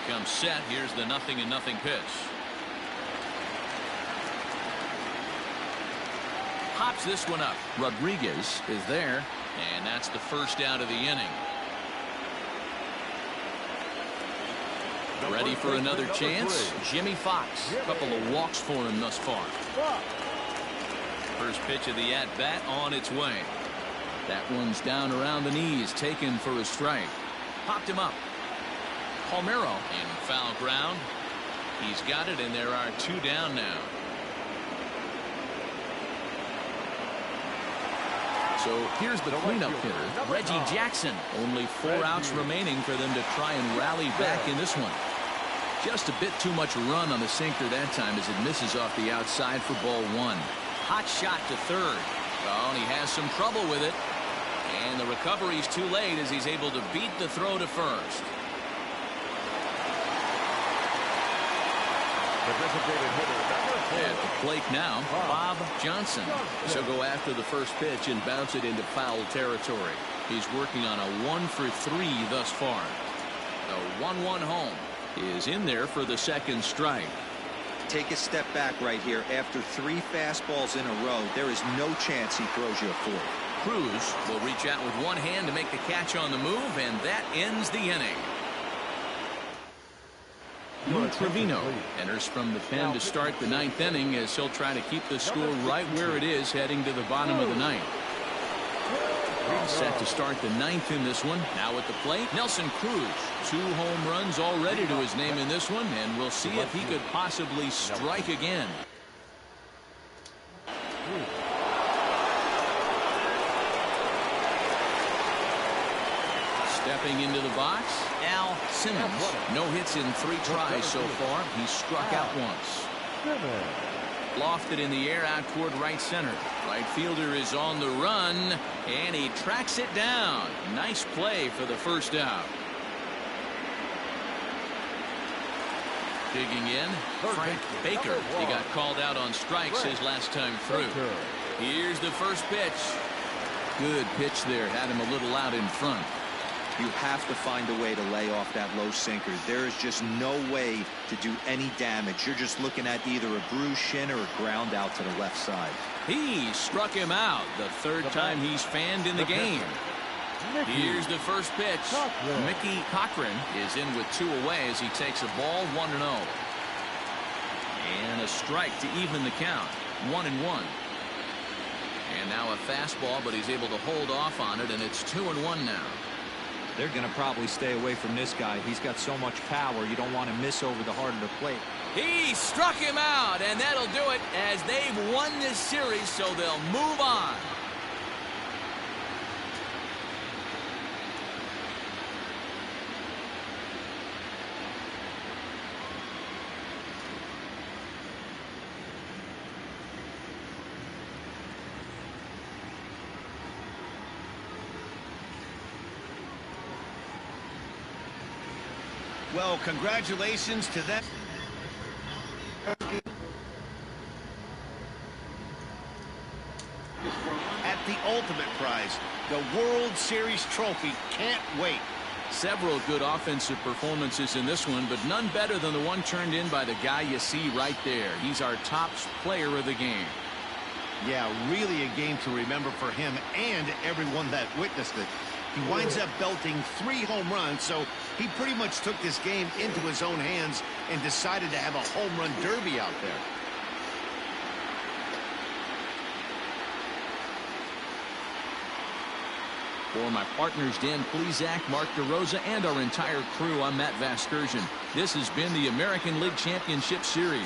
comes set. Here's the 0-0 pitch. Pops this one up. Rodriguez is there, and that's the first out of the inning. Ready for another chance? Jimmy Fox. A couple of walks for him thus far. First pitch of the at-bat on its way. That one's down around the knees, taken for a strike. Popped him up. Palmeiro in foul ground. He's got it, and there are 2 down now. So here's the cleanup hitter, Reggie Jackson. Only 4 outs remaining for them to try and rally back in this one. Just a bit too much run on the sinker that time as it misses off the outside for ball 1. Hot shot to third. Oh, and he has some trouble with it. And the recovery's too late as he's able to beat the throw to first. The designated hitter, at the plate now, Bob Johnson. He'll go after the first pitch and bounce it into foul territory. He's working on a 1 for 3 thus far. The 1-1 home is in there for the second strike. Take a step back right here. After 3 fastballs in a row, there is no chance he throws you a 4. Cruz will reach out with one hand to make the catch on the move, and that ends the inning. Luke Trevino enters from the pen to start the 9th inning as he'll try to keep the score right where it is heading to the bottom of the 9th. All set to start the 9th in this one. Now at the plate, Nelson Cruz. 2 home runs already to his name in this one, and we'll see if he could possibly strike again. Stepping into the box, Al Simmons. No hits in 3 tries so far. He's struck out once. Lofted in the air out toward right center. Right fielder is on the run, and he tracks it down. Nice play for the first out. Digging in, Frank Baker. He got called out on strikes his last time through. Here's the first pitch. Good pitch there. Had him a little out in front. You have to find a way to lay off that low sinker. There is just no way to do any damage. You're just looking at either a bruised shin or a ground out to the left side. He struck him out the 3rd time he's fanned in the game. Here's the first pitch. Mickey Cochran is in with 2 away as he takes a ball 1-0. And a strike to even the count. 1-1. And now a fastball, but he's able to hold off on it, and it's 2-1 now. They're going to probably stay away from this guy. He's got so much power. You don't want to miss over the heart of the plate. He struck him out, and that'll do it as they've won this series, so they'll move on. Well, congratulations to them. At the ultimate prize, the World Series trophy. Can't wait. Several good offensive performances in this one, but none better than the one turned in by the guy you see right there. He's our top player of the game. Yeah, really a game to remember for him and everyone that witnessed it. He winds up belting 3 home runs, so he pretty much took this game into his own hands and decided to have a home run derby out there. For my partners, Dan Plesac, Mark DeRosa, and our entire crew, I'm Matt Vasgersian. This has been the American League Championship Series.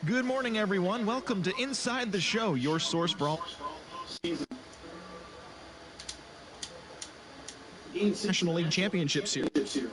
Good morning, everyone. Welcome to Inside the Show, your source for all National League Championship Series.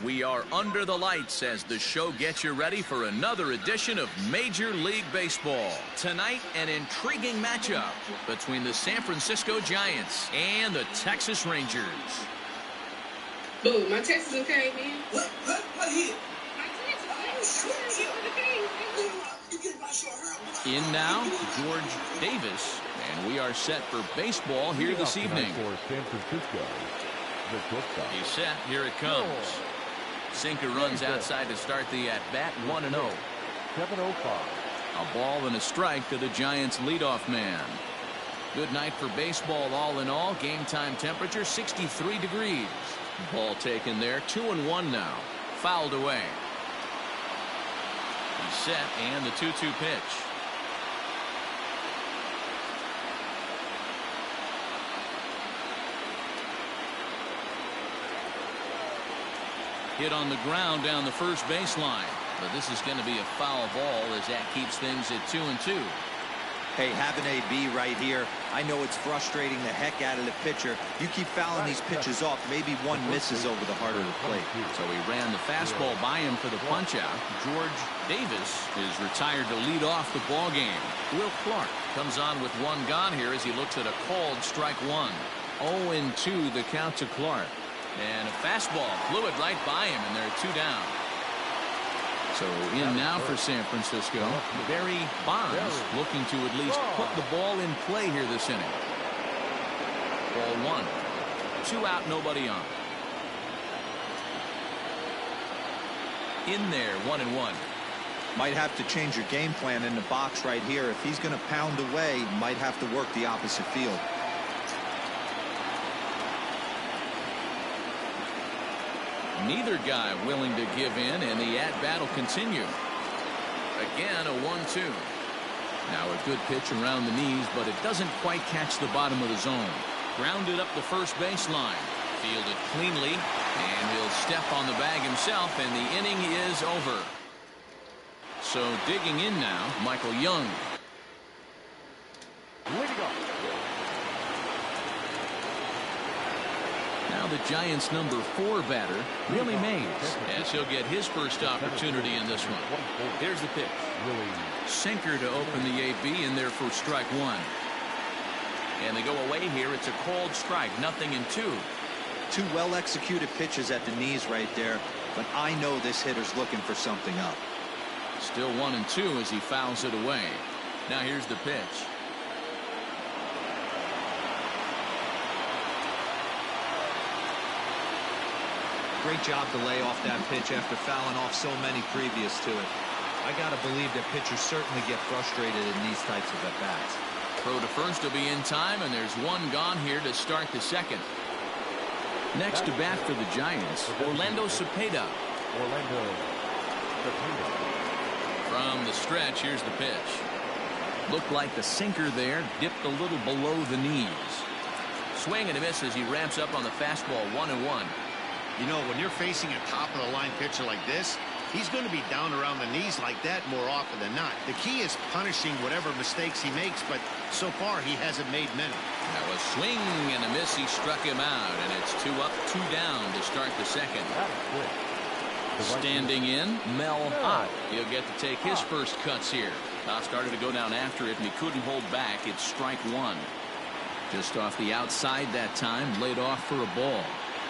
We are under the lights as the show gets you ready for another edition of Major League Baseball. Tonight, an intriguing matchup between the San Francisco Giants and the Texas Rangers. Boo, my text is okay, man. What here? In now, George Davis, and we are set for baseball here this evening. For San Francisco, the shortstop. He's set. Here it comes. Sinker runs outside to start the at-bat, 1-0. 7:05. A ball and a strike to the Giants' leadoff man. Good night for baseball all in all. Game time temperature 63 degrees. Ball taken there, 2-1 now. Fouled away. He's set, and the 2-2 pitch. Hit on the ground down the first baseline. But this is going to be a foul ball as that keeps things at 2-2. Hey, having AB right here, I know it's frustrating the heck out of the pitcher. You keep fouling these pitches off, maybe one misses over the heart of the plate. So he ran the fastball by him for the punch-out. George Davis is retired to lead off the ball game. Will Clark comes on with one gone here as he looks at a called strike one. 0-2 the count to Clark. And a fastball blew it right by him, and they're 2 down. So in now for San Francisco, Barry Bonds looking to at least put the ball in play here this inning. Ball 1. 2 out, nobody on. In there, 1-1. Might have to change your game plan in the box right here. If he's going to pound away, might have to work the opposite field. Neither guy willing to give in, and the at-bat will continue. Again, a 1-2. Now a good pitch around the knees, but it doesn't quite catch the bottom of the zone. Grounded up the first baseline. Fielded cleanly, and he'll step on the bag himself, and the inning is over. So digging in now, Michael Young. Now the Giants' number 4 batter, Willie Mays, as he'll get his first opportunity in this one. Here's the pitch. Sinker to open the AB in there for strike 1. And they go away here. It's a called strike, 0-2. 2 well-executed pitches at the knees right there, but I know this hitter's looking for something up. Still 1-2 as he fouls it away. Now here's the pitch. Great job to lay off that pitch after fouling off so many previous to it. I got to believe that pitchers certainly get frustrated in these types of at-bats. Throw to first will be in time, and there's 1 gone here to start the second. Next to bat for the Giants, Orlando Cepeda. From the stretch, here's the pitch. Looked like the sinker there, dipped a little below the knees. Swing and a miss as he ramps up on the fastball, 1-1. You know, when you're facing a top-of-the-line pitcher like this, he's going to be down around the knees like that more often than not. The key is punishing whatever mistakes he makes, but so far he hasn't made many. That was swing and a miss. He struck him out, and it's 2 up, 2 down to start the second. Standing in, Mel Ott. He'll get to take his first cuts here. Ott started to go down after it, and he couldn't hold back. It's strike 1. Just off the outside that time, laid off for a ball.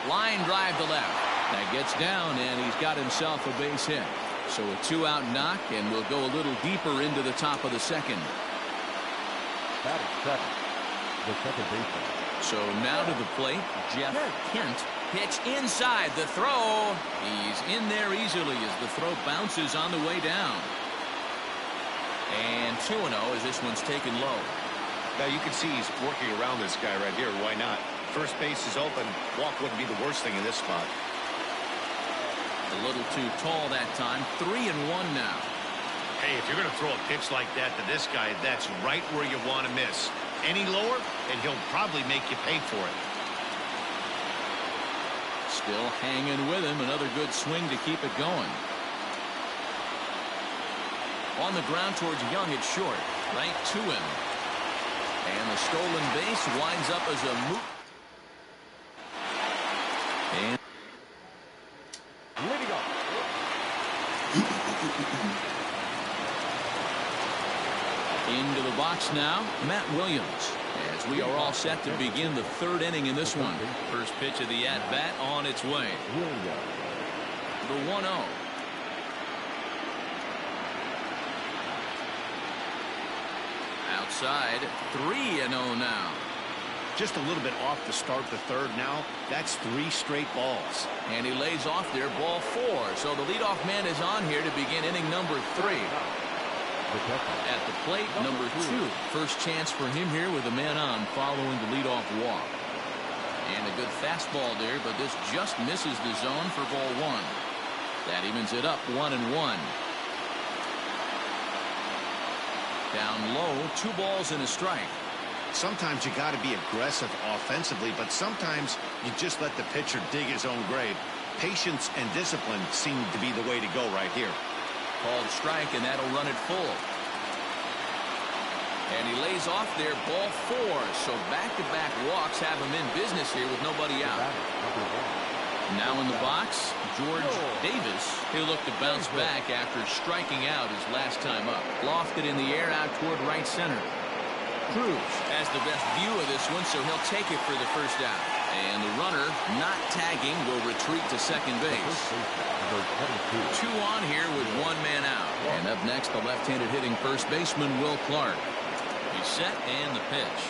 Line drive to left. That gets down, and he's got himself a base hit. So a 2-out knock, and we'll go a little deeper into the top of the second. That is 7. The second baseman. So now to the plate, Jeff Kent. Pitch inside the throw. He's in there easily as the throw bounces on the way down. And 2-0 as this one's taken low. Now you can see he's working around this guy right here. Why not? First base is open. Walk wouldn't be the worst thing in this spot. A little too tall that time. 3-1 now. Hey, if you're going to throw a pitch like that to this guy, that's right where you want to miss. Any lower, and he'll probably make you pay for it. Still hanging with him. Another good swing to keep it going. On the ground towards Young at short. Right to him. And the stolen base winds up as a moot. And into the box now, Matt Williams, as we are all set to begin the 3rd inning in this one. First pitch of the at-bat on its way. The 1-0. Outside, 3-0 now. Just a little bit off to start the 3rd now. That's 3 straight balls. And he lays off there, ball 4. So the leadoff man is on here to begin inning number 3. At the plate, number 2. First chance for him here with a man on following the leadoff walk. And a good fastball there, but this just misses the zone for ball 1. That evens it up, 1-1. Down low, 2 balls and a strike. Sometimes you got to be aggressive offensively, but sometimes you just let the pitcher dig his own grave. Patience and discipline seem to be the way to go right here. Called strike, and that'll run it full. And he lays off there, ball 4. So back-to-back walks have him in business here with nobody out. Now in the box, George Davis. He'll look to bounce back after striking out his last time up. Lofted in the air out toward right center. Cruz has the best view of this one, so he'll take it for the first out. And the runner, not tagging, will retreat to second base. 2 on here with 1 man out. And up next, the left-handed hitting first baseman, Will Clark. He's set and the pitch.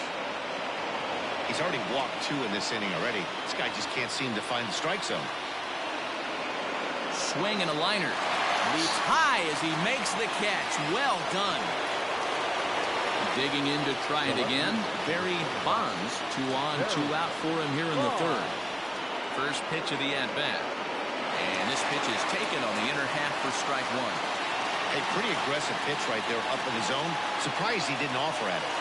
He's already walked 2 in this inning already. This guy just can't seem to find the strike zone. Swing and a liner. Leaps high as he makes the catch. Well done. Digging in to try it again. Barry Bonds. 2 on, 2 out for him here in the 3rd. First pitch of the at-bat. And this pitch is taken on the inner half for strike 1. A pretty aggressive pitch right there up in the zone. Surprised he didn't offer at it.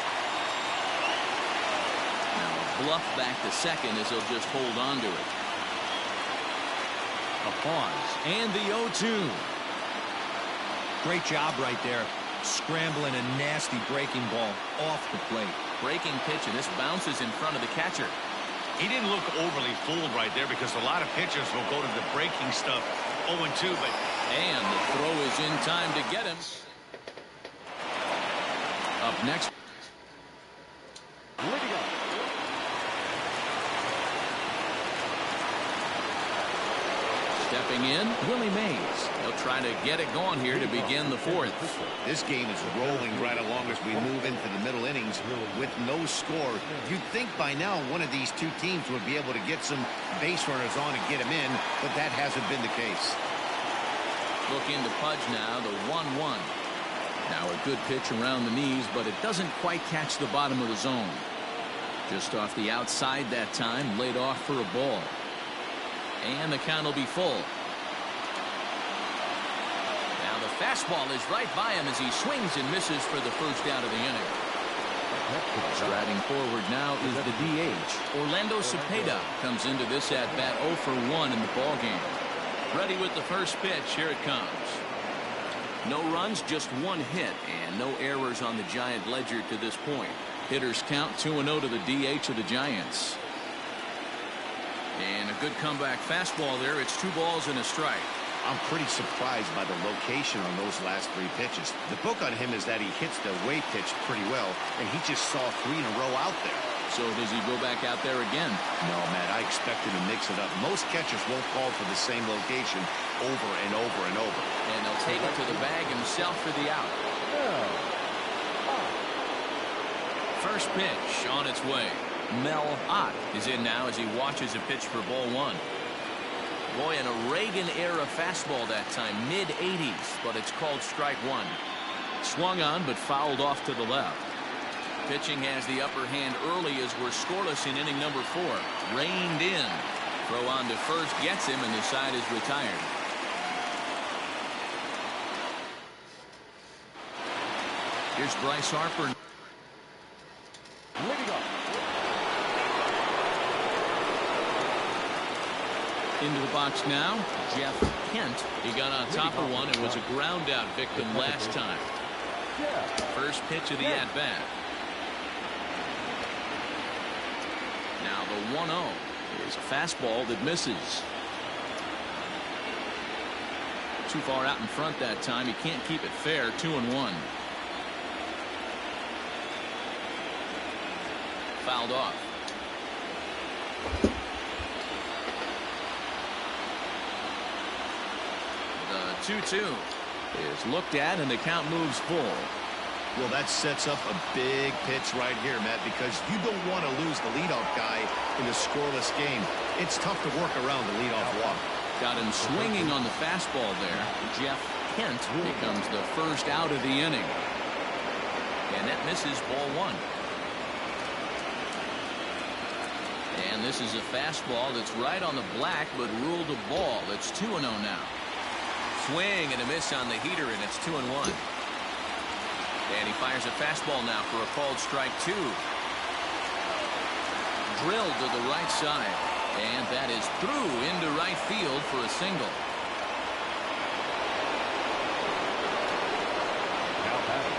Now bluff back to second as he'll just hold on to it. A pause. And the 0-2. Great job right there. Scrambling a nasty breaking ball off the plate. Breaking pitch, and this bounces in front of the catcher. He didn't look overly fooled right there because a lot of pitchers will go to the breaking stuff 0-2, but... And the throw is in time to get him. Up next. Stepping in, Willie Mays. He'll try to get it going here to begin the 4th. This game is rolling right along as we move into the middle innings with no score. You'd think by now one of these 2 teams would be able to get some base runners on and get them in, but that hasn't been the case. Look into Pudge now, the 1-1. Now a good pitch around the knees, but it doesn't quite catch the bottom of the zone. Just off the outside that time, laid off for a ball. And the count will be full. Now the fastball is right by him as he swings and misses for the first out of the inning. Striding forward now is the DH. Orlando Cepeda comes into this at-bat 0 for 1 in the ballgame. Ready with the first pitch. Here it comes. No runs, just 1 hit, and no errors on the Giant ledger to this point. Hitters count 2-0 to the DH of the Giants. And a good comeback fastball there. It's 2 balls and a strike. I'm pretty surprised by the location on those last 3 pitches. The book on him is that he hits the way pitch pretty well, and he just saw 3 in a row out there. So does he go back out there again? No, Matt, I expect him to mix it up. Most catchers won't call for the same location over and over and over. And he'll take it to the bag himself for the out. First pitch on its way. Mel Ott is in now as he watches a pitch for ball 1. Boy, in a Reagan-era fastball that time, mid-80s, but it's called strike 1. Swung on, but fouled off to the left. Pitching has the upper hand early as we're scoreless in inning number 4. Reined in. Throw on to first gets him, and the side is retired. Here's Bryce Harper. Into the box now, Jeff Kent. He got on top of one and was a ground out victim last time. First pitch of the at-bat. Now the 1-0 is a fastball that misses. Too far out in front that time. He can't keep it fair. 2-1. Fouled off. The 2-2 is looked at, and the count moves full. Well, that sets up a big pitch right here, Matt, because you don't want to lose the leadoff guy in a scoreless game. It's tough to work around the leadoff walk. Got him swinging on the fastball there. Jeff Kent becomes the first out of the inning. And that misses ball 1. And this is a fastball that's right on the black, but ruled a ball. It's 2-0 now. Swing and a miss on the heater, and it's 2-1. And he fires a fastball now for a called strike 2. Drilled to the right side. And that is through into right field for a single. Now batting,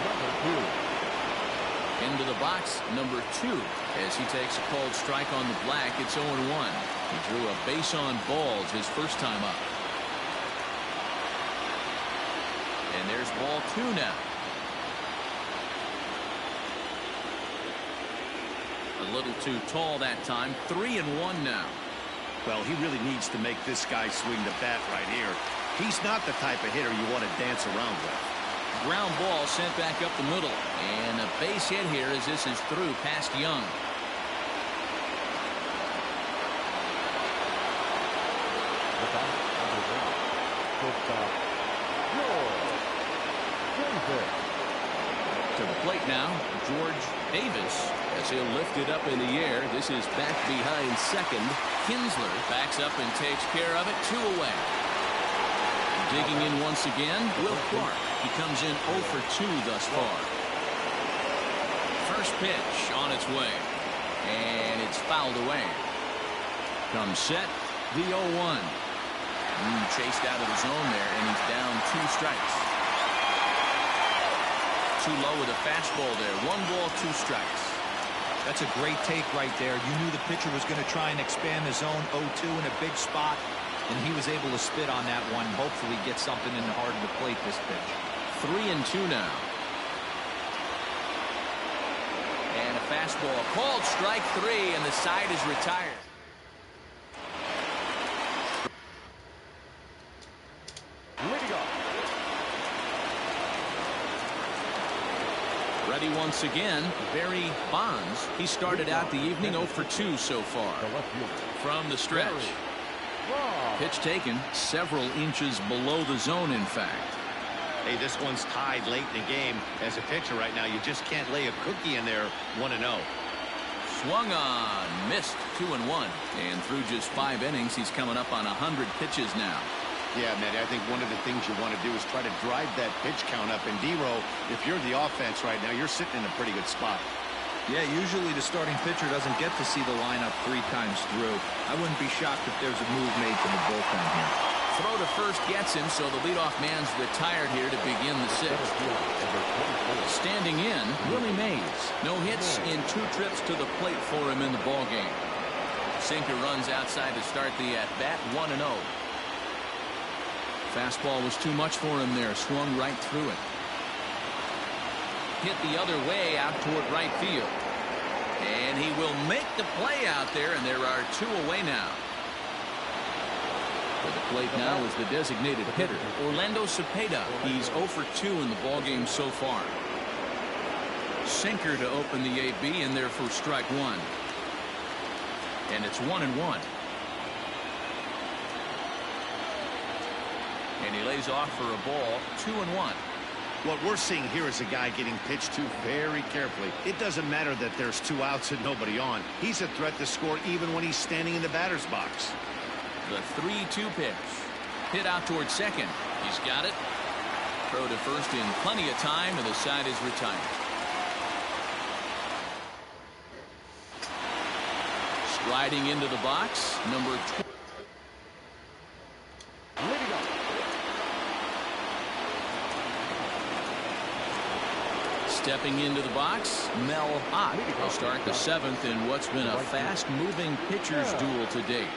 number 2. Into the box, number 2, as he takes a called strike on the black. It's 0-1. He drew a base on balls his first time up. And there's ball 2 now. A little too tall that time. 3-1 now. Well, he really needs to make this guy swing the bat right here. He's not the type of hitter you want to dance around with. Ground ball sent back up the middle. And a base hit here as this is through past Young. The bat, number 1. Shortstop, George Davis. To the plate now, George Davis, as he'll lift it up in the air. This is back behind second. Kinsler backs up and takes care of it. 2 away. Digging in once again, Will Clark. He comes in 0 for 2 thus far. First pitch on its way. And it's fouled away. Comes set, the 0-1. Chased out of the zone there, and he's down 2 strikes. Too low with a fastball there. 1 ball, 2 strikes. That's a great take right there. You knew the pitcher was going to try and expand the zone. 0-2 in a big spot, and he was able to spit on that one. Hopefully get something in the heart of the plate this pitch. 3-2 now. And a fastball called strike 3, and the side is retired. Leading off. Ready once again, Barry Bonds. He started out the evening 0 for 2 so far. The left fielder. From the stretch. Pitch taken several inches below the zone, in fact. Hey, this one's tied late in the game. As a pitcher right now, you just can't lay a cookie in there. 1-0. Swung on, missed. 2-1. And through just 5 innings, he's coming up on 100 pitches now. Yeah, Matt, I think one of the things you want to do is try to drive that pitch count up. And D-Row, if you're the offense right now, you're sitting in a pretty good spot. Yeah, usually the starting pitcher doesn't get to see the lineup 3 times through. I wouldn't be shocked if there's a move made from the bullpen here. Throw to first gets him, so the leadoff man's retired here to begin the 6th. Standing in, Willie Mays. No hits in 2 trips to the plate for him in the ballgame. Sinker runs outside to start the at-bat. 1-0. Fastball was too much for him there. Swung right through it. Hit the other way out toward right field. And he will make the play out there, and there are 2 away now. For the plate now is the designated hitter, Orlando Cepeda. He's 0 for 2 in the ballgame so far. Sinker to open the AB, and there for strike 1. And it's 1-1. And he lays off for a ball. 2-1. What we're seeing here is a guy getting pitched to very carefully. It doesn't matter that there's 2 outs and nobody on. He's a threat to score even when he's standing in the batter's box. The 3-2 pitch. Hit out toward second. He's got it. Throw to first in plenty of time, and the side is retired. Striding into the box, number 20. Leading off. Stepping into the box, Mel Ott will start the 7th in what's been a fast-moving pitcher's duel to date.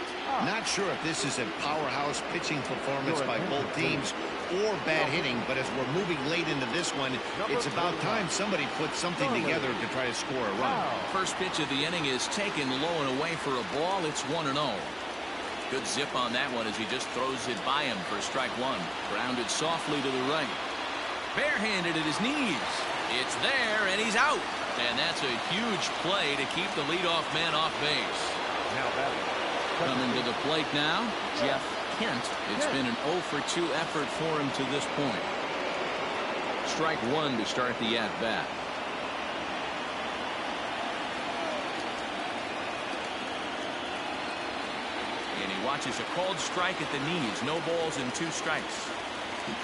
Not sure if this is a powerhouse pitching performance by both teams or bad hitting, but as we're moving late into this one, it's about time somebody puts something together to try to score a run. First pitch of the inning is taken low and away for a ball. It's 1-0. Good zip on that one as he just throws it by him for strike 1. Grounded softly to the right. Barehanded at his knees. It's there, and he's out. And that's a huge play to keep the leadoff man off base. Now batting. Coming to the plate now, Jeff Kent. It's been an 0 for 2 effort for him to this point. Strike 1 to start the at-bat. And he watches a called strike at the knees. No balls and 2 strikes.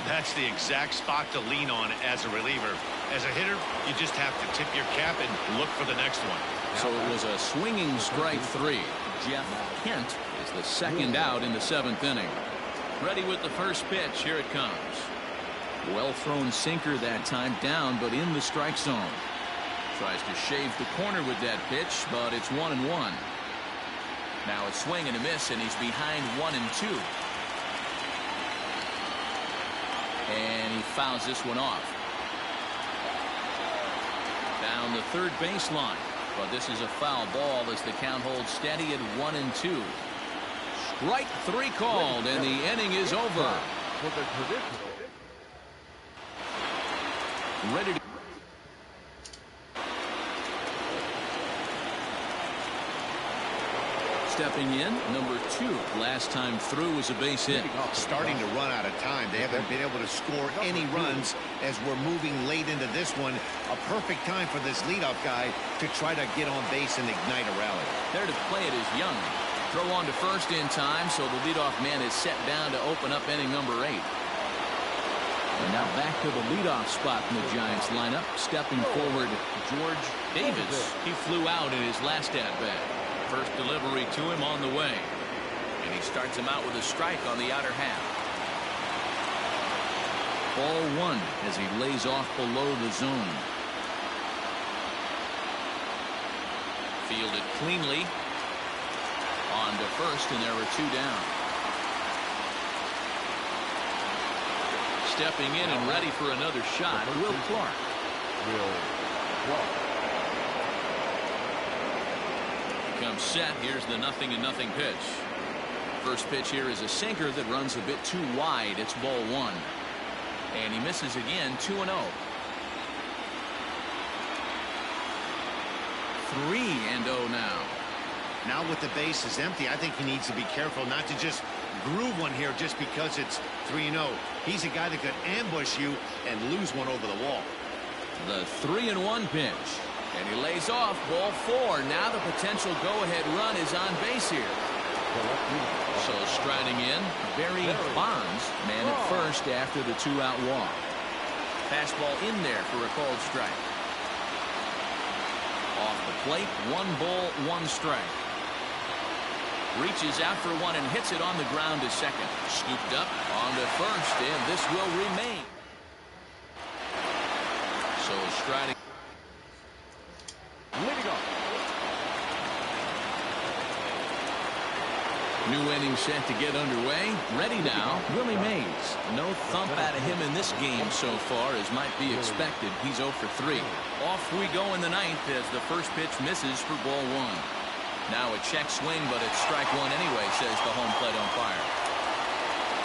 That's the exact spot to lean on as a reliever. As a hitter, you just have to tip your cap and look for the next one. So it was a swinging strike 3. Jeff Kent is the second out in the 7th inning. Ready with the first pitch. Here it comes. Well thrown sinker that time, down but in the strike zone. Tries to shave the corner with that pitch, but it's 1-1. Now a swing and a miss, and he's behind 1-2. And he fouls this one off. Down the third baseline, but this is a foul ball as the count holds steady at 1-2. Strike 3 called, and the inning is over. Ready to stepping in, number 2. Last time through was a base hit. Starting to run out of time. They haven't been able to score any runs as we're moving late into this one. A perfect time for this leadoff guy to try to get on base and ignite a rally. There to play it is Young. Throw on to first in time, so the leadoff man is set down to open up inning number 8. And now back to the leadoff spot in the Giants lineup. Stepping forward, George Davis. He flew out in his last at-bat. First delivery to him on the way. And he starts him out with a strike on the outer half. Ball 1 as he lays off below the zone. Fielded cleanly. On to first, and there are 2 down. Stepping in and ready for another shot, Will Clark. Comes set. Here's the 0-0 pitch. First pitch here is a sinker that runs a bit too wide. It's ball 1. And he misses again. 2-0. 3-0 now. Now with the bases empty, I think he needs to be careful not to just groove one here just because it's 3-0. He's a guy that could ambush you and lose one over the wall. The 3-1 pitch. And he lays off ball 4. Now the potential go-ahead run is on base here. So striding in, Barry Bonds, man at first after the 2-out walk. Fastball in there for a called strike. Off the plate, 1 ball, 1 strike. Reaches out for one and hits it on the ground to second. Scooped up onto first, and this will remain. So striding. Leading off. New inning set to get underway. Ready now, Willie Mays. No thump out of him in this game so far, as might be expected. He's 0 for 3. Off we go in the 9th as the first pitch misses for ball 1. Now a check swing, but it's strike 1 anyway, says the home plate umpire.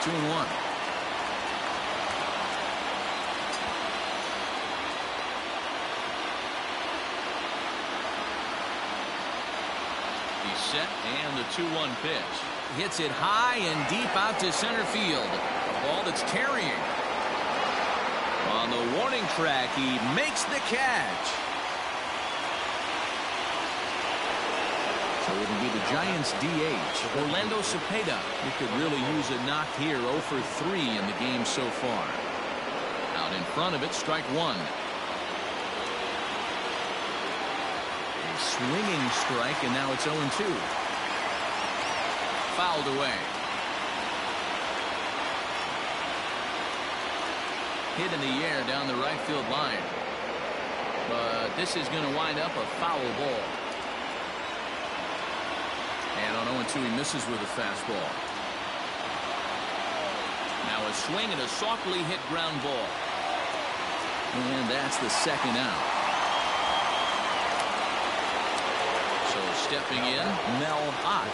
2-1. He's set, and the 2-1 pitch. Hits it high and deep out to center field. A ball that's carrying. On the warning track, he makes the catch. So it'll be the Giants DH, Orlando Cepeda. He could really use a knock here. 0 for 3 in the game so far. Out in front of it, strike 1. A swinging strike, and now it's 0-2. Fouled away. Hit in the air down the right field line. But this is going to wind up a foul ball. And on 0-2, he misses with a fastball. Now a swing and a softly hit ground ball. And that's the second out. So stepping in, Mel Ott.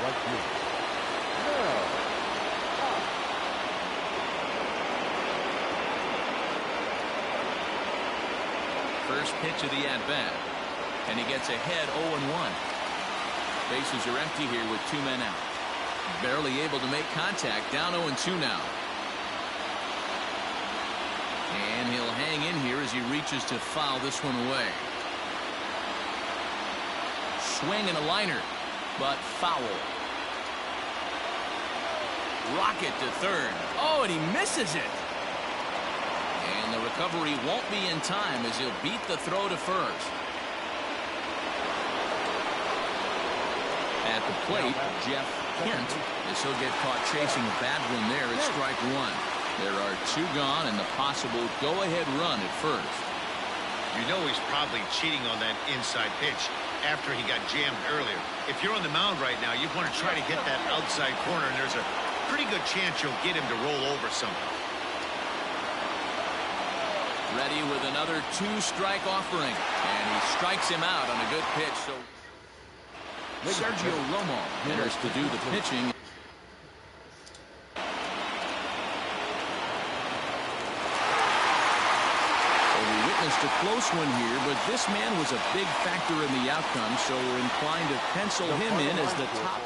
First pitch of the at-bat. And he gets ahead 0-1. Bases are empty here with 2 men out. Barely able to make contact. Down 0-2 now. And he'll hang in here as he reaches to foul this one away. Swing and a liner, but foul. Rocket to third. Oh, and he misses it. And the recovery won't be in time as he'll beat the throw to first. At the plate, Jeff Kent, as he'll get caught chasing a bad one there at strike one. There are two gone and the possible go-ahead run at first. You know he's probably cheating on that inside pitch after he got jammed earlier. If you're on the mound right now, you want to try to hit that outside corner, and there's a pretty good chance you'll get him to roll over something. Ready with another two-strike offering, and he strikes him out on a good pitch. So Sergio Romo enters to do the pitching. A close one here, but this man was a big factor in the outcome, so we're inclined to pencil him in as the top.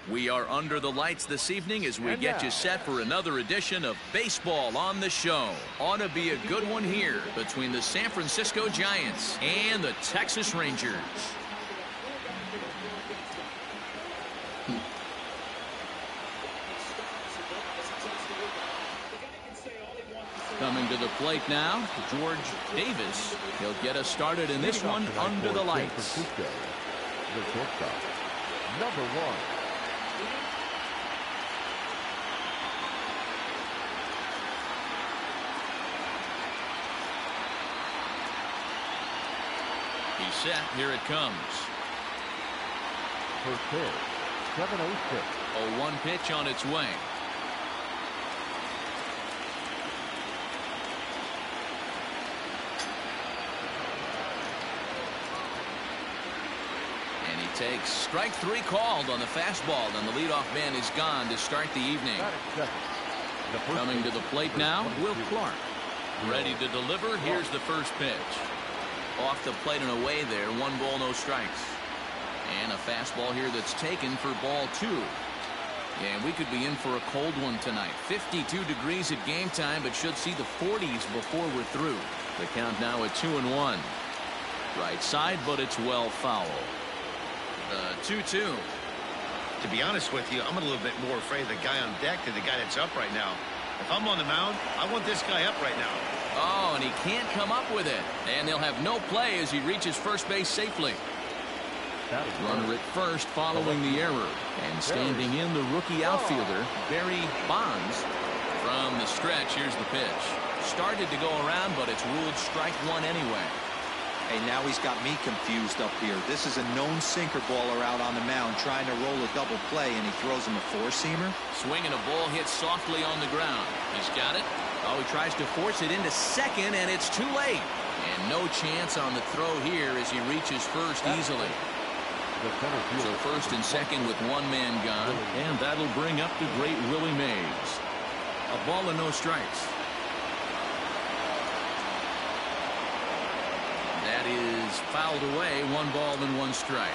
We are under the lights this evening as we get you set for another edition of Baseball on the Show. Ought to be a good one here between the San Francisco Giants and the Texas Rangers. Coming to the plate now, George Davis. He'll get us started in this one under the lights. The shortstop, number 1. He's set. Here it comes. First pitch, 7-0 pitch. 0-1 pitch on its way. And he takes strike 3 called on the fastball, and the leadoff man is gone to start the evening. Coming to the plate now, Will Clark. Ready to deliver. Here's the first pitch. Off the plate and away there. 1 ball, no strikes. And a fastball here that's taken for ball 2. And we could be in for a cold one tonight. 52 degrees at game time, but should see the 40s before we're through. The count now at 2-1. Right side, but it's well foul. 2-2. To be honest with you, I'm a little bit more afraid of the guy on deck than the guy that's up right now. If I'm on the mound, I want this guy up right now. Oh, and he can't come up with it. And they'll have no play as he reaches first base safely. Runner at first following the error. And standing in the rookie outfielder, Barry Bonds. From the stretch, here's the pitch. Started to go around, but it's ruled strike 1 anyway. Hey, now he's got me confused up here. This is a known sinker baller out on the mound trying to roll a double play, and he throws him a 4-seamer. Swinging a ball hit softly on the ground. He's got it. Oh, he tries to force it into second, and it's too late. And no chance on the throw here as he reaches first easily. So first and second with 1 man gone. And that'll bring up the great Willie Mays. A ball and no strikes. That is fouled away. 1 ball and 1 strike.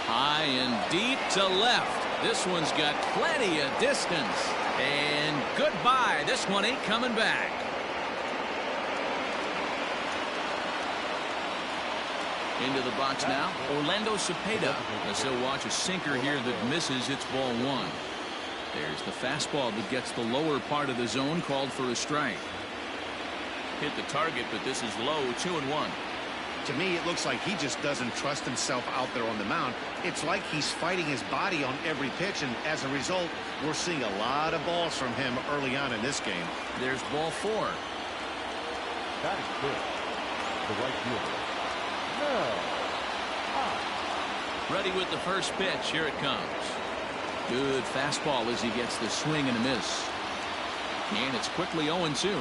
High and deep to left. This one's got plenty of distance. And goodbye. This one ain't coming back. Into the box now, Orlando Cepeda. As he'll watch a sinker here that misses. It's ball 1. There's the fastball that gets the lower part of the zone, called for a strike. Hit the target, but this is low. 2-1. To me, it looks like he just doesn't trust himself out there on the mound. It's like he's fighting his body on every pitch, and as a result, we're seeing a lot of balls from him early on in this game. There's ball 4. That is good. The right fielder. No. Ready with the first pitch. Here it comes. Good fastball as he gets the swing and a miss. And it's quickly 0-2.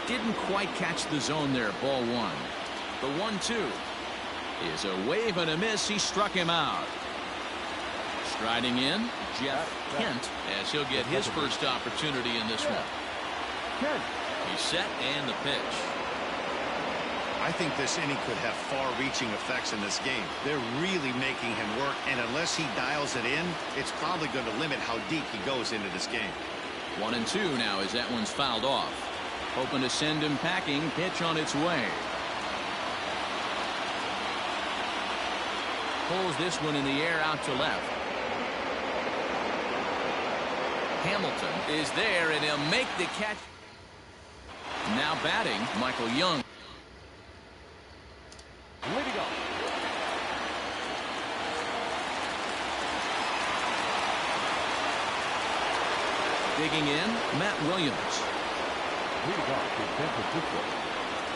Didn't quite catch the zone there. Ball one. The 1-2 is a wave and a miss. He struck him out. Striding in, Jeff Kent, as he'll get his first opportunity in this one. He's set and the pitch. I think this inning could have far-reaching effects in this game. They're really making him work, and unless he dials it in, it's probably going to limit how deep he goes into this game. 1-2 now as that one's fouled off. Hoping to send him packing. Pitch on its way. Pulls this one in the air out to left. Hamilton is there, and he'll make the catch. Now batting, Michael Young. Leading off. Digging in, Matt Williams. Leading off is San Francisco.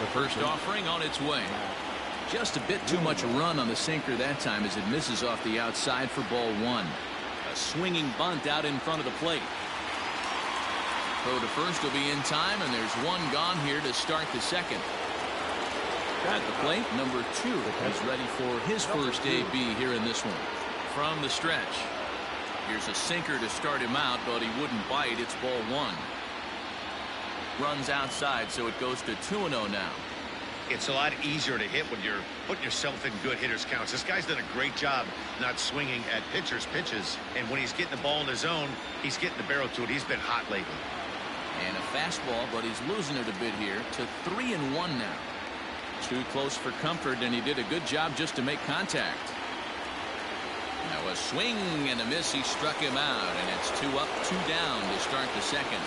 The first offering on its way. Just a bit too much run on the sinker that time as it misses off the outside for ball one. A swinging bunt out in front of the plate. Throw to first will be in time, and there's one gone here to start the second. At the plate, number 2 is ready for his first AB here in this one. From the stretch. Here's a sinker to start him out, but he wouldn't bite. It's ball one. Runs outside, so it goes to 2-0 now. It's a lot easier to hit when you're putting yourself in good hitters counts. This guy's done a great job not swinging at pitchers' pitches. And when he's getting the ball in the zone, he's getting the barrel to it. He's been hot lately. And a fastball, but he's losing it a bit here to 3-1 now. Too close for comfort, and he did a good job just to make contact. Now a swing and a miss. He struck him out, and it's 2 up, 2 down to start the second.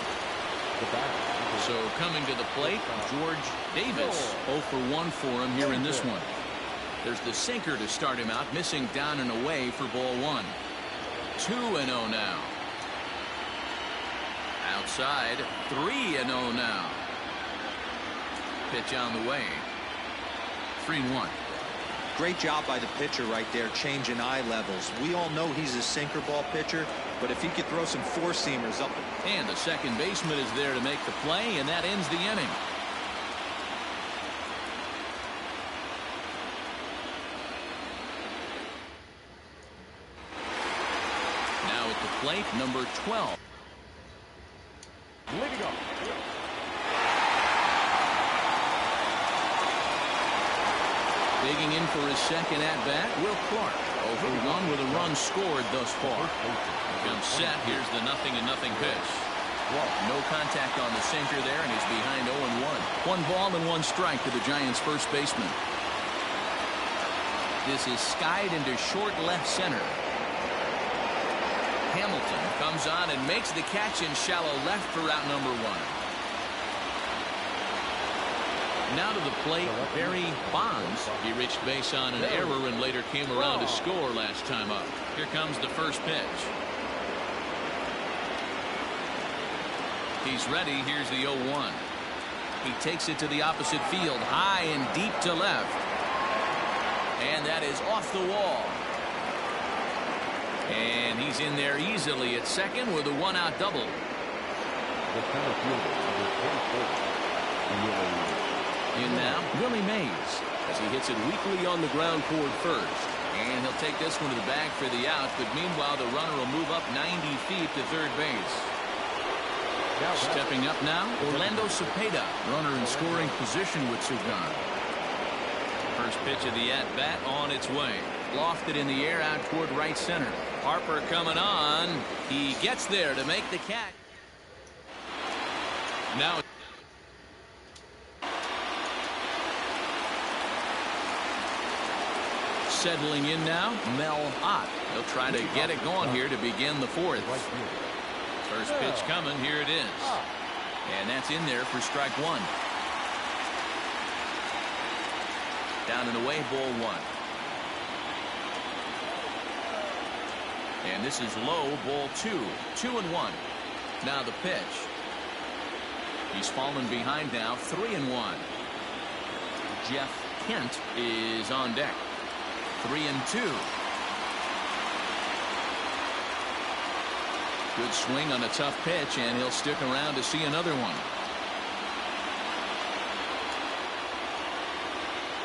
So coming to the plate, George Davis. 0 for 1 for him here in this one. There's the sinker to start him out, missing down and away for ball one. 2-0 now. Outside, 3-0 now. Pitch on the way. 3-1. Great job by the pitcher right there, changing eye levels. We all know he's a sinker ball pitcher, but if he could throw some four-seamers up. And the second baseman is there to make the play, and that ends the inning. Now at the plate, number 12. Leading off. Digging in for his second at-bat, Will Clark. 0 for 1 with a run scored thus far. Comes set. Here's the 0-0 pitch. No contact on the sinker there, and he's behind 0-1. 1 ball and 1 strike to the Giants' first baseman. This is skied into short left center. Hamilton comes on and makes the catch in shallow left for out number 1. Now to the plate, Barry Bonds. He reached base on an error and later came around to score last time up. Here comes the first pitch. He's ready. Here's the 0-1. He takes it to the opposite field, high and deep to left. And that is off the wall. And he's in there easily at second with a 1-out double. The center fielder, number 24. In now, Willie Mays, as he hits it weakly on the ground toward first. And he'll take this one to the bag for the out, but meanwhile the runner will move up 90 feet to third base. Stepping up now, Orlando Cepeda, runner in scoring position with Sugan. First pitch of the at-bat on its way. Lofted in the air out toward right center. Harper coming on. He gets there to make the catch. Now settling in now, Mel Ott. He'll try to get it going here to begin the fourth. First pitch coming. Here it is. And that's in there for strike 1. Down and away, ball 1. And this is low, ball 2. 2-1. Now the pitch. He's fallen behind now, 3-1. Jeff Kent is on deck. 3-2. Good swing on a tough pitch, and he'll stick around to see another one.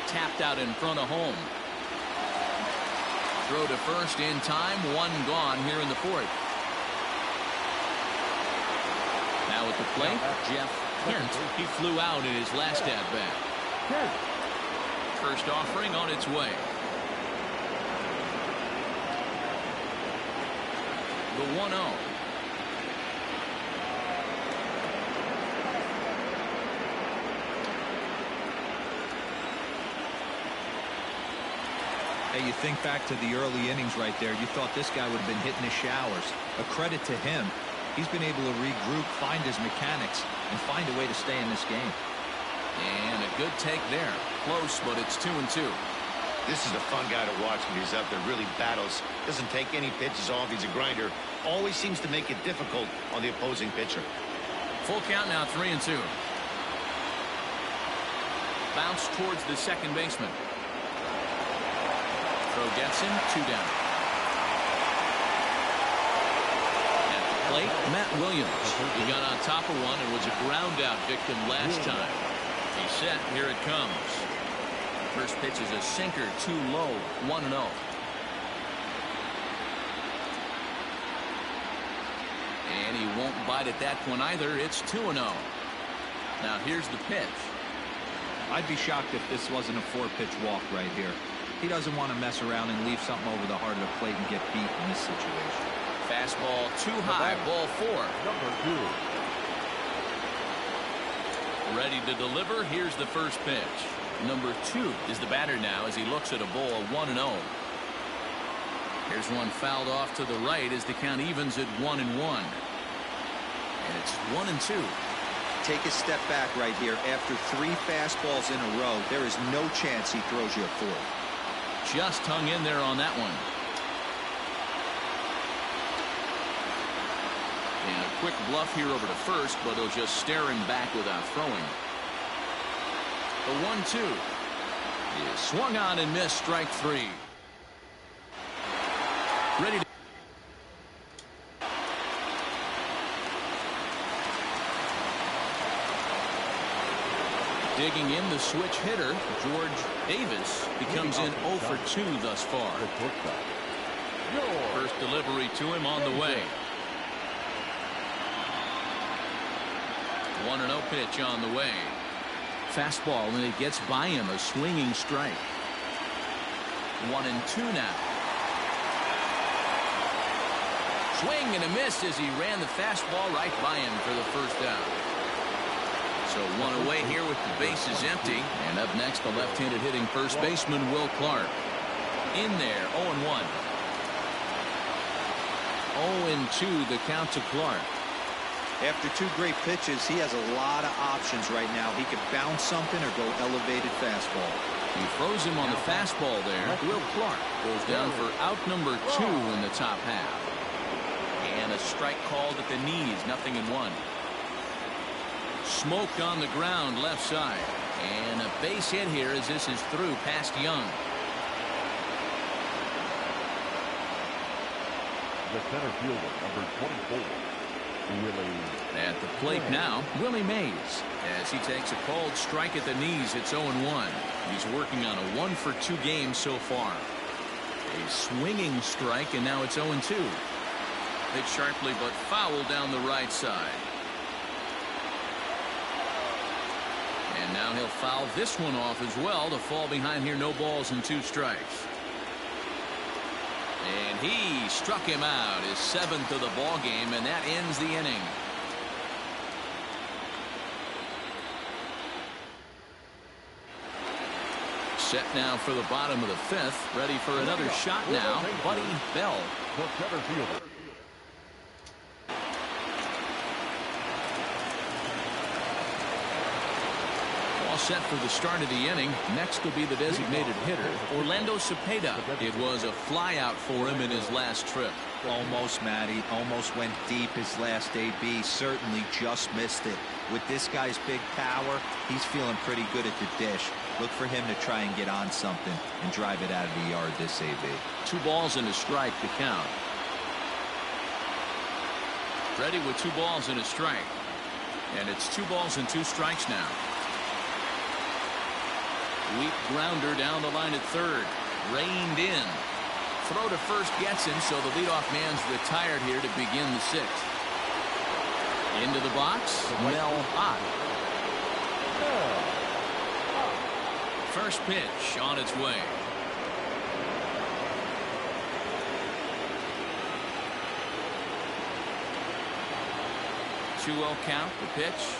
tapped out in front of home. Throw to first in time. One gone here in the fourth. Now at the plate, Jeff Kent. He flew out in his last at-bat. First offering on its way. The 1-0. Hey, you think back to the early innings right there. You thought this guy would have been hitting his showers. A credit to him. He's been able to regroup, find his mechanics, and find a way to stay in this game. And a good take there. Close, but it's 2-2. This is a fun guy to watch when he's out there. Really battles. Doesn't take any pitches off. He's a grinder. Always seems to make it difficult on the opposing pitcher. Full count now, 3-2. Bounce towards the second baseman. Throw gets him, 2 down. At the plate, Matt Williams. He got on top of one and was a ground out victim last time. He's set. Here it comes. First pitch is a sinker, too low, 1-0. And he won't bite at that one either. It's 2-0. Now here's the pitch. I'd be shocked if this wasn't a 4-pitch walk right here. He doesn't want to mess around and leave something over the heart of the plate and get beat in this situation. Fastball too high, ball 4. Number 2. Ready to deliver. Here's the first pitch. Number 2 is the batter now as he looks at a ball, 1-0. Here's one fouled off to the right as the count evens at 1-1. And it's 1-2. Take a step back right here. After 3 fastballs in a row, there is no chance he throws you a 4th. Just hung in there on that one. And a quick bluff here over to first, but he'll just stare him back without throwing. The 1-2 is swung on and missed, strike 3. Ready to digging in the switch hitter, George Davis, becomes in 0 for 2 thus far. First delivery to him on the way. 1-0 pitch on the way. Fastball, and it gets by him, a swinging strike. 1-2 now. Swing and a miss as he ran the fastball right by him for the first out. So one away here with the bases empty. And up next, the left-handed hitting first baseman, Will Clark. In there, 0-1. 0-2 the count to Clark. After 2 great pitches, he has a lot of options right now. He could bounce something or go elevated fastball. He throws him on the fastball there. Will Clark goes down for out number 2 in the top half. And a strike called at the knees, 0-1. Smoke on the ground left side. And a base hit here as this is through past Young. The center fielder, number 24. At the plate now, Willie Mays, as he takes a called strike at the knees. It's 0-1. He's working on a 1 for 2 game so far. A swinging strike, and now it's 0-2. Hit sharply but foul down the right side. And now he'll foul this one off as well to fall behind here. No balls and 2 strikes. And he struck him out, his 7th of the ball game, and that ends the inning. Set now for the bottom of the 5th. Ready for another shot now, Buddy Bell. The center fielder. Set for the start of the inning. Next will be the designated hitter, Orlando Cepeda. It was a fly out for him in his last trip. Almost, Matty. Almost went deep his last AB. Certainly just missed it. With this guy's big power, he's feeling pretty good at the dish. Look for him to try and get on something and drive it out of the yard this AB. 2 balls and a strike to count. Ready with 2 balls and a strike. And it's 2 balls and 2 strikes now. Weak grounder down the line at third. Reined in. Throw to first gets him, so the leadoff man's retired here to begin the sixth. Into the box, Mel Ott. First pitch on its way. 2-0 count, the pitch.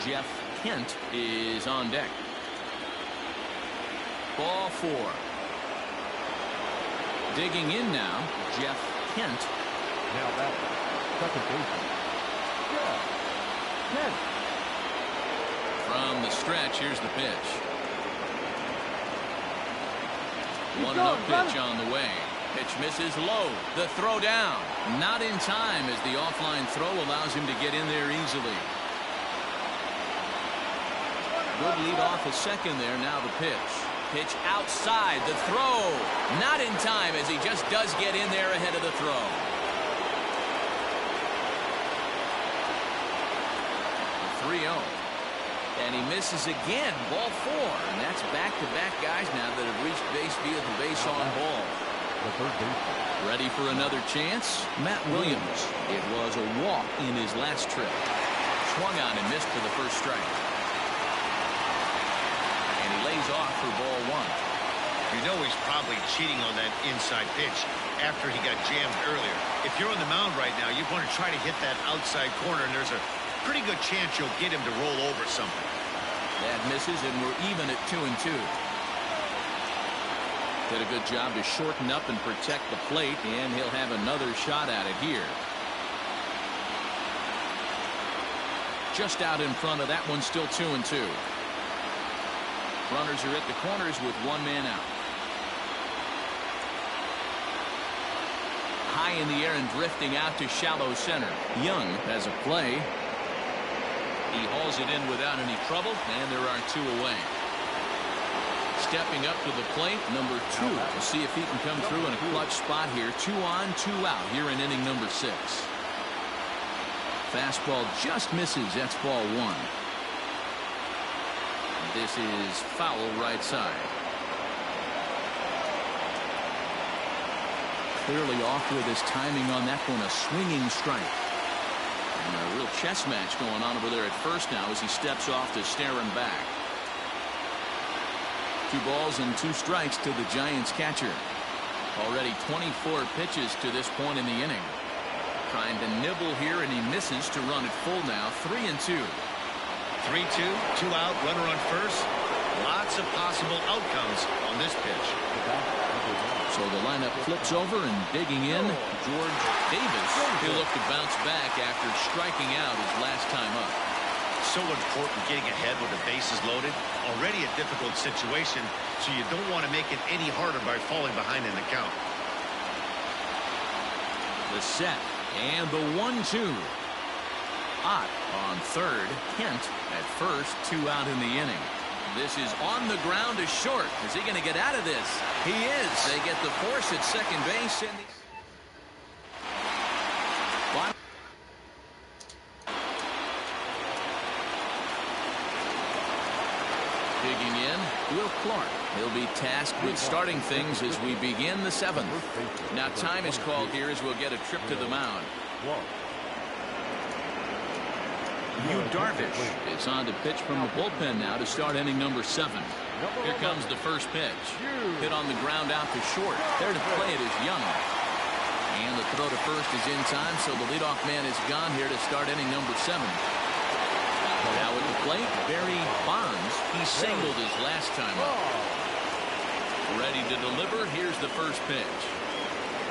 Jeff Kent is on deck. Ball 4. Digging in now, Jeff Kent. Now that second baseman. Yeah. Kent. From the stretch, here's the pitch. 1-0 pitch on the way. Pitch misses low. The throw down. Not in time as the offline throw allows him to get in there easily. Good lead off a second there. Now the pitch. Pitch outside. The throw. Not in time as he just does get in there ahead of the throw. The 3-0. And he misses again. Ball 4. And that's back-to-back guys now that have reached base via the base on ball. The third baseman. Ready for another chance? Matt Williams. It was a walk in his last trip. Swung on and missed for the first strike. And he lays off for ball 1. You know he's probably cheating on that inside pitch after he got jammed earlier. If you're on the mound right now, you want to try to hit that outside corner, and there's a pretty good chance you'll get him to roll over something. That misses, and we're even at 2-2. Did a good job to shorten up and protect the plate, and he'll have another shot at it here. Just out in front of that one, still 2-2. Runners are at the corners with one man out. High in the air and drifting out to shallow center. Young has a play. He hauls it in without any trouble, and there are 2 away. Stepping up to the plate, number 2. We'll see if he can come through in a clutch spot here. 2 on, 2 out here in inning number 6. Fastball just misses. That's ball 1. This is foul right side. Clearly off with his timing on that one. A swinging strike. And a real chess match going on over there at first now as he steps off to staring back. 2 balls and 2 strikes to the Giants catcher. Already 24 pitches to this point in the inning. Trying to nibble here, and he misses to run it full now. 3-2. 3-2, 2 out, runner on first. Lots of possible outcomes on this pitch. So the lineup flips over, and digging in, George Davis. He'll look to bounce back after striking out his last time up. So important getting ahead with the bases loaded. Already a difficult situation, so you don't want to make it any harder by falling behind in the count. The set and the 1-2. Ott on third. Kent at first. 2 out in the inning. This is on the ground to short. Is he going to get out of this? He is. They get the force at second base. And digging in, Will Clark. He'll be tasked with starting things as we begin the 7th. Now time is called here as we'll get a trip to the mound. Yu Darvish is on to pitch from the bullpen now to start inning number 7. Here comes the first pitch. Hit on the ground out to short. There to play it is Young. And the throw to first is in time, so the leadoff man is gone here to start inning number 7. Now at the plate, Barry Bonds. He singled his last time up. Ready to deliver. Here's the first pitch.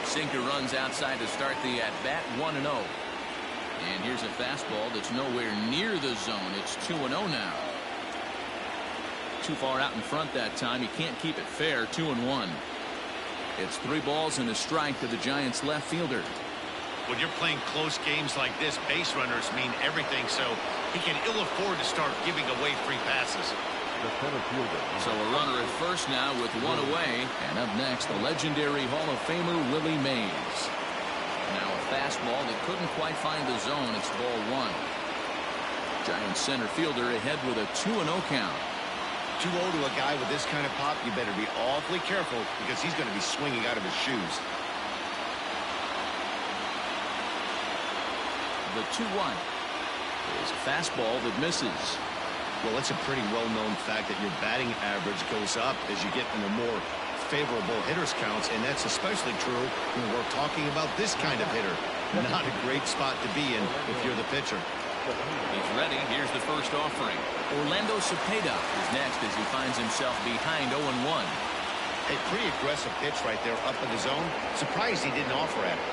Sinker runs outside to start the at-bat. 1-0. And here's a fastball that's nowhere near the zone. It's 2-0 now. Too far out in front that time. He can't keep it fair. 2-1. It's 3 balls and a strike to the Giants left fielder. When you're playing close games like this, base runners mean everything, so he can ill afford to start giving away free passes. So a runner at first now with 1 away. And up next, the legendary Hall of Famer Willie Mays. Now a fastball that couldn't quite find the zone. It's ball 1. Giants center fielder ahead with a 2-0 count. 2-0 to a guy with this kind of pop, you better be awfully careful because he's going to be swinging out of his shoes. The 2-1 is a fastball that misses. Well, it's a pretty well-known fact that your batting average goes up as you get into more favorable hitters counts, and that's especially true when we're talking about this kind of hitter. Not a great spot to be in if you're the pitcher. He's ready. Here's the first offering. Orlando Cepeda is next as he finds himself behind 0-1. A pretty aggressive pitch right there up in the zone. Surprised he didn't offer at it.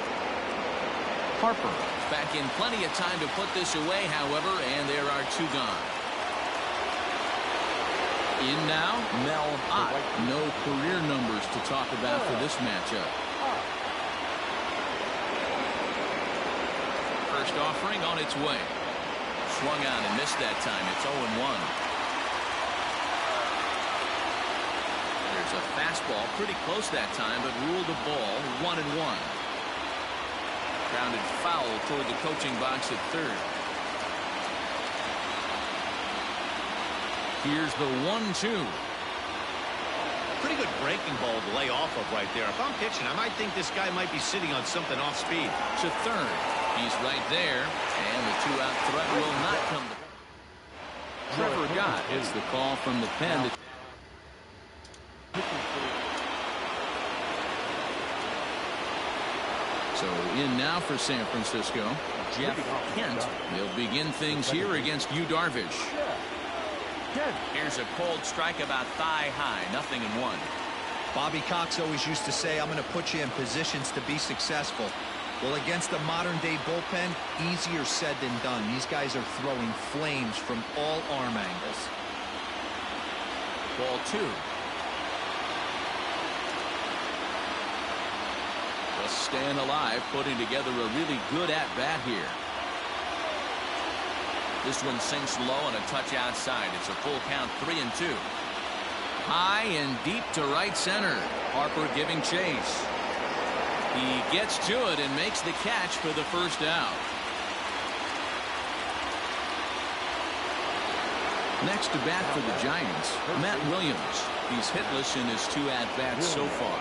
Harper back in plenty of time to put this away, however, and there are 2 gone. In now, Mel Ott. No career numbers to talk about for this matchup. First offering on its way. Swung on and missed that time. It's 0-1. There's a fastball pretty close that time, but ruled a ball 1-1. Grounded foul toward the coaching box at third. Here's the 1-2. Pretty good breaking ball to lay off of right there. If I'm pitching, I might think this guy might be sitting on something off speed. To third. He's right there, and the 2-out threat will not come to. Trevor Gott is the call from the pen. So in now for San Francisco, Jeff Kent. He'll begin things here against Yu Darvish. Here's a cold strike about thigh high, 0-1. Bobby Cox always used to say, I'm going to put you in positions to be successful. Well, against a modern-day bullpen, easier said than done. These guys are throwing flames from all arm angles. Ball 2. Just staying alive, putting together a really good at-bat here. This one sinks low and a touch outside. It's a full count, 3-2. High and deep to right center. Harper giving chase. He gets to it and makes the catch for the first out. Next to bat for the Giants, Matt Williams. He's hitless in his 2 at-bats so far.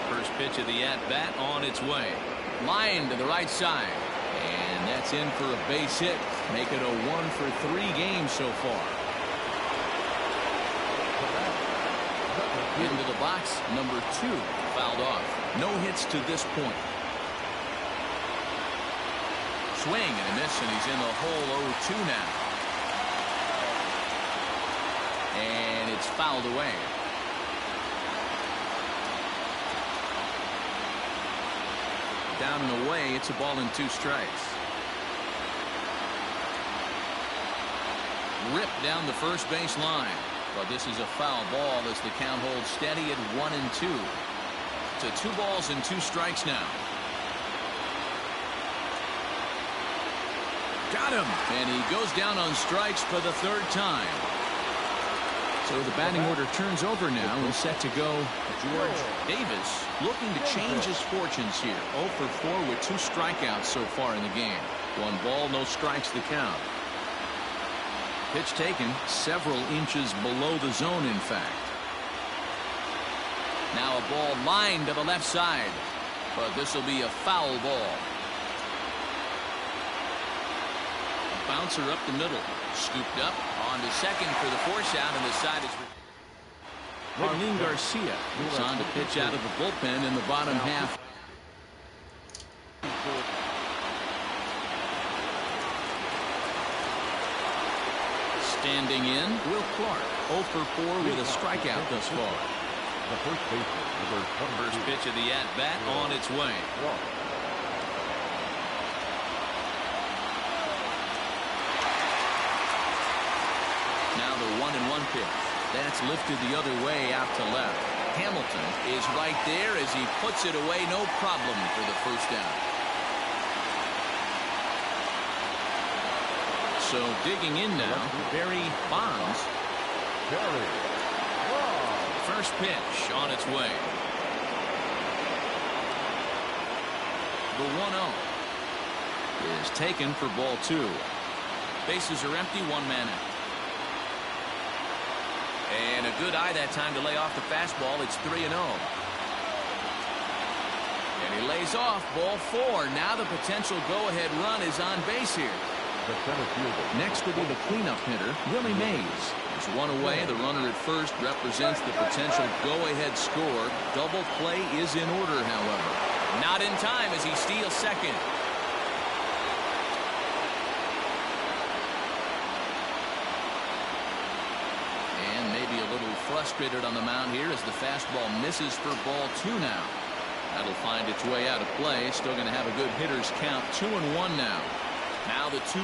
First pitch of the at-bat on its way. Line to the right side. And that's in for a base hit. Make it a 1-for-3 game so far. Into the box, number 2, fouled off. No hits to this point. Swing and a miss, and he's in the hole 0-2 now. And it's fouled away. Down and away, it's a ball and 2 strikes. Ripped down the first base line. But this is a foul ball as the count holds steady at 1-2. To 2 balls and 2 strikes now. Got him, and he goes down on strikes for the 3rd time. So the batting order turns over now and set to go. George Davis looking to change his fortunes here. 0 for 4 with 2 strikeouts so far in the game. 1 ball, no strikes the count. Pitch taken several inches below the zone, in fact. Now a ball lined to the left side, but this will be a foul ball. A bouncer up the middle, scooped up on to second for the force out, and the side is. Marlene Garcia moves on to pitch out of the bullpen in the bottom half. Standing in, Will Clark, 0 for 4 with a strikeout thus far. The first baseman, number 22. First pitch of the at-bat on its way. Now the 1-1 pitch. That's lifted the other way out to left. Hamilton is right there as he puts it away, no problem for the first down. So digging in now, Barry Bonds. First pitch on its way. The 1-0 is taken for ball 2. Bases are empty, one man out. And a good eye that time to lay off the fastball. It's 3-0. And he lays off, ball 4. Now the potential go-ahead run is on base here. Next will be the cleanup hitter, Willie Mays. There's one away. The runner at first represents the potential go-ahead score. Double play is in order, however. Not in time as he steals second. And maybe a little frustrated on the mound here as the fastball misses for ball 2 now. That'll find its way out of play. Still going to have a good hitter's count. 2-1 now. Now the 2-1.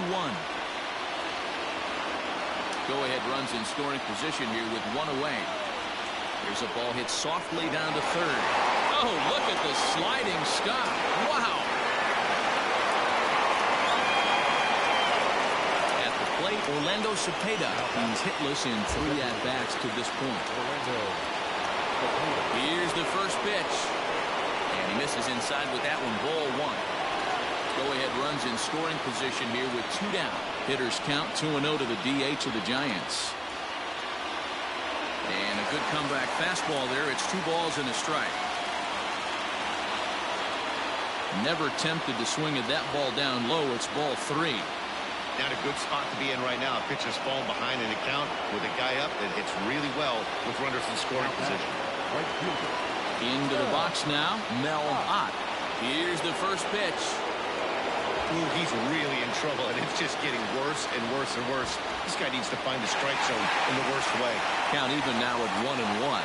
Go-ahead runs in scoring position here with one away. Here's a ball hit softly down to third. Oh, look at the sliding stop. Wow. At the plate, Orlando Cepeda. He's hitless in 3 at-bats to this point. Here's the first pitch. And he misses inside with that one. Ball 1. Go-ahead runs in scoring position here with 2 down. Hitters count 2-0 to the DH of the Giants. And a good comeback fastball there. It's 2 balls and a strike. Never tempted to swing at that ball down low. It's ball 3. Not a good spot to be in right now. Pitcher's falling behind an account with a guy up that hits really well with runners in scoring position. Into the box now, Mel Ott. Here's the first pitch. Ooh, he's really in trouble, and it's just getting worse and worse and worse. This guy needs to find the strike zone in the worst way. Count even now at 1-1.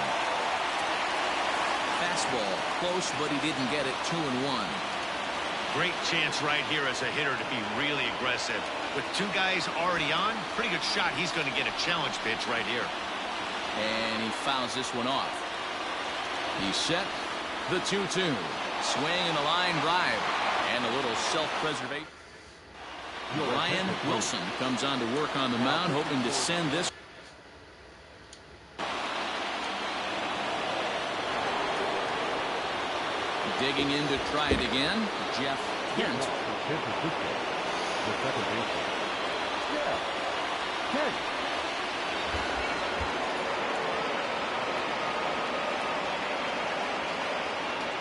Fastball close, but he didn't get it. 2-1. Great chance right here as a hitter to be really aggressive. With 2 guys already on, pretty good shot. He's going to get a challenge pitch right here. And he fouls this one off. He's set. The 2-2. Swing and a line drive. And a little self-preservation. Ryan Wilson comes on to work on the mound, hoping to send this. Digging in to try it again. Jeff Kent.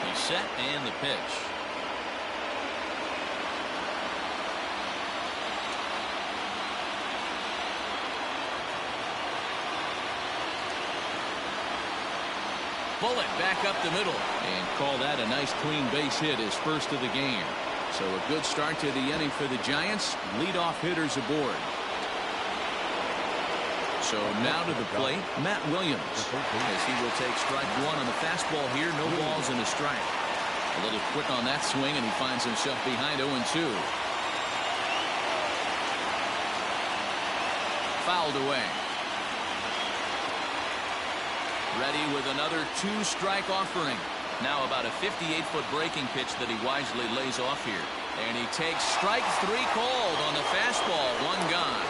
He's set and the pitch. Bullet back up the middle and call that a nice clean base hit, his first of the game. So a good start to the inning for the Giants. Leadoff hitters aboard. So now to the plate, Matt Williams, as he will take strike 1 on the fastball here. No balls and a strike. A little quick on that swing, and he finds himself behind 0-2. Fouled away. Ready with another 2-strike offering. Now about a 58-foot breaking pitch that he wisely lays off here. And he takes strike 3 called on the fastball. 1 gone.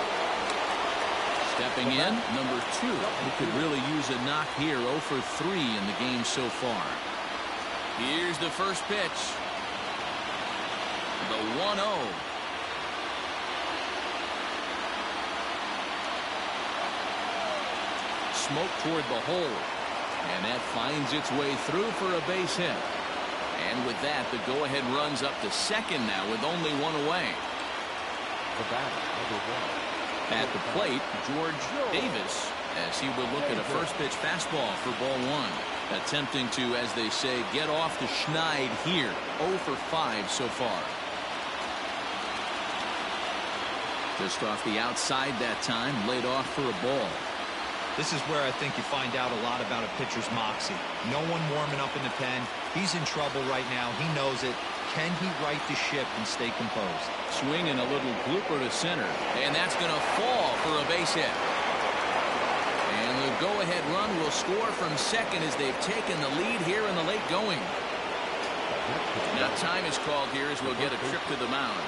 Stepping in, number 2. He could really use a knock here. 0 for 3 in the game so far. Here's the first pitch. The 1-0. Smoke toward the hole. And that finds its way through for a base hit. And with that, the go-ahead runs up to second now with only 1 away. At the plate, George Davis, as he will look at a first pitch fastball for ball 1. Attempting to, as they say, get off the schneid here. 0 for 5 so far. Just off the outside that time, laid off for a ball. This is where I think you find out a lot about a pitcher's moxie. No one warming up in the pen. He's in trouble right now. He knows it. Can he right the ship and stay composed? Swinging a little blooper to center. And that's going to fall for a base hit. And the go-ahead run will score from second as they've taken the lead here in the late going. Now time is called here as we'll get a trip to the mound.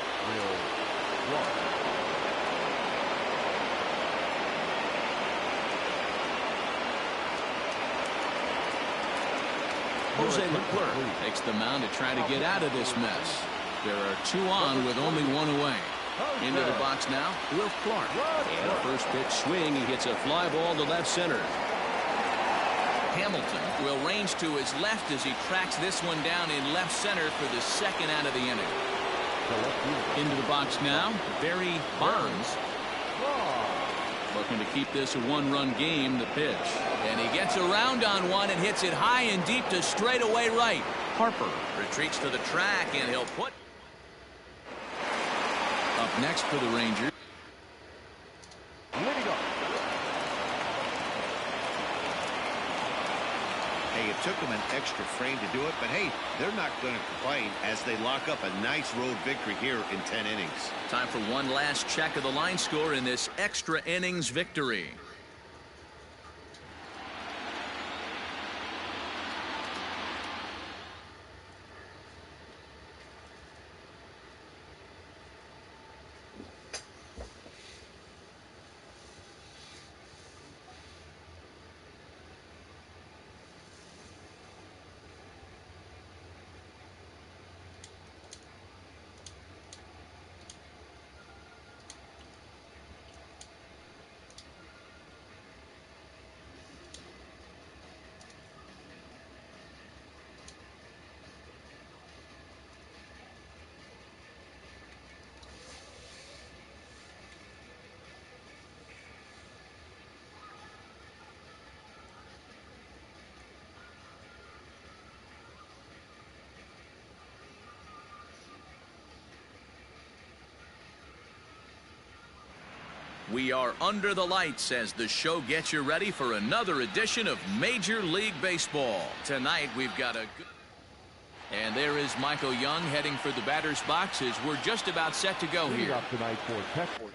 Jose Leclerc takes the mound to try to get out of this mess. There are 2 on with only 1 away. Into the box now, Will Clark. And the first pitch swing, he hits a fly ball to left center. Hamilton will range to his left as he tracks this one down in left center for the second out of the inning. Into the box now, Barry Bonds. Looking to keep this a one-run game, the pitch. And he gets around on one and hits it high and deep to straightaway right. Harper retreats to the track, and he'll put up next for the Rangers. Hey, it took them an extra frame to do it, but hey, they're not going to complain as they lock up a nice road victory here in 10 innings. Time for one last check of the line score in this extra innings victory. We are under the lights as the show gets you ready for another edition of Major League Baseball. Tonight we've got a good... And there is Michael Young heading for the batter's box as we're just about set to go here. Tonight for Texas.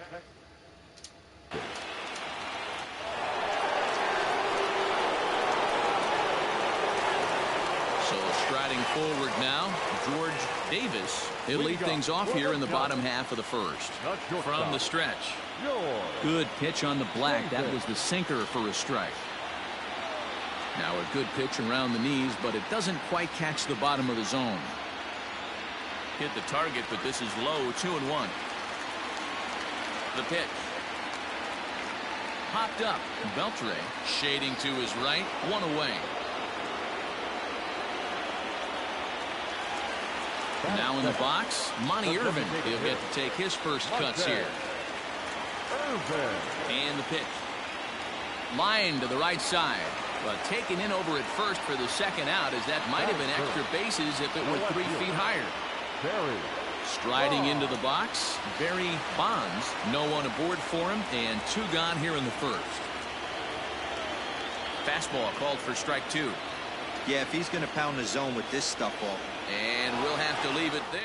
So striding forward now, George Davis. He'll lead things off here in the bottom half of the first. From the stretch. Good pitch on the black. That was the sinker for a strike. Now a good pitch around the knees, but it doesn't quite catch the bottom of the zone. Hit the target, but this is low, 2-1. The pitch. Popped up. Beltre shading to his right, one away. Now in the box, Monty Irvin. He'll get to take his first cuts here. And the pitch. Line to the right side. But taken in over at first for the second out, as that might have been extra bases if it were 3 feet higher. Striding into the box, Barry Bonds. No one aboard for him, and 2 gone here in the first. Fastball called for strike 2. Yeah, if he's going to pound the zone with this stuff ball. And we'll have to leave it there.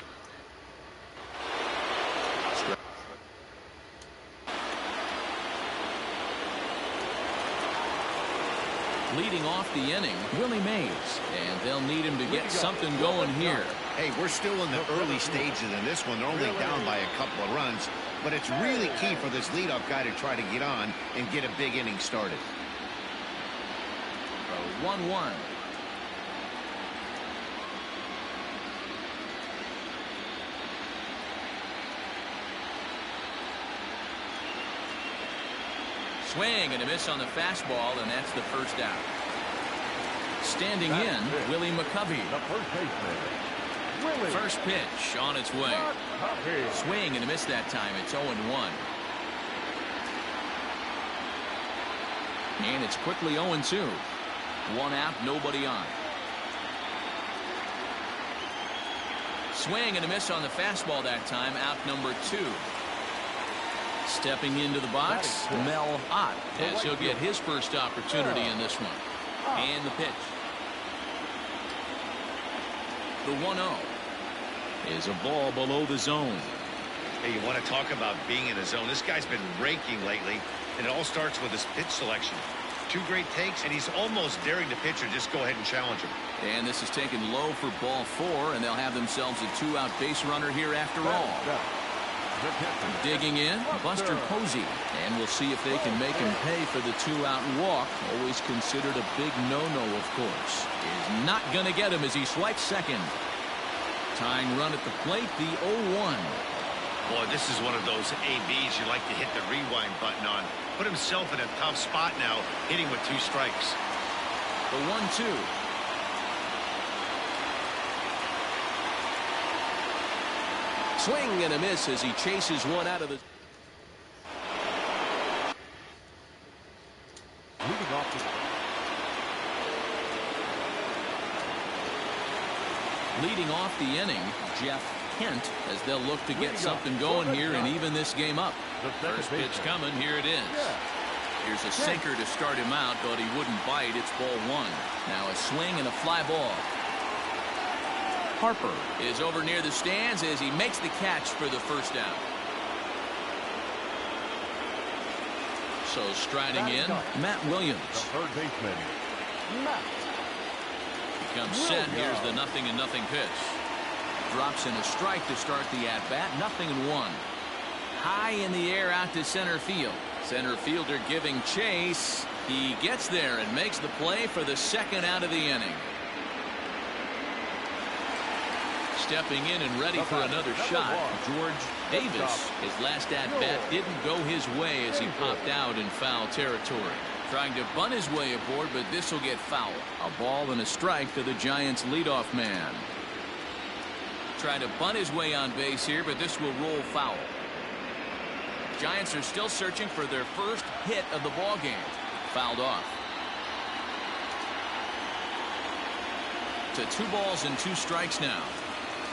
Leading off the inning, Willie Mays. And they'll need him to get something going here. Hey, we're still in the early stages in this one. They're only down by a couple of runs, but it's really key for this leadoff guy to try to get on and get a big inning started. 1-1. Swing and a miss on the fastball, and that's the first out. Standing in, Willie McCovey. The first baseman. First pitch on its way. Swing and a miss that time. It's 0-1. And it's quickly 0-2. 1 out, nobody on. Swing and a miss on the fastball that time. Out number 2. Stepping into the box, Mel Ott, as he'll get his first opportunity in this one. And the pitch. The 1-0 is a ball below the zone. Hey, you want to talk about being in a zone? This guy's been raking lately, and it all starts with his pitch selection. 2 great takes, and he's almost daring the pitcher just go ahead and challenge him. And this is taken low for ball 4, and they'll have themselves a 2-out base runner here after all. Digging in, Buster Posey. And we'll see if they can make him pay for the 2-out walk. Always considered a big no-no, of course. Is not going to get him as he swipes second. Tying run at the plate, the 0-1. Boy, this is one of those ABs you like to hit the rewind button on. Put himself in a tough spot now, hitting with 2 strikes. The 1-2. Swing and a miss as he chases one out of the... Leading off Leading off the inning, Jeff Kent, as they'll look to get something going here and even this game up. First pitch coming. Here it is. Here's a sinker to start him out, but he wouldn't bite. It's ball 1. Now a swing and a fly ball. Harper is over near the stands as he makes the catch for the first out. So striding in, Matt Williams. the third baseman, Matt. Comes set. Here's the 0-0 pitch. Drops in a strike to start the at-bat. 0-1. High in the air out to center field. Center fielder giving chase. He gets there and makes the play for the second out of the inning. Stepping in and ready for another shot, George Davis. His last at-bat didn't go his way as he popped out in foul territory. Trying to bunt his way aboard, but this will get foul. A ball and a strike to the Giants' leadoff man. Trying to bunt his way on base here, but this will roll foul. Giants are still searching for their first hit of the ball game. Fouled off. To 2 balls and 2 strikes now.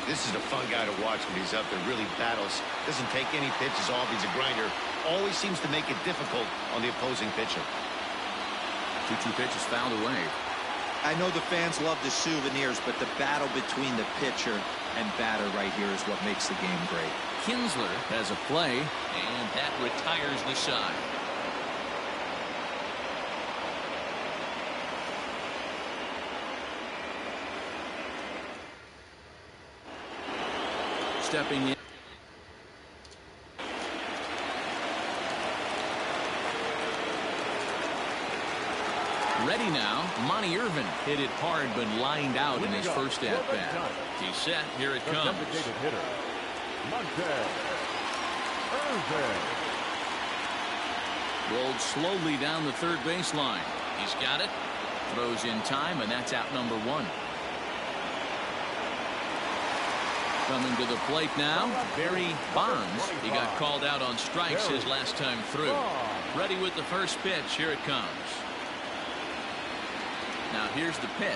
This is a fun guy to watch when he's up there. Really battles. Doesn't take any pitches off. He's a grinder. Always seems to make it difficult on the opposing pitcher. 2-2 pitch is fouled away. I know the fans love the souvenirs, but the battle between the pitcher and batter right here is what makes the game great. Kinsler has a play, and that retires the side. Stepping in. Ready now, Monty Irvin hit it hard but lined out in his first at-bat. He's set. Here it comes. Designated hitter, Monte Irvin. Rolled slowly down the third baseline. He's got it. Throws in time, and that's out number 1. Coming to the plate now, Barry Bonds. He got called out on strikes his last time through. Ready with the first pitch. Here it comes. Now here's the pitch.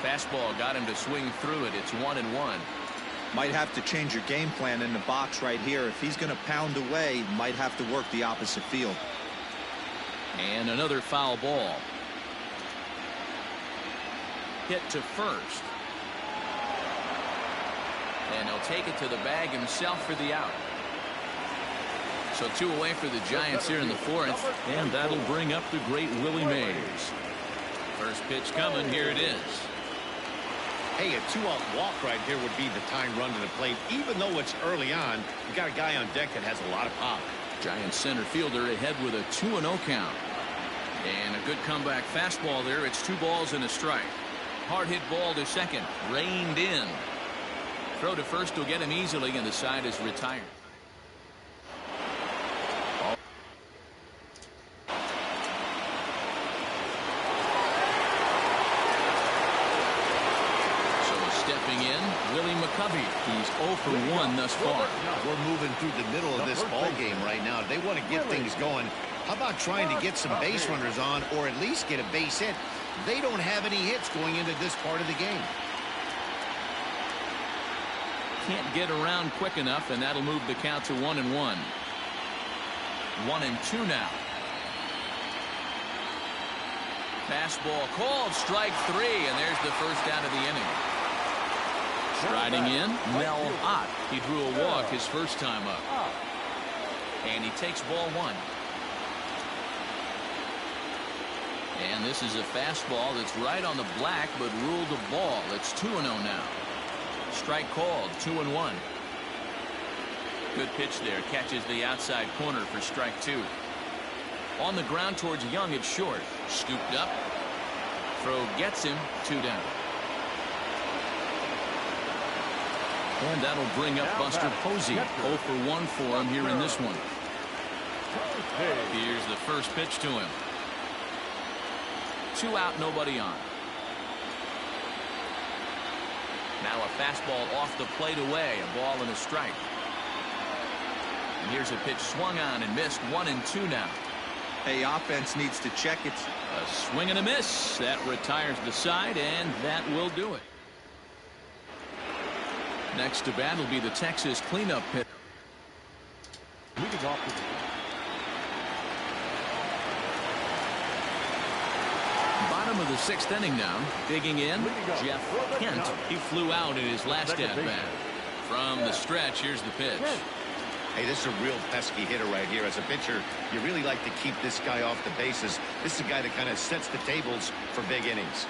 Fastball got him to swing through it. It's 1-1. Might have to change your game plan in the box right here. If he's going to pound away, might have to work the opposite field. And another foul ball. Hit to first. And he'll take it to the bag himself for the out. So 2 away for the Giants here in the 4th. And that'll bring up the great Willie Mays. First pitch coming. Here it is. Hey, a 2-out walk right here would be the time run to the plate. Even though it's early on, you got a guy on deck that has a lot of pop. Giants center fielder ahead with a 2-0 count. And a good comeback fastball there. It's 2 balls and a strike. Hard hit ball to second. Reined in. Throw to first will get him easily, and the side is retired. He's 0 for 1 thus far. We're moving through the middle of this ball game right now. They want to get things going. How about trying to get some base runners on, or at least get a base hit? They don't have any hits going into this part of the game. Can't get around quick enough, and that'll move the count to 1-1. 1-2 now. Fastball called, strike 3, and there's the first out of the inning. Striding in, Mel Ott. He drew a walk his first time up. And he takes ball 1. And this is a fastball that's right on the black, but ruled a ball. It's 2-0 now. Strike called, 2-1. Good pitch there. Catches the outside corner for strike 2. On the ground towards Young at short. Scooped up. Throw gets him. 2 down. And that'll bring up Buster Posey. 0 for 1 for him here in this one. Here's the first pitch to him. 2 out, nobody on. Now a fastball off the plate away. A ball and a strike. And here's a pitch swung on and missed. 1-2 now. Hey, offense needs to check it. A swing and a miss. That retires the side, and that will do it. Next to bat will be the Texas cleanup pitcher. Leading off the Bottom of the 6th inning now. Digging in, Jeff Kent. He flew out in his last at-bat. From the stretch, here's the pitch. Hey, this is a real pesky hitter right here. As a pitcher, you really like to keep this guy off the bases. This is a guy that kind of sets the tables for big innings.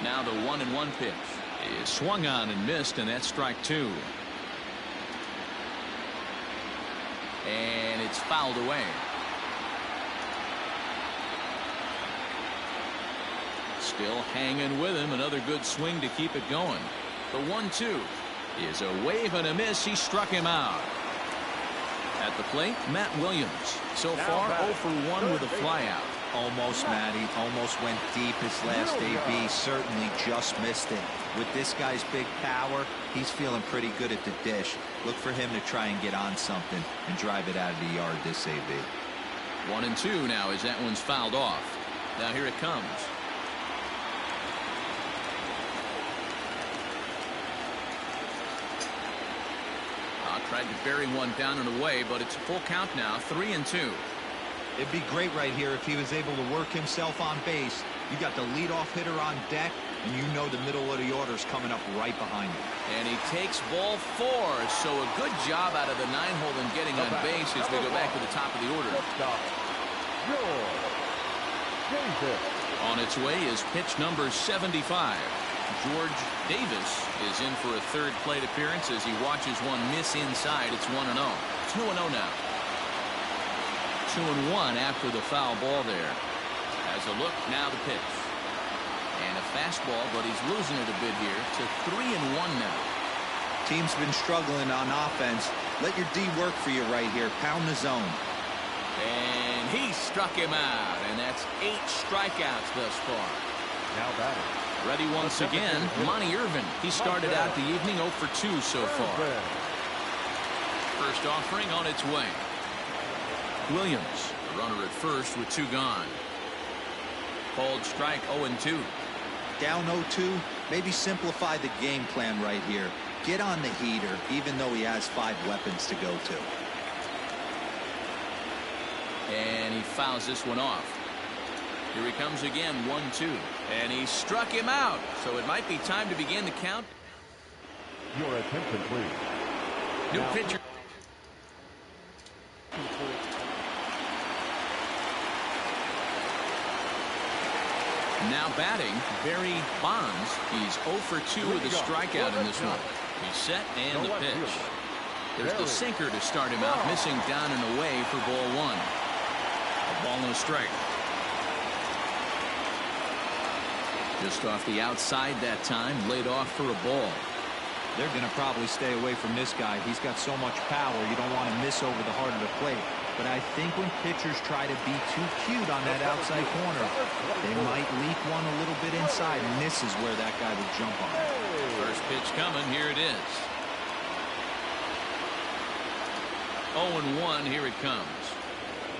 Now the 1-1 pitch is swung on and missed, and that's strike 2. And it's fouled away. Still hanging with him. Another good swing to keep it going. The 1-2 is a wave and a miss. He struck him out. At the plate, Matt Williams. So far 0 for 1 with a flyout. Almost, Matty. Almost went deep his last AB. Certainly just missed it. With this guy's big power, he's feeling pretty good at the dish. Look for him to try and get on something and drive it out of the yard this AB. 1-2 now as that one's fouled off. Now here it comes. Tried to bury one down and away, but it's a full count now. 3-2. It'd be great right here if he was able to work himself on base. You got the leadoff hitter on deck, and you know the middle of the order is coming up right behind him. And he takes ball 4. So a good job out of the 9-hole in getting on base as we go back to the top of the order. On its way is pitch number 75. George Davis is in for a 3rd plate appearance as he watches one miss inside. It's 1-0. 2-0 now. 2-1 after the foul ball there. As a look, now the pitch. And a fastball, but he's losing it a bit here to 3-1 now. Team's been struggling on offense. Let your D work for you right here. Pound the zone. And he struck him out. And that's 8 strikeouts thus far. Now batting. Ready once again, Monty Irvin. He started out the evening 0 for 2 so far. First offering on its way. Williams, the runner at first with 2 gone. Called strike 0-2. Down 0-2. Maybe simplify the game plan right here. Get on the heater, even though he has 5 weapons to go to. And he fouls this one off. Here he comes again, 1-2. And he struck him out. So it might be time to begin the count. Your attention, please. New pitcher. Now batting, Barry Bonds. He's 0 for 2 with a strikeout in this one. He's set and the pitch. There's the sinker to start him out, missing down and away for ball 1. A ball and a strike. Just off the outside that time, laid off for a ball. They're going to probably stay away from this guy. He's got so much power, you don't want to miss over the heart of the plate. But I think when pitchers try to be too cute on that outside corner, they might leak one a little bit inside, and this is where that guy would jump on. First pitch coming, here it is. 0-1, here it comes.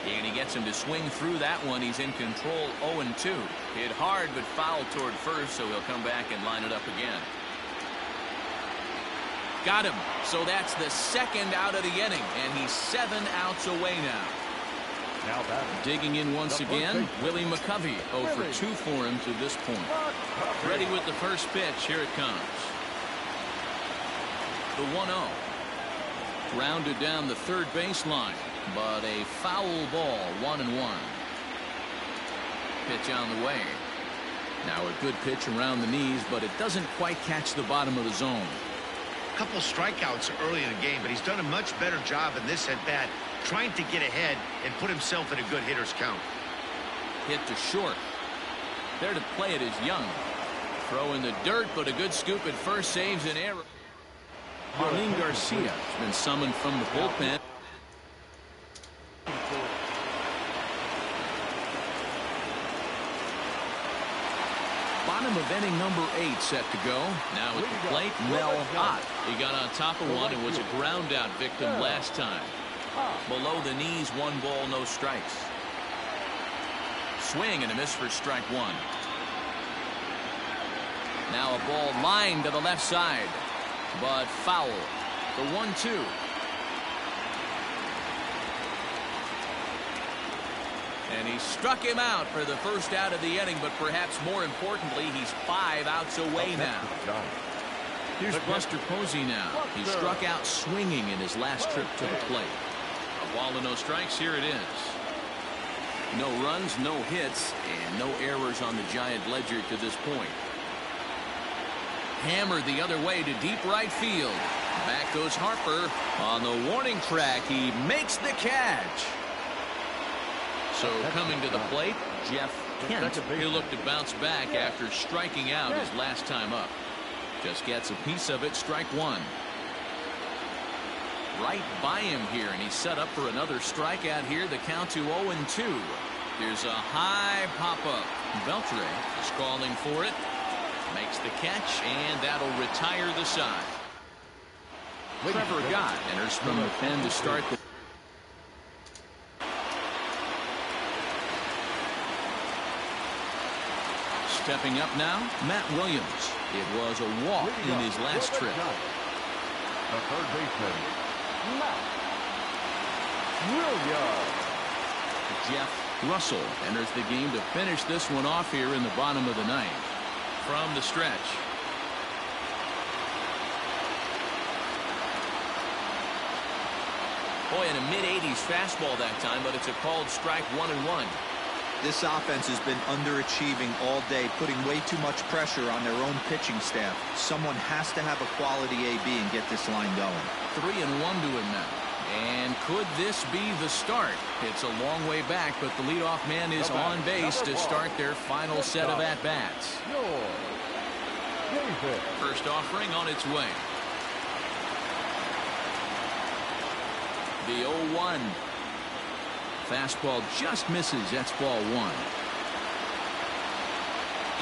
And he gets him to swing through that one. He's in control. 0-2. Hit hard but foul toward first, so he'll come back and line it up again. Got him. So that's the 2nd out of the inning, and he's 7 outs away now. Now batting. Digging in once again, Willie McCovey. 0 for 2 for him to this point. Ready with the first pitch. Here it comes. The 1-0. Rounded down the 3rd baseline. But a foul ball, 1-1. Pitch on the way. Now a good pitch around the knees, but it doesn't quite catch the bottom of the zone. A couple strikeouts early in the game, but he's done a much better job in this at-bat, trying to get ahead and put himself in a good hitter's count. Hit to short. There to play it is Young. Throw in the dirt, but a good scoop at first, saves an error. Marlene Garcia has been summoned from the bullpen. Bottom of inning number 8 set to go. Now at the plate, Mel Ott. He got on top of one and was a ground out victim last time. Below the knees, 1 ball, no strikes. Swing and a miss for strike 1. Now a ball lined to the left side, but foul. The 1-2. And he struck him out for the first out of the inning, but perhaps more importantly, he's 5 outs away now. Here's Buster Posey now. He struck out swinging in his last trip to the plate. A ball and no strikes. Here it is. No runs, no hits, and no errors on the Giant ledger to this point. Hammered the other way to deep right field. Back goes Harper. On the warning track, he makes the catch. So coming to the plate, Jeff Kent. He'll look to bounce back after striking out his last time up. Just gets a piece of it, strike 1. Right by him here, and he's set up for another strikeout here. The count to 0-2. Here's a high pop-up. Beltre is calling for it. Makes the catch, and that'll retire the side. Trevor Gott enters from the pen to start the Stepping up now, Matt Williams. It was a walk in his last trip. The third baseman, Matt Williams. Jeff Russell enters the game to finish this one off here in the bottom of the 9th. From the stretch. Boy, in a mid-80s fastball that time, but it's a called strike 1-1. This offense has been underachieving all day, putting way too much pressure on their own pitching staff. Someone has to have a quality AB and get this line going. 3-1 to him now. And could this be the start? It's a long way back, but the leadoff man is on base to start their final set of at-bats. First offering on its way. The 0-1. Fastball just misses. That's ball 1.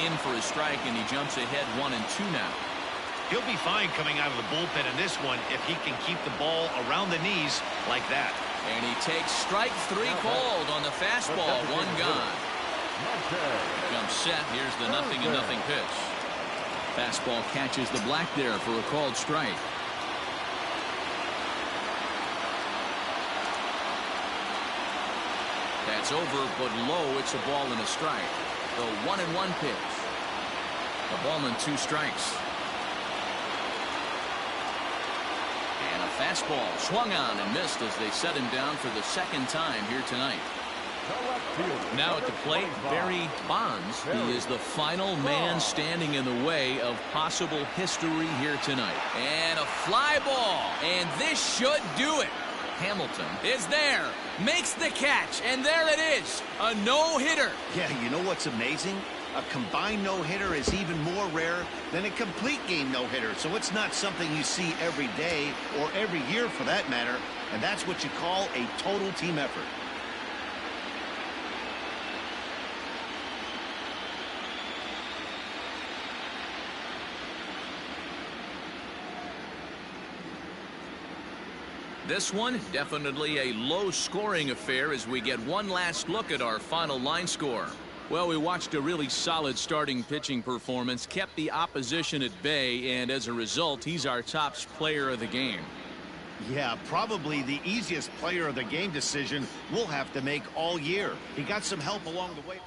In for a strike, and he jumps ahead 1-2 now. He'll be fine coming out of the bullpen in this one if he can keep the ball around the knees like that. And he takes strike 3 called on the fastball. 1 gone. Comes set. Here's the 0-0 pitch. Fastball catches the black there for a called strike. That's over, but low. It's a ball and a strike. The 1-1 pitch. A ball and 2 strikes. And a fastball swung on and missed as they set him down for the second time here tonight. Now at the plate, Barry Bonds. He is the final man standing in the way of possible history here tonight. And a fly ball. And this should do it. Hamilton is there, makes the catch, and there it is, a no-hitter. Yeah, you know what's amazing? A combined no-hitter is even more rare than a complete game no-hitter, so it's not something you see every day or every year for that matter, and that's what you call a total team effort. This one, definitely a low-scoring affair as we get one last look at our final line score. Well, we watched a really solid starting pitching performance, kept the opposition at bay, and as a result, he's our top player of the game. Yeah, probably the easiest player of the game decision we'll have to make all year. He got some help along the way.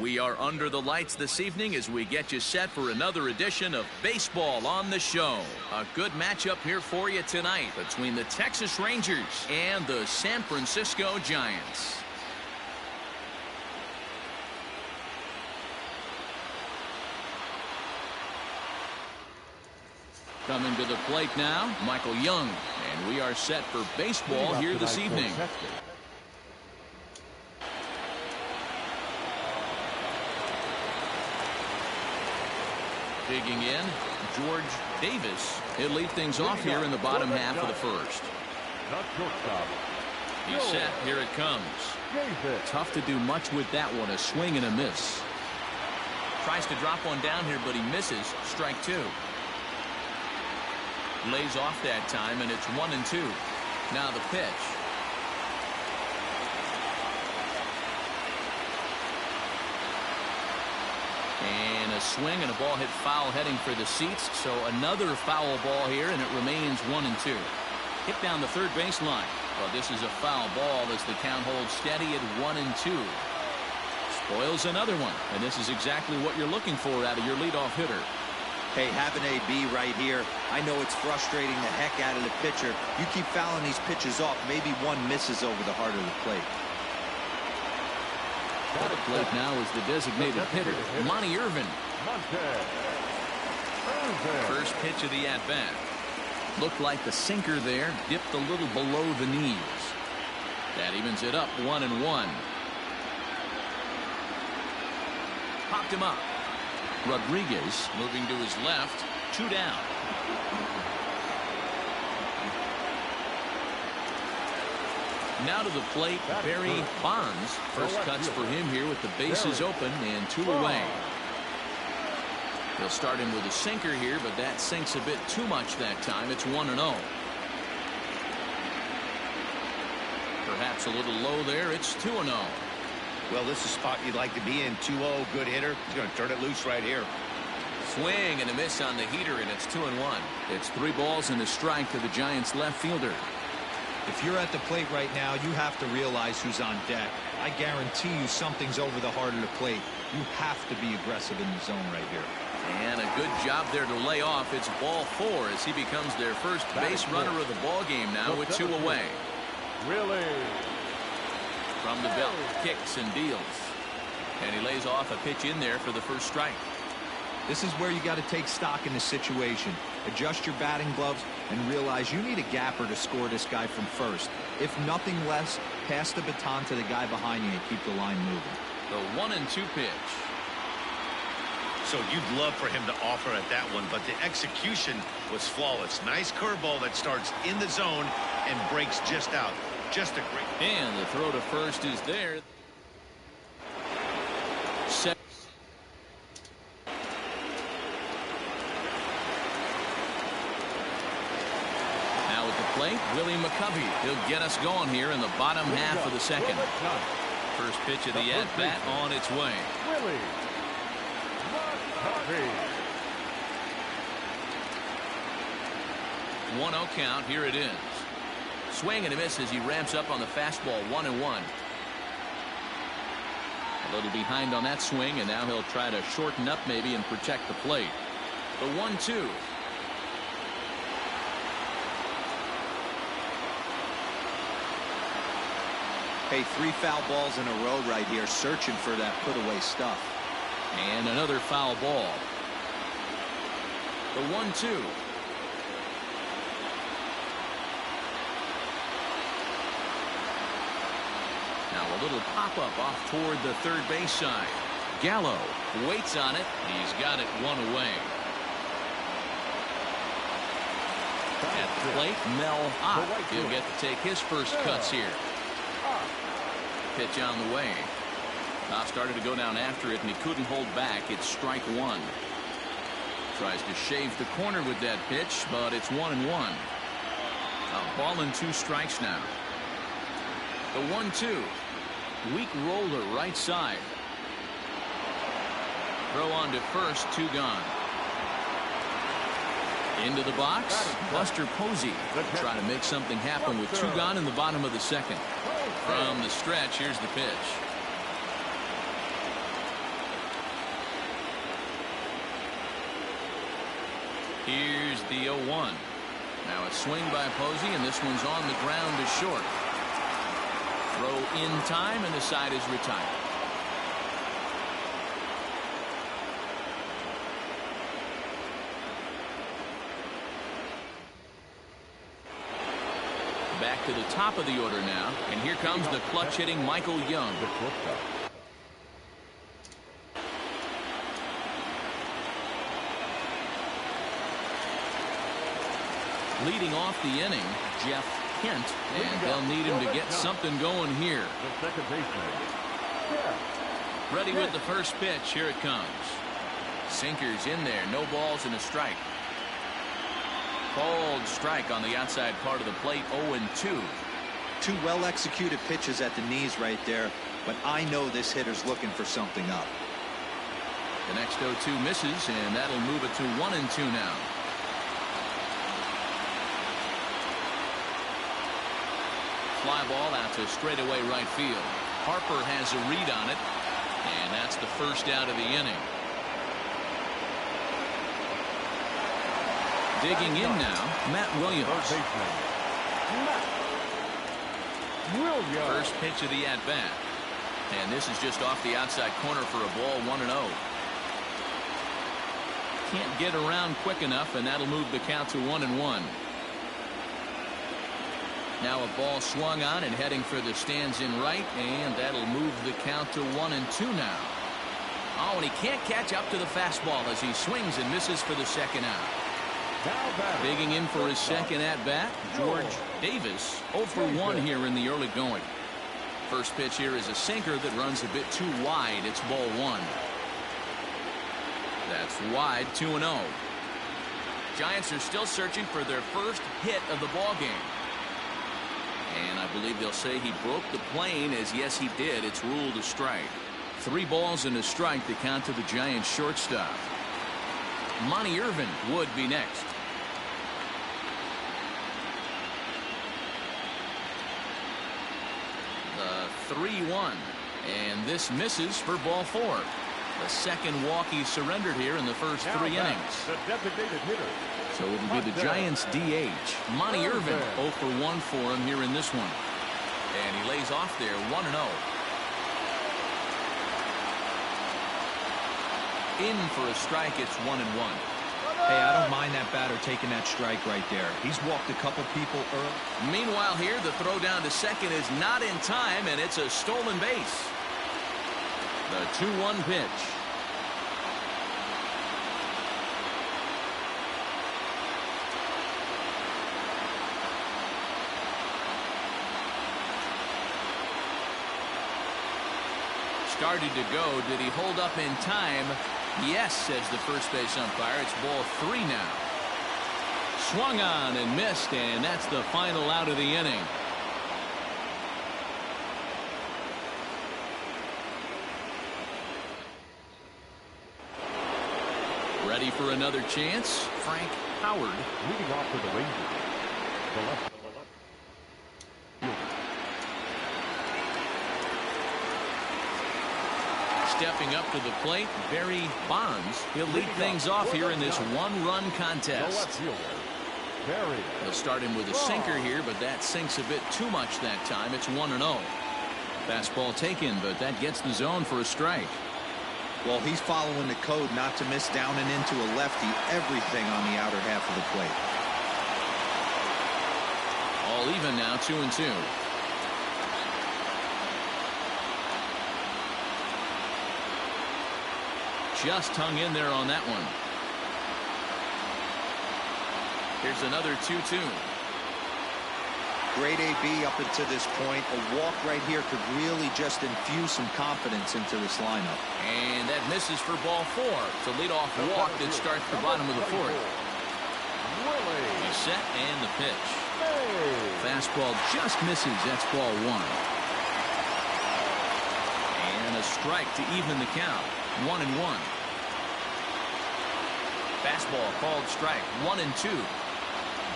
We are under the lights this evening as we get you set for another edition of Baseball on the Show. A good matchup here for you tonight between the Texas Rangers and the San Francisco Giants. Coming to the plate now, Michael Young, and we are set for baseball here this evening. Digging in, George Davis. He'll lead things off here in the bottom half of the first. He's set. Here it comes. Tough to do much with that one. A swing and a miss. Tries to drop one down here, but he misses. Strike two. Lays off that time, and it's 1-2. Now the pitch. And a swing and a ball hit foul heading for the seats. So another foul ball here, and it remains 1-2. Hit down the third baseline. Well, this is a foul ball as the count holds steady at 1-2. Spoils another one, and this is exactly what you're looking for out of your leadoff hitter. Hey, have an AB right here. I know it's frustrating the heck out of the pitcher. You keep fouling these pitches off, maybe one misses over the heart of the plate. At the plate now is the designated hitter, Monty Irvin. First pitch of the at-bat. Looked like the sinker there dipped a little below the knees. That evens it up 1-1. Popped him up. Rodriguez moving to his left. 2 down. Now to the plate, Barry Bonds. First cuts for him here with the bases open and 2 away. He'll start him with a sinker here, but that sinks a bit too much that time. It's 1-0. Perhaps a little low there. It's 2-0. Well, this is a spot you'd like to be in. 2-0, good hitter. He's going to turn it loose right here. Swing and a miss on the heater, and it's 2-1. It's 3 balls and a strike to the Giants left fielder. If you're at the plate right now, you have to realize who's on deck. I guarantee you something's over the heart of the plate. You have to be aggressive in the zone right here. And a good job there to lay off. It's ball 4 as he becomes their first base runner of the ball game now with 2 away. Really? From the belt, kicks and deals. And he lays off a pitch in there for the first strike. This is where you got to take stock in the situation. Adjust your batting gloves and realize you need a gapper to score this guy from first. If nothing less, pass the baton to the guy behind you and keep the line moving. The 1-2 pitch. So you'd love for him to offer at that one, but the execution was flawless. Nice curveball that starts in the zone and breaks just out. Just a great. And the throw to first is there. Now at the plate, Willie McCovey. He'll get us going here in the bottom half of the second. First pitch of the at-bat on its way. Willie McCovey. 1-0 count. Here it is. Swing and a miss as he ramps up on the fastball. 1-1. A little behind on that swing, and now he'll try to shorten up maybe and protect the plate. The 1-2. Hey, 3 foul balls in a row right here, searching for that put-away stuff. And another foul ball. The 1-2. Now a little pop-up off toward the third base side. Gallo waits on it. He's got it 1 away. At the plate, Mel Ott. He'll get to take his first cuts here. Pitch on the way. Ott started to go down after it, and he couldn't hold back. It's strike 1. Tries to shave the corner with that pitch, but it's 1-1. A ball and 2 strikes now. The 1-2. Weak roller right side. Throw on to first, 2 gone. Into the box, Buster Posey. Trying to make something happen with 2 gone in the bottom of the second. From the stretch, here's the pitch. Here's the 0-1. Now a swing by Posey, and this one's on the ground to short. Throw in time, and the side is retired. Back to the top of the order now, and here comes the clutch-hitting Michael Young. Leading off the inning, Jeff Kent, and they'll need him to get something going here. Ready with the first pitch. Here it comes. Sinkers in there. No balls and a strike. Called strike on the outside part of the plate. 0-2. Two well-executed pitches at the knees right there, but I know this hitter's looking for something up. The next 0-2 misses, and that'll move it to 1-2 now. Fly ball out to straightaway right field. Harper has a read on it, and that's the first out of the inning. Digging in now, Matt Williams. First pitch of the at-bat. And this is just off the outside corner for a ball, 1-0. Can't get around quick enough, and that'll move the count to 1-1. Now a ball swung on and heading for the stands in right, and that'll move the count to 1-2 now. Oh, and he can't catch up to the fastball as he swings and misses for the second out. Digging in for his second at-bat, George Davis, 0 for 1 here in the early going. First pitch here is a sinker that runs a bit too wide. It's ball 1. That's wide, 2-0. Giants are still searching for their first hit of the ball game. And I believe they'll say he broke the plane, as yes he did. It's ruled a strike. 3 balls and a strike to count to the Giants shortstop. Monty Irvin would be next. The 3-1, and this misses for ball 4. The second walk he surrendered here in the first 3 innings. The designated hitter. So it'll be the Giants DH. Monty Irvin 0 for 1 for him here in this one. And he lays off there, 1-0. In for a strike, it's 1-1. Hey, I don't mind that batter taking that strike right there. He's walked a couple people early. Meanwhile here, the throw down to second is not in time, and it's a stolen base. The 2-1 pitch. Started to go. Did he hold up in time? Yes, says the first base umpire. It's ball 3 now. Swung on and missed, and that's the final out of the inning. Ready for another chance? Frank Howard. Leading off for the Rangers. The left. Stepping up to the plate, Barry Bonds. He'll lead things off here in this one-run contest. They'll start him with a sinker here, but that sinks a bit too much that time. It's 1-0. Fastball taken, but that gets the zone for a strike. Well, he's following the code not to miss down and into a lefty. Everything on the outer half of the plate. All even now, 2-2. Just hung in there on that one. Here's another 2-2. Great AB up until this point. A walk right here could really just infuse some confidence into this lineup. And that misses for ball 4. It's a leadoff walk that starts the bottom of the 4th. He's set and the pitch. Fastball just misses. That's ball 1. And a strike to even the count. 1-1. Fastball called strike. 1-2.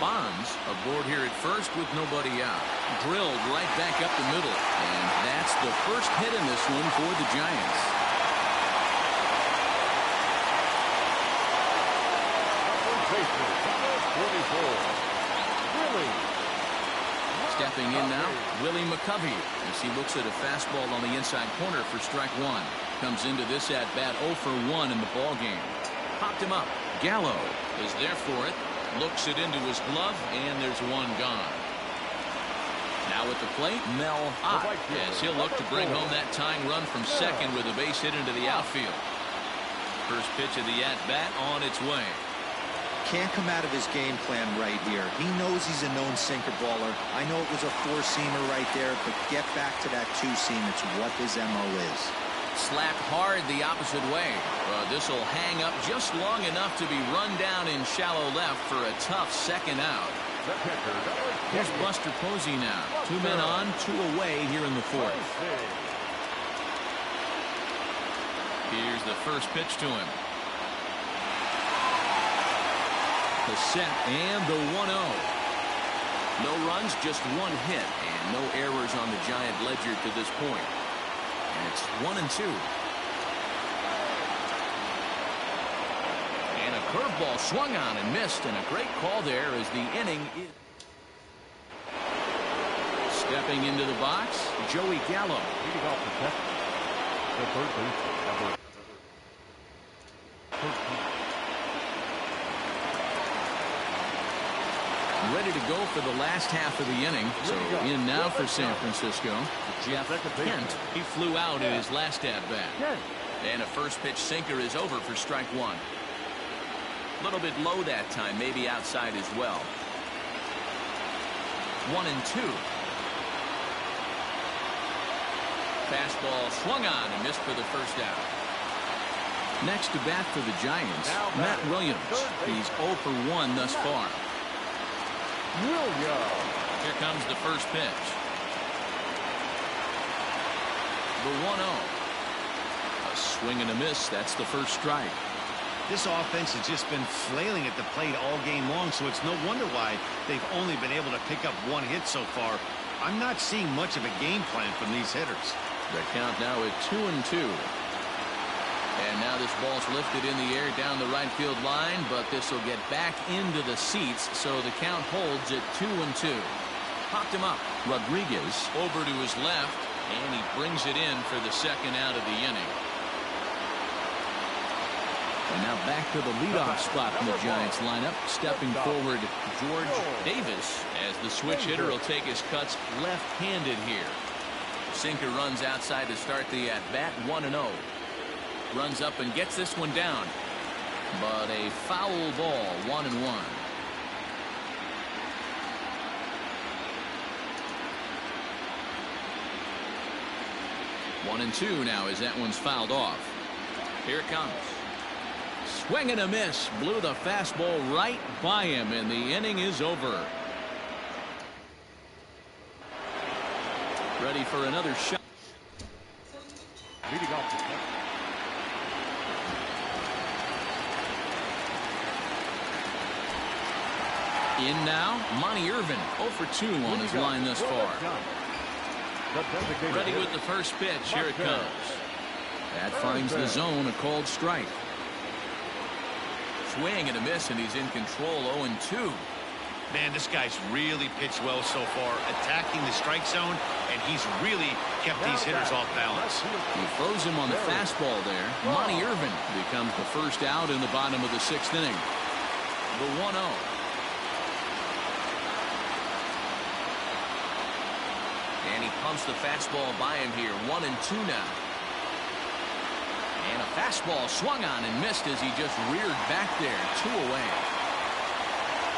Bonds aboard here at first with nobody out. Drilled right back up the middle. And that's the first hit in this one for the Giants. Baseman, Stepping in now, Willie McCovey, as he looks at a fastball on the inside corner for strike one. Comes into this at-bat 0 for 1 in the ball game. Popped him up. Gallo is there for it. Looks it into his glove, and there's one gone. Now at the plate, Mel Ott, as he'll look to bring home that tying run from second with a base hit into the outfield. First pitch of the at-bat on its way. Can't come out of his game plan right here. He knows he's a known sinker baller. I know it was a four-seamer right there, but get back to that two-seam. It's what his MO is. Slapped hard the opposite way. This will hang up just long enough to be run down in shallow left for a tough second out. Here's Buster Posey now. 2 men on, 2 away here in the fourth. Here's the first pitch to him. The set and the 1-0. No runs, just 1 hit, and no errors on the Giant ledger to this point. And it's 1-2. And a curveball swung on and missed, and a great call there as the inning is. Stepping into the box, Joey Gallo. Leading off the deck, the third baseman, number 13. Ready to go for the last half of the inning. So in now for San Francisco, Jeff Kent. He flew out in his last at-bat. And a first pitch sinker is over for strike one. A little bit low that time, maybe outside as well. 1-2. Fastball swung on and missed for the first out. Next to bat for the Giants, Matt Williams. He's 0 for 1 thus far. Here comes the first pitch. The 1-0. A swing and a miss. That's the first strike. This offense has just been flailing at the plate all game long, so it's no wonder why they've only been able to pick up 1 hit so far. I'm not seeing much of a game plan from these hitters. The count now at 2-2. And now this ball's lifted in the air down the right field line, but this will get back into the seats, so the count holds at 2-2. Popped him up. Rodriguez over to his left, and he brings it in for the second out of the inning. And now back to the leadoff spot in the Giants lineup. Stepping forward, George Davis, as the switch hitter will take his cuts left-handed here. Sinker runs outside to start the at-bat, 1-0. Runs up and gets this one down. But a foul ball, 1-1. One and two now as that one's fouled off. Here it comes. Swing and a miss. Blew the fastball right by him, and the inning is over. Ready for another shot. Leading off the deck. In now, Monty Irvin, 0 for 2 on his line thus far. Ready with the first pitch. Here it comes. That finds the zone, a called strike. Swing and a miss, and he's in control, 0-2. Man, this guy's really pitched well so far, attacking the strike zone, and he's really kept these hitters off balance. He throws him on the fastball there. Monty Irvin becomes the first out in the bottom of the 6th inning. The 1-0. And he pumps the fastball by him here. 1-2 now. And a fastball swung on and missed as he just reared back there. 2 away.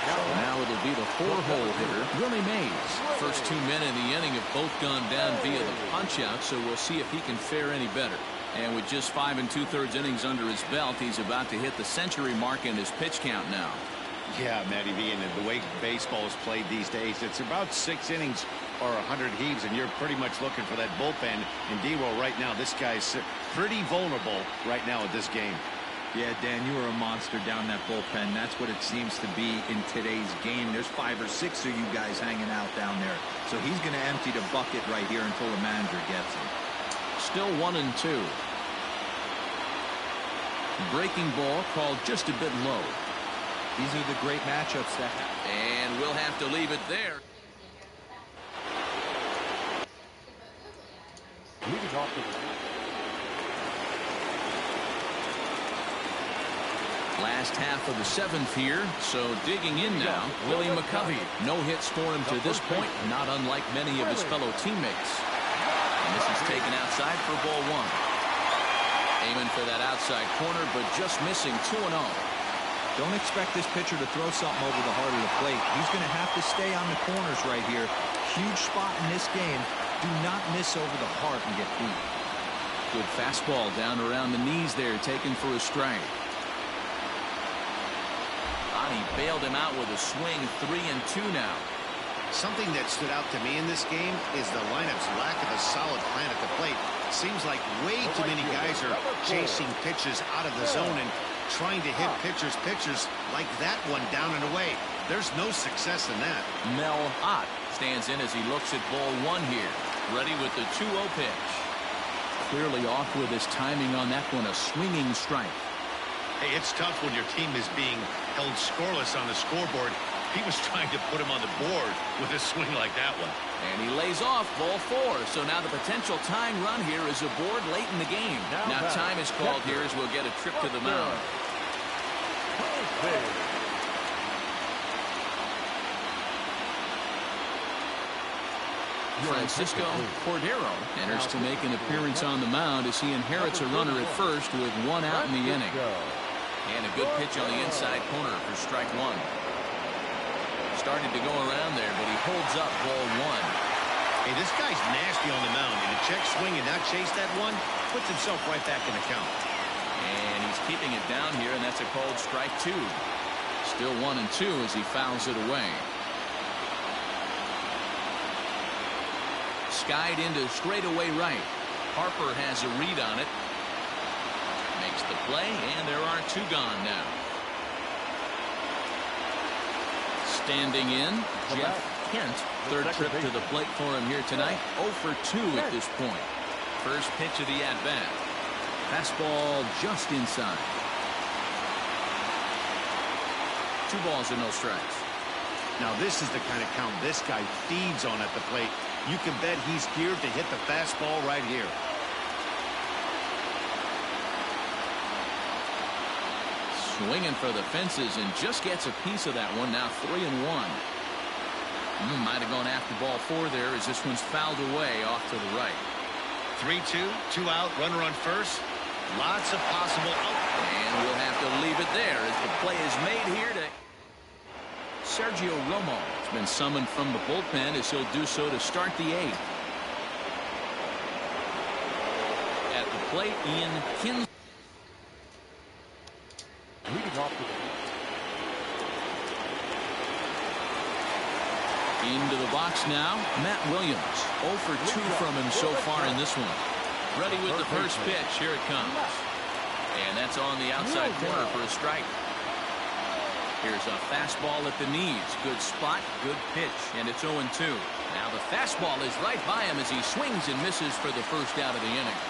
So now it'll be the 4-hole hitter, Willie Mays. First 2 men in the inning have both gone down via the punch-out, so we'll see if he can fare any better. And with just 5 2/3 innings under his belt, he's about to hit the century mark in his pitch count now. Yeah, Matty V, and the way baseball is played these days, it's about 6 innings or 100 heaves, and you're pretty much looking for that bullpen. And D-Will right now, this guy's pretty vulnerable right now at this game. Yeah, Dan, you were a monster down that bullpen. That's what it seems to be in today's game. There's 5 or 6 of you guys hanging out down there. So he's going to empty the bucket right here until the manager gets him. Still 1-2. Breaking ball called just a bit low. These are the great matchups that happen. And we'll have to leave it there. off to the Last half of the seventh here, so digging in now, Willie McCovey. No hits for him to this point, not unlike many of his fellow teammates. And this is taken outside for ball one. Aiming for that outside corner, but just missing 2-0. Don't expect this pitcher to throw something over the heart of the plate. He's going to have to stay on the corners right here. Huge spot in this game. Do not miss over the heart and get beat. Good fastball down around the knees there, taken for a strike. He bailed him out with a swing. 3-2 now. Something that stood out to me in this game is the lineup's lack of a solid plan at the plate. Seems like way too many guys are chasing pitches out of the zone and trying to hit pitchers like that one down and away. There's no success in that. Mel Ott stands in as he looks at ball one here. Ready with the 2-0 pitch. Clearly off with his timing on that one. A swinging strike. Hey, it's tough when your team is being held scoreless on the scoreboard. He was trying to put him on the board with a swing like that one. And he lays off ball four. So now the potential tying run here is aboard late in the game. Now time is called here as we'll get a trip to the mound. Francisco Cordero enters to make an appearance on the mound as he inherits a runner at first with one out in the inning. And a good pitch on the inside corner for strike one. Started to go around there, but he holds up ball one. Hey, this guy's nasty on the mound. And to check swing and not chase that one, puts himself right back in the count. And he's keeping it down here, and that's a called strike two. Still 1-2 as he fouls it away. Skied into straightaway right. Harper has a read on it. Makes the play, and there are two gone now. Standing in, Jeff Kent. Third trip to the plate for him here tonight. 0 for 2 at this point. First pitch of the at-bat. Fastball just inside. 2 balls and no strikes. Now this is the kind of count this guy feeds on at the plate. You can bet he's geared to hit the fastball right here. Swinging for the fences and just gets a piece of that one. Now 3-1. Might have gone after ball four there as this one's fouled away off to the right. 3-2, 2 out, runner on first. Lots of possible. And we'll have to leave it there as the play is made here to Sergio Romo. Has been summoned from the bullpen as he'll do so to start the 8th. At the plate, Ian Kinsley. leading off to the Into the box now, Matt Williams. 0 for 2 from him so far in this one. Ready with the first pitch. Here it comes. And that's on the outside corner for a strike. Here's a fastball at the knees. Good spot, good pitch, and it's 0-2. Now the fastball is right by him as he swings and misses for the first out of the inning.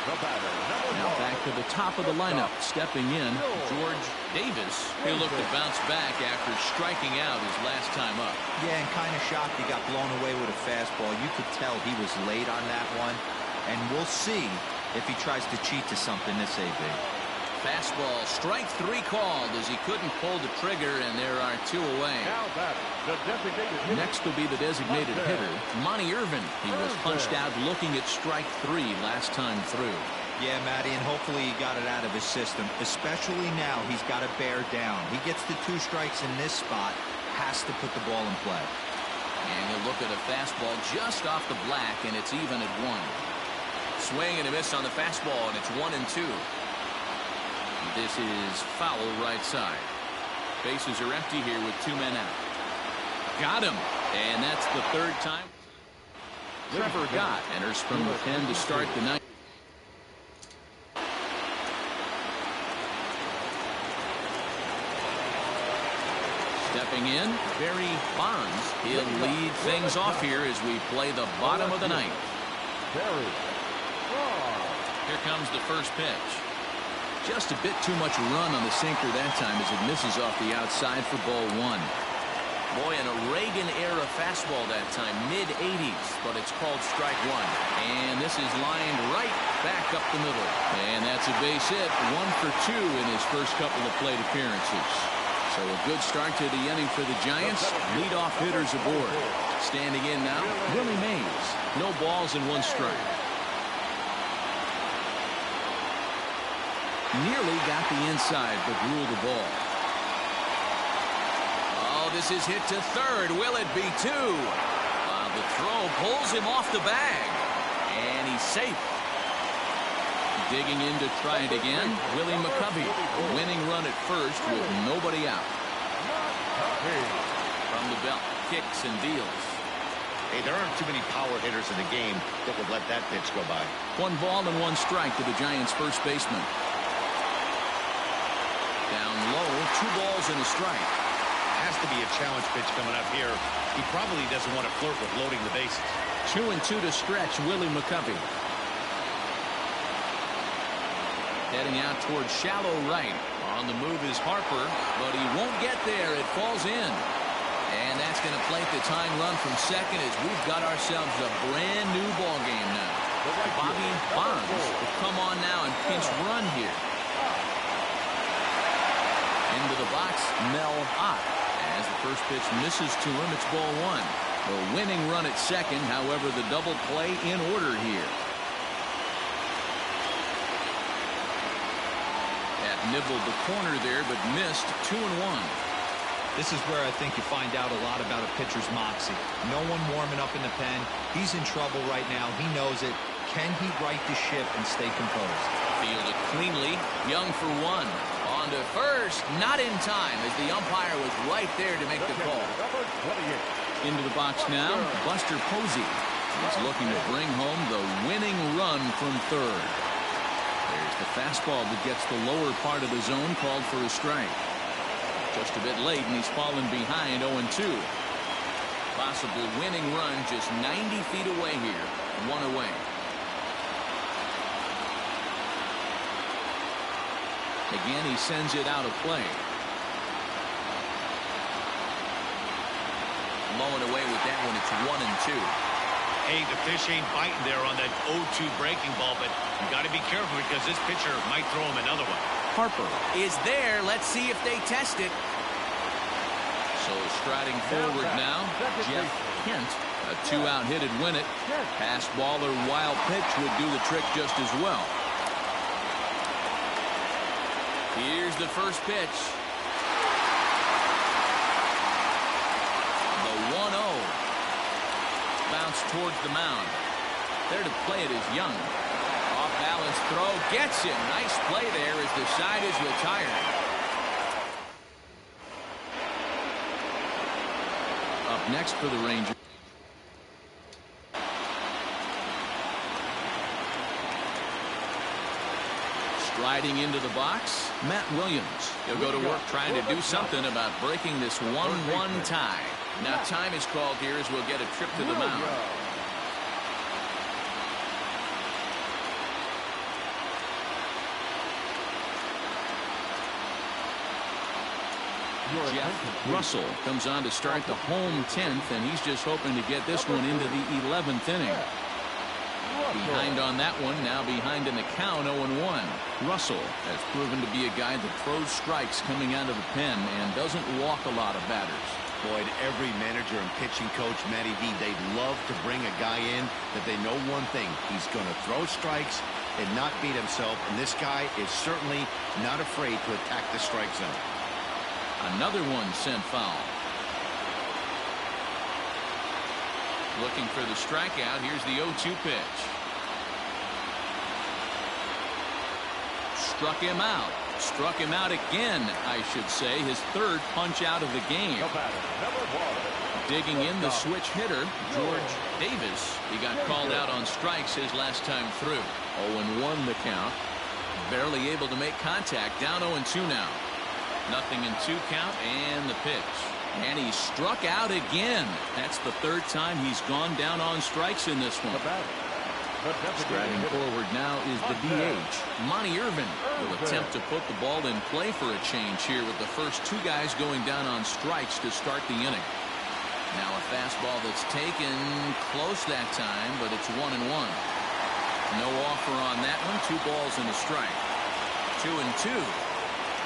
Now back to the top of the lineup. Stepping in, George Davis. He'll look to bounce back after striking out his last time up. Yeah, and kind of shocked he got blown away with a fastball. You could tell he was late on that one. And we'll see if he tries to cheat to something this AB. Fastball, strike 3 called as he couldn't pull the trigger, and there are 2 away. Next will be the designated hitter, Monty Irvin. He was punched out looking at strike 3 last time through. Yeah, Matty, and hopefully he got it out of his system. Especially now, he's got to bear down. He gets the 2 strikes in this spot, has to put the ball in play. And he'll look at a fastball just off the black, and it's even at 1. Swing and a miss on the fastball, and it's 1-2. This is foul right side. Bases are empty here with 2 men out. Got him. And that's the 3rd time. Trevor Gott enters from the pen to start the ninth. Stepping in, Barry Bonds. He'll lead things off here as we play the bottom of the 9th. Here comes the first pitch. Just a bit too much run on the sinker that time as it misses off the outside for ball 1. Boy, in a Reagan-era fastball that time, mid-80s, but it's called strike one. And this is lined right back up the middle. And that's a base hit, 1 for 2 in his first couple of plate appearances. So a good start to the inning for the Giants. Leadoff hitters aboard. Standing in now, Willie Mays. No balls and 1 strike. Nearly got the inside, but ruled the ball. This is hit to third. Will it be 2? The throw pulls him off the bag. And he's safe. Digging in to try it again, Willie McCovey. Winning run at first with nobody out. From the belt, kicks and deals. Hey, there aren't too many power hitters in the game that would let that pitch go by. 1 ball and 1 strike to the Giants' first baseman. Down low, 2 balls and a strike. Has to be a challenge pitch coming up here. He probably doesn't want to flirt with loading the bases. 2 and 2 to stretch Willie McCovey. Heading out towards shallow right. On the move is Harper, but he won't get there. It falls in. And that's going to plate the tying run from second as we've got ourselves a brand new ball game now. Bobby Bonds will come on now and pinch run here. Into the box, Mel Ott. As the first pitch misses to him, it's ball 1. The winning run at second, however, the double play in order here. That nibbled the corner there, but missed 2 and 1. This is where I think you find out a lot about a pitcher's moxie. No one warming up in the pen. He's in trouble right now. He knows it. Can he right the ship and stay composed? Fielded cleanly. Young for 1. On to first, not in time as the umpire was right there to make the call. Into the box now, Buster Posey. He's looking to bring home the winning run from third. There's the fastball that gets the lower part of the zone, called for a strike. Just a bit late, and he's fallen behind 0-2. Possible winning run just 90 feet away here, 1 away. Again, he sends it out of play. Blowing away with that one. It's 1 and 2. Hey, the fish ain't biting there on that 0-2 breaking ball, but you got to be careful because this pitcher might throw him another one. Harper is there. Let's see if they test it. So striding forward now, Jeff Kent. A 2-out hit would win it. Pass ball or wild pitch would do the trick just as well. Here's the first pitch. The 1-0. Bounce towards the mound. There to play it is Young. Off balance throw. Gets him. Nice play there as the side is retired. Up next for the Rangers. Striding into the box, Matt Williams. He'll go to work trying to do something about breaking this 1-1 tie. Now time is called here as we'll get a trip to the mound. Jeff Russell comes on to start the home 10th, and he's just hoping to get this one into the 11th inning. Behind on that one, now behind in the count, 0-1. Russell has proven to be a guy that throws strikes coming out of the pen and doesn't walk a lot of batters. Boyd, every manager and pitching coach, Matty V, they'd love to bring a guy in that they know one thing. He's going to throw strikes and not beat himself, and this guy is certainly not afraid to attack the strike zone. Another one sent foul. Looking for the strikeout. Here's the 0-2 pitch. Struck him out. Struck him out again, I should say. His third punch out of the game. Digging in the switch hitter, George Davis. He got called out on strikes his last time through. 0-1 the count. Barely able to make contact. Down 0-2 now. 0-2 count and the pitch. And he struck out again. That's the third time he's gone down on strikes in this one. Striding forward now is the DH. Monty Irvin will attempt to put the ball in play for a change here with the first two guys going down on strikes to start the inning. Now a fastball that's taken close that time, but it's 1-1. No offer on that one. 2 balls and a strike. 2-2.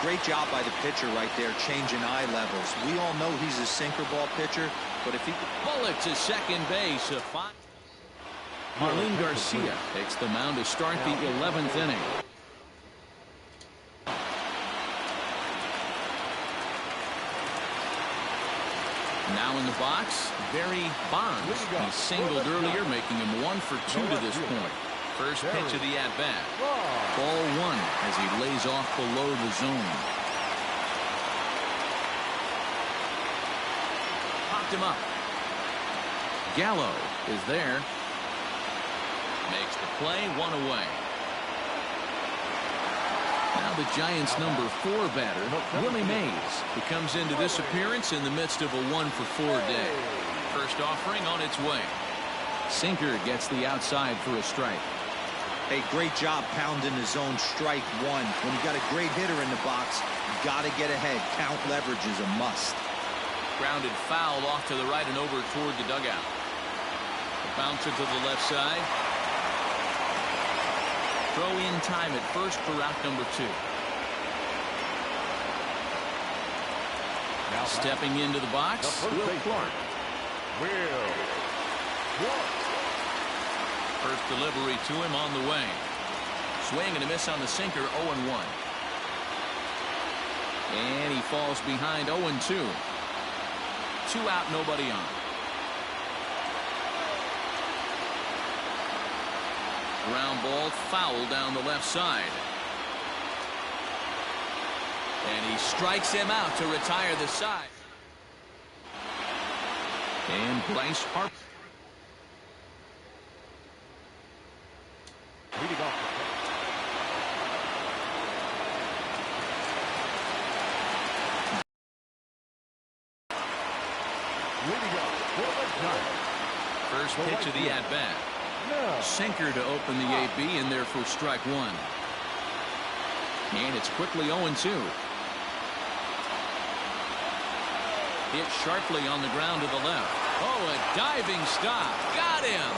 Great job by the pitcher right there, changing eye levels. We all know he's a sinker ball pitcher, but if he... Bullet to second base. Marlene Garcia takes the mound to start the 11th inning. Now in the box, Barry Bonds. He singled earlier, making him 1 for 2 to this point. First pitch of the at-bat. Ball 1 as he lays off below the zone. Popped him up. Gallo is there. Makes the play, 1 away. Now the Giants' number 4 batter, Willie Mays, who comes into this appearance in the midst of a 1 for 4 day. First offering on its way. Sinker gets the outside for a strike. Hey, great job pounding the zone, strike 1. When you got a great hitter in the box, you got to get ahead. Count leverage is a must. Grounded foul off to the right and over toward the dugout. A bouncer to the left side. Throw in time at first for out number 2. Now stepping into the box, Will Clark. First delivery to him on the way. Swing and a miss on the sinker, 0-1. And he falls behind 0-2. 2 out, nobody on. Ground ball foul down the left side. And he strikes him out to retire the side. And Bryce Harper. Leading off First pitch of the at-bat. Sinker to open the AB in there for strike 1. And it's quickly 0-2. Hit sharply on the ground to the left. Oh, a diving stop. Got him.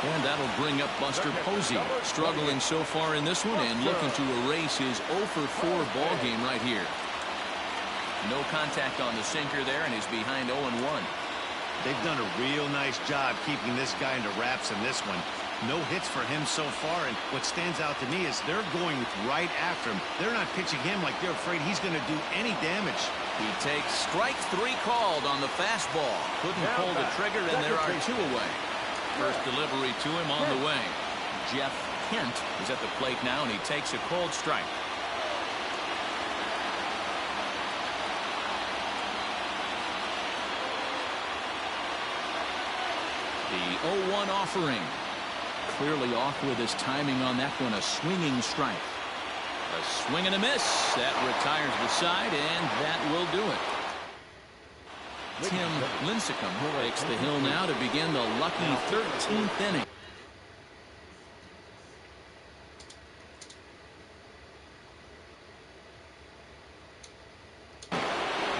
And that'll bring up Buster Posey, struggling so far in this one and looking to erase his 0 for 4 ball game right here. No contact on the sinker there, and he's behind 0-1. They've done a real nice job keeping this guy into wraps in this one. No hits for him so far, and what stands out to me is they're going right after him. They're not pitching him like they're afraid he's going to do any damage. He takes strike 3 called on the fastball. Couldn't pull the trigger, and there are 2 away. First delivery to him on the way. Jeff Kent is at the plate now, and he takes a called strike. The 0-1 offering. Clearly off with his timing on that one. A swinging strike. A swing and a miss. That retires the side, and that will do it. Tim Lincecum takes the hill now to begin the lucky 13th inning.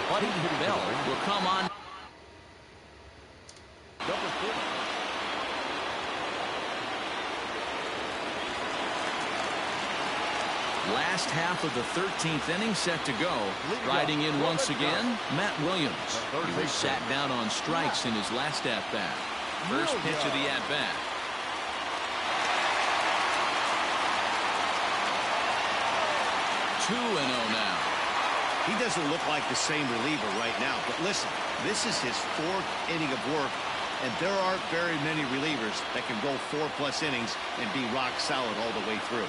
Buddy Bell will come on. Last half of the 13th inning set to go. Riding in once again, Matt Williams. He was sat down on strikes in his last at-bat. First pitch of the at-bat. Two-0 now. He doesn't look like the same reliever right now, but listen, this is his 4th inning of work, and there aren't very many relievers that can go 4+ innings and be rock solid all the way through.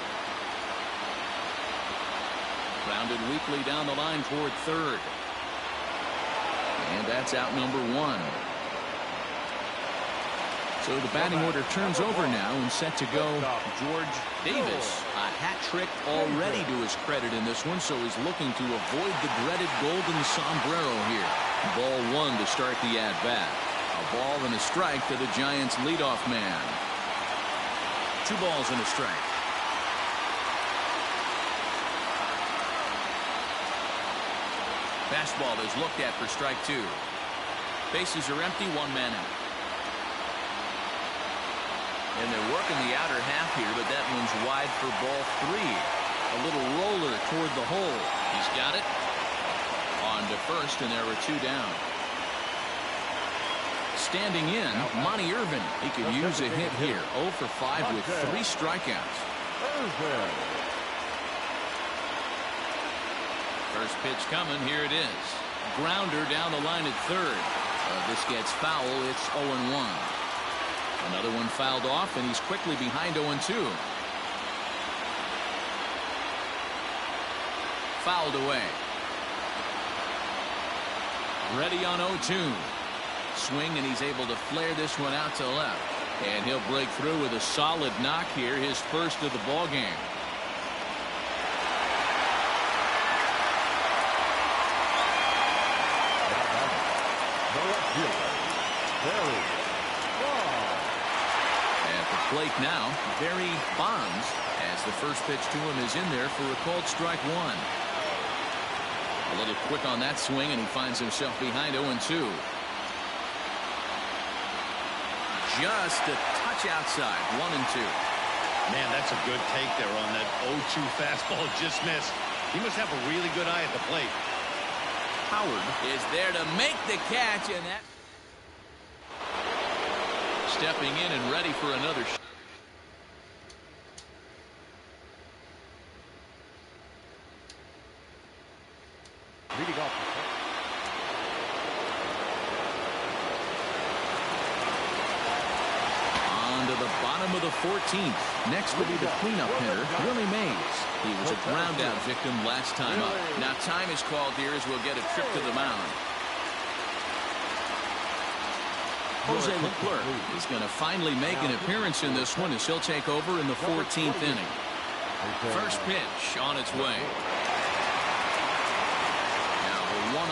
Grounded weakly down the line toward third. And that's out number 1. So the batting order turns over now and set to go George Davis. A hat trick already to his credit in this one, so he's looking to avoid the dreaded golden sombrero here. Ball 1 to start the at-bat. A ball and a strike to the Giants' leadoff man. 2 balls and a strike. Fastball is looked at for strike 2. Bases are empty, 1 man out. And they're working the outer half here, but that one's wide for ball 3. A little roller toward the hole. He's got it. On to first, and there are 2 down. Standing in, Monty Irvin. He could use a hit here. 0 for 5 with 3 strikeouts. First pitch coming. Here it is. Grounder down the line at third. This gets foul. It's 0-1. Another one fouled off, and he's quickly behind 0-2. Fouled away. Ready on 0-2. Swing, and he's able to flare this one out to left. And he'll break through with a solid knock here, his first of the ball game. At the plate now, Barry Bonds, as the first pitch to him is in there for a called strike 1. A little quick on that swing, and he finds himself behind 0-2. Just a touch outside, 1-2. Man, that's a good take there on that 0-2 fastball. Just missed. He must have a really good eye at the plate. Howard is there to make the catch, and that stepping in and ready for another shot. Leading off the plate. On to the bottom of the 14th. Next will be the cleanup hitter, Willie Mays. He was a ground-out victim last time up. Now time is called here as we'll get a trip to the mound. Jose Leclerc is going to finally make an appearance in this one as he'll take over in the 14th inning. First pitch on its way. Now the 1-0.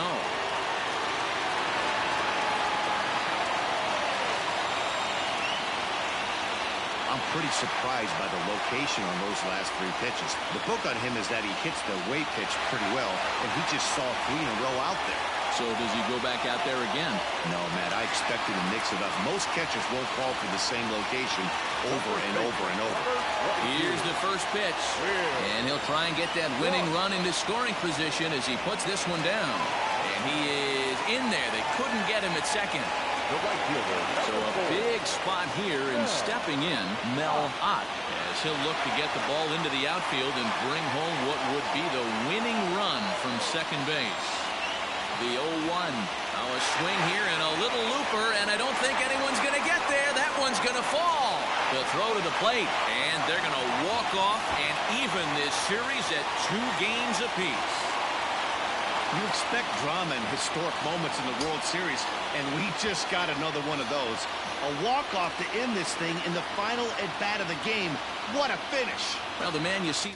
I'm pretty surprised by the location on those last 3 pitches. The book on him is that he hits the way pitch pretty well, and he just saw 3 in a row out there. So does he go back out there again? No, Matt, I expected to mix it up. Most catchers won't fall for the same location over and over and over. Here's the first pitch. And he'll try and get that winning run into scoring position as he puts this one down. And he is in there. They couldn't get him at second. So a big spot here, and stepping in, Mel Ott, as he'll look to get the ball into the outfield and bring home what would be the winning run from second base. The 0-1. Now a swing here and a little looper, and I don't think anyone's going to get there. That one's going to fall. The throw to the plate, and they're going to walk off and even this series at 2 games apiece. You expect drama and historic moments in the World Series, and we just got another one of those. A walk-off to end this thing in the final at-bat of the game. What a finish. Well, the man you see...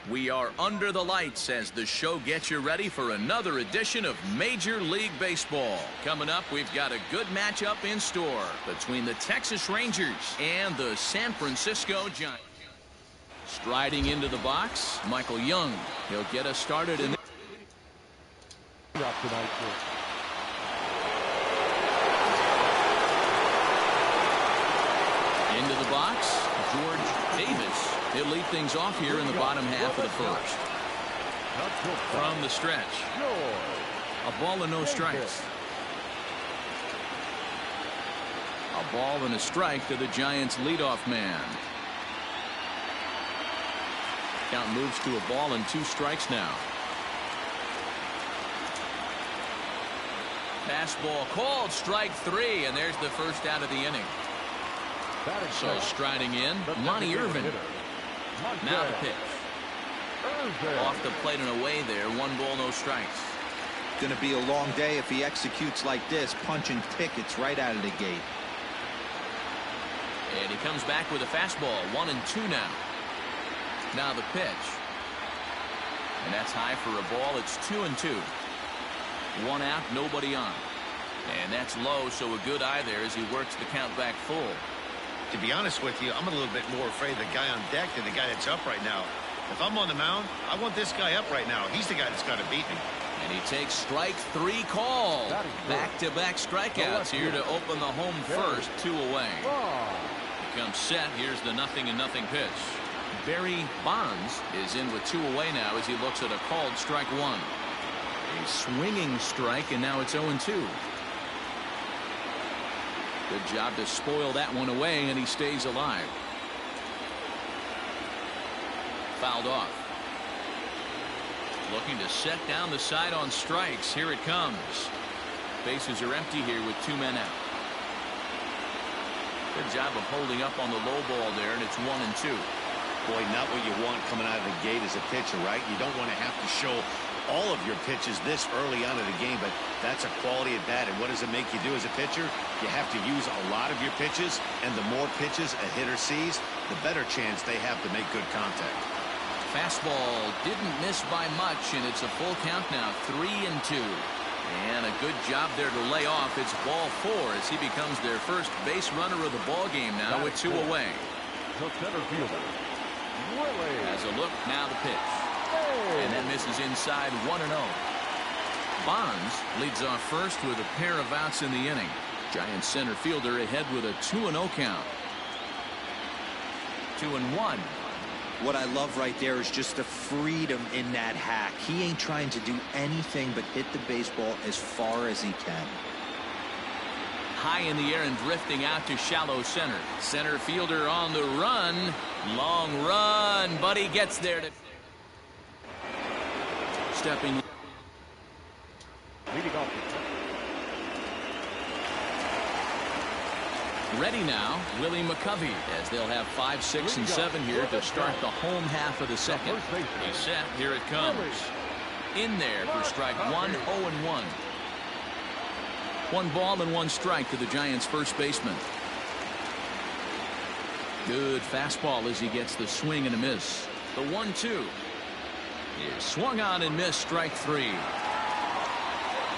We are under the lights as the show gets you ready for another edition of Major League Baseball. Coming up, we've got a good matchup in store between the Texas Rangers and the San Francisco Giants. Striding into the box, Michael Young. He'll get us started in... box, George Davis. He'll lead things off here in the bottom half of the first. From the stretch. A ball and no strikes. A ball and a strike to the Giants leadoff man. Count moves to a ball and 2 strikes now. Fastball called, strike 3, and there's the first out of the inning. So striding in, Monty Irvin. Now the pitch. Off the plate and away there. 1 ball, no strikes. Going to be a long day if he executes like this, punching tickets right out of the gate. And he comes back with a fastball. 1-2 now. Now the pitch. And that's high for a ball. It's 2-2. 1 out, nobody on. And that's low, so a good eye there as he works the count back full. To be honest with you, I'm a little bit more afraid of the guy on deck than the guy that's up right now. If I'm on the mound, I want this guy up right now. He's the guy that's got to beat me. And he takes strike 3 call. Back-to-back strikeouts here to open the home first. 2 away. He comes set. Here's the 0-0 pitch. Barry Bonds is in with 2 away now as he looks at a called strike 1. A swinging strike, and now it's 0-2. Good job to spoil that one away, and he stays alive. Fouled off. Looking to set down the side on strikes. Here it comes. Bases are empty here with 2 men out. Good job of holding up on the low ball there, and it's 1-2. Boy, not what you want coming out of the gate as a pitcher, right? You don't want to have to show all of your pitches this early on in the game, but that's a quality at bat. And what does it make you do as a pitcher? You have to use a lot of your pitches, and the more pitches a hitter sees, the better chance they have to make good contact. Fastball didn't miss by much, and it's a full count now. 3-2. And a good job there to lay off. It's ball 4 as he becomes their first base runner of the ball game now with 2 away. The center fielder, Willie. As a look, now the pitch. And that misses inside. 1-0. Bonds leads off first with a pair of outs in the inning. Giants center fielder ahead with a 2-0 count. 2-1. What I love right there is just the freedom in that hack. He ain't trying to do anything but hit the baseball as far as he can. High in the air and drifting out to shallow center. Center fielder on the run. Long run, but he gets there to stepping. Leading off Ready now, Willie McCovey, as they'll have 5, 6, and 7 here to start the home half of the second. He's set. Here it comes. In there for strike 1, 0-1. 1 ball and 1 strike to the Giants' first baseman. Good fastball as he gets the swing and a miss. The 1-2 is swung on and missed. Strike 3.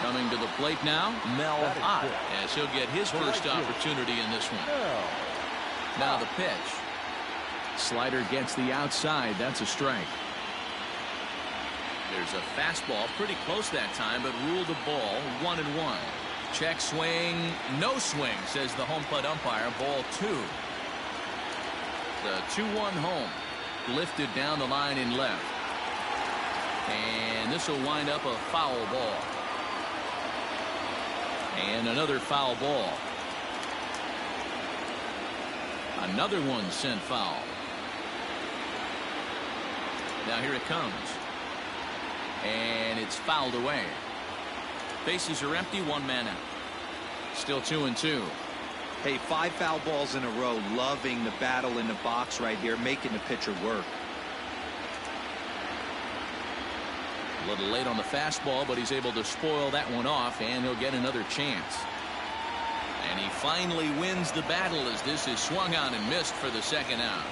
Coming to the plate now, Mel Ott, as he'll get his first opportunity in this one. Now the pitch. Slider gets the outside. That's a strike. There's a fastball pretty close that time, but ruled a ball. 1-1. Check swing. No swing, says the home plate umpire. Ball 2. The 2-1 home. Lifted down the line in left. And this will wind up a foul ball. And another foul ball. Another one sent foul. Now here it comes. And it's fouled away. Bases are empty. 1 man out. Still 2-2. Hey, 5 foul balls in a row. Loving the battle in the box right here, making the pitcher work. A little late on the fastball, but he's able to spoil that one off, and he'll get another chance. And he finally wins the battle as this is swung on and missed for the second out.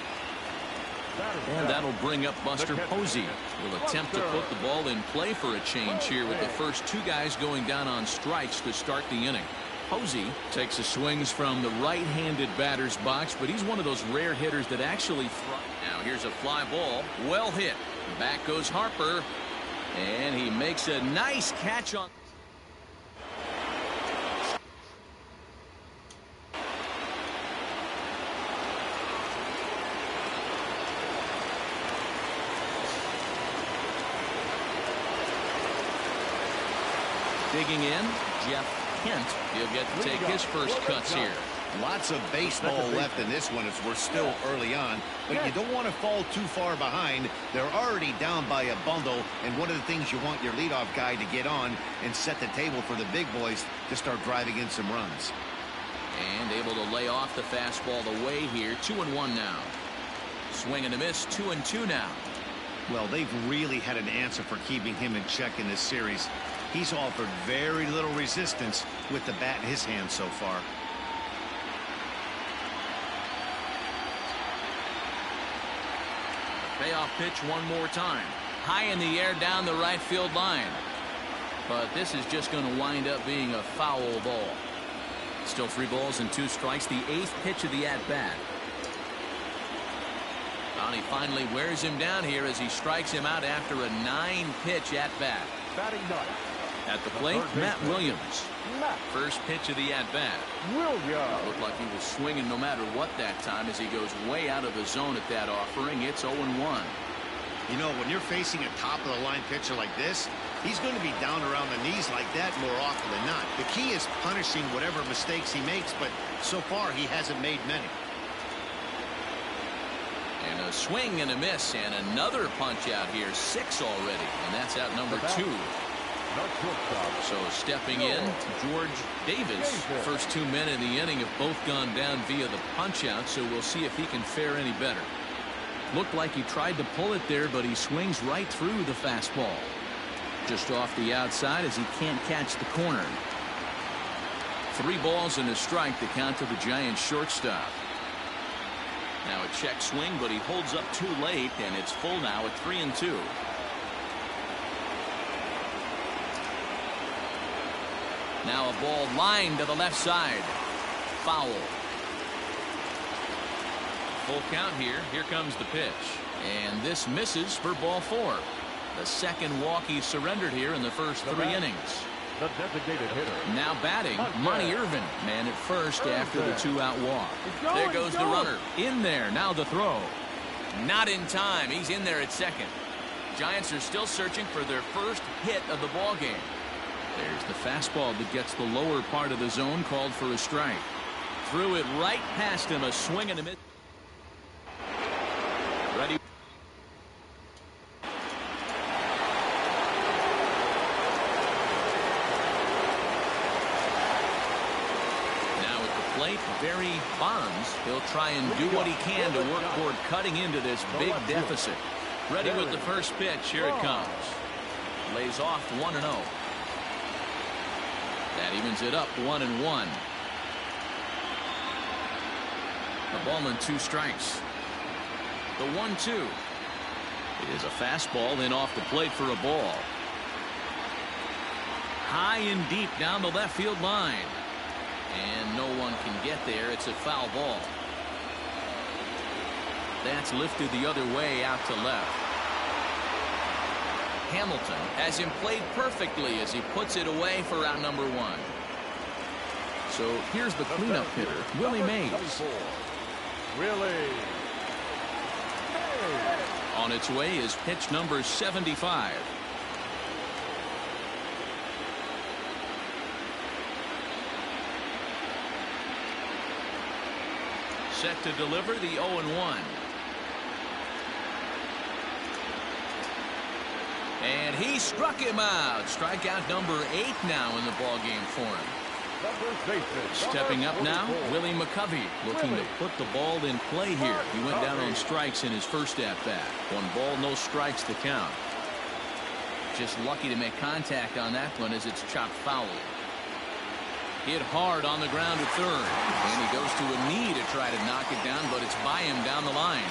And that'll bring up Buster Posey. Will attempt to put the ball in play for a change here with the first 2 guys going down on strikes to start the inning. Posey takes his swings from the right-handed batter's box, but he's one of those rare hitters that actually now here's a fly ball. Well hit. Back goes Harper. And he makes a nice catch on. Digging in, Jeff Kent. He'll get to take his first cuts here. Lots of baseball left in this one as we're still early on, but you don't want to fall too far behind. They're already down by a bundle, and one of the things you want your leadoff guy to get on and set the table for the big boys to start driving in some runs. And able to lay off the fastball away here. 2-1 now. Swing and a miss. 2-2 now. Well, they've really had an answer for keeping him in check in this series. He's offered very little resistance with the bat in his hand so far. Payoff pitch one more time. High in the air down the right field line. But this is just going to wind up being a foul ball. Still 3 balls and 2 strikes. The 8th pitch of the at-bat. He finally wears him down here as he strikes him out after a 9-pitch at-bat. Batting ninth. At the plate, Matt Williams. First pitch of the at-bat. Looked like he was swinging no matter what that time as he goes way out of the zone at that offering. It's 0-1. You know, when you're facing a top-of-the-line pitcher like this, he's going to be down around the knees like that more often than not. The key is punishing whatever mistakes he makes, but so far he hasn't made many. And a swing and a miss and another punch out here. 6 already, and that's out number 2. So stepping in, George Davis. First 2 men in the inning have both gone down via the punch out, so we'll see if he can fare any better. Looked like he tried to pull it there, but he swings right through the fastball. Just off the outside as he can't catch the corner. 3 balls and a strike to count to the Giants shortstop. Now a check swing, but he holds up too late, and it's full now at 3-2. Now a ball lined to the left side. Foul. Full count here. Here comes the pitch. And this misses for ball 4. The second walk he surrendered here in the first 3 innings. The designated hitter. Now batting, Monty Irvin. Man at first after the 2-out walk. There goes the runner. In there. Now the throw. Not in time. He's in there at second. Giants are still searching for their first hit of the ball game. There's the fastball that gets the lower part of the zone, called for a strike. Threw it right past him. A swing and a miss. Ready. Now at the plate, Barry Bonds. He'll try and do what he can to work toward cutting into this big deficit. Ready with the first pitch. Here it comes. Lays off 1-0. That evens it up 1-1. A ball and 2 strikes. The 1-2 is a fastball, then off the plate for a ball. High and deep down the left field line. And no one can get there. It's a foul ball. That's lifted the other way out to left. Hamilton has him played perfectly as he puts it away for out number 1. So here's the cleanup hitter, Willie Mays. On its way is pitch number 75. Set to deliver the 0-1. And he struck him out. Strikeout number 8 now in the ballgame for him. Stepping up now, Willie McCovey looking to put the ball in play here. He went down on strikes in his first at-bat. 1 ball, no strikes to count. Just lucky to make contact on that one as it's chopped foul. Hit hard on the ground at third. And he goes to a knee to try to knock it down, but it's by him down the line.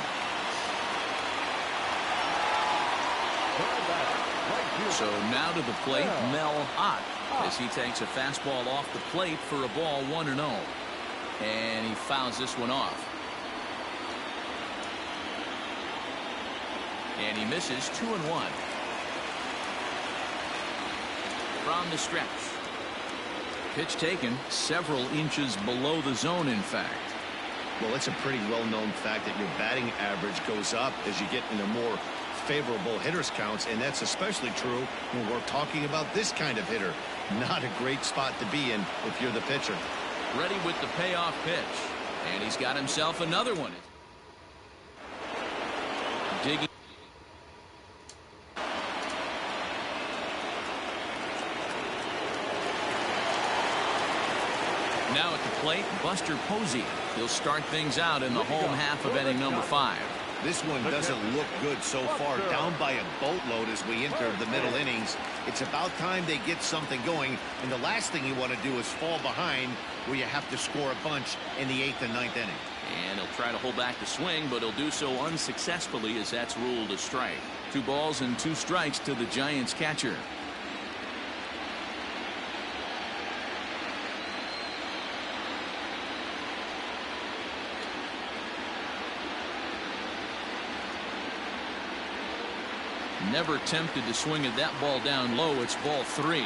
So now to the plate, Mel Ott, as he takes a fastball off the plate for a ball, 1-0. And he fouls this one off. And he misses 2-1. From the stretch. Pitch taken several inches below the zone, in fact. Well, it's a pretty well-known fact that your batting average goes up as you get into more favorable hitters counts, and that's especially true when we're talking about this kind of hitter. Not a great spot to be in if you're the pitcher. Ready with the payoff pitch. And he's got himself another one. Digging. Now at the plate, Buster Posey. He'll start things out in the home half of inning number 5. This one doesn't look good so far. Down by a boatload as we enter the middle innings. It's about time they get something going, and the last thing you want to do is fall behind where you have to score a bunch in the 8th and 9th inning. And he'll try to hold back the swing, but he'll do so unsuccessfully as that's ruled a strike. 2 balls and 2 strikes to the Giants catcher. Never tempted to swing at that ball down low. It's ball 3.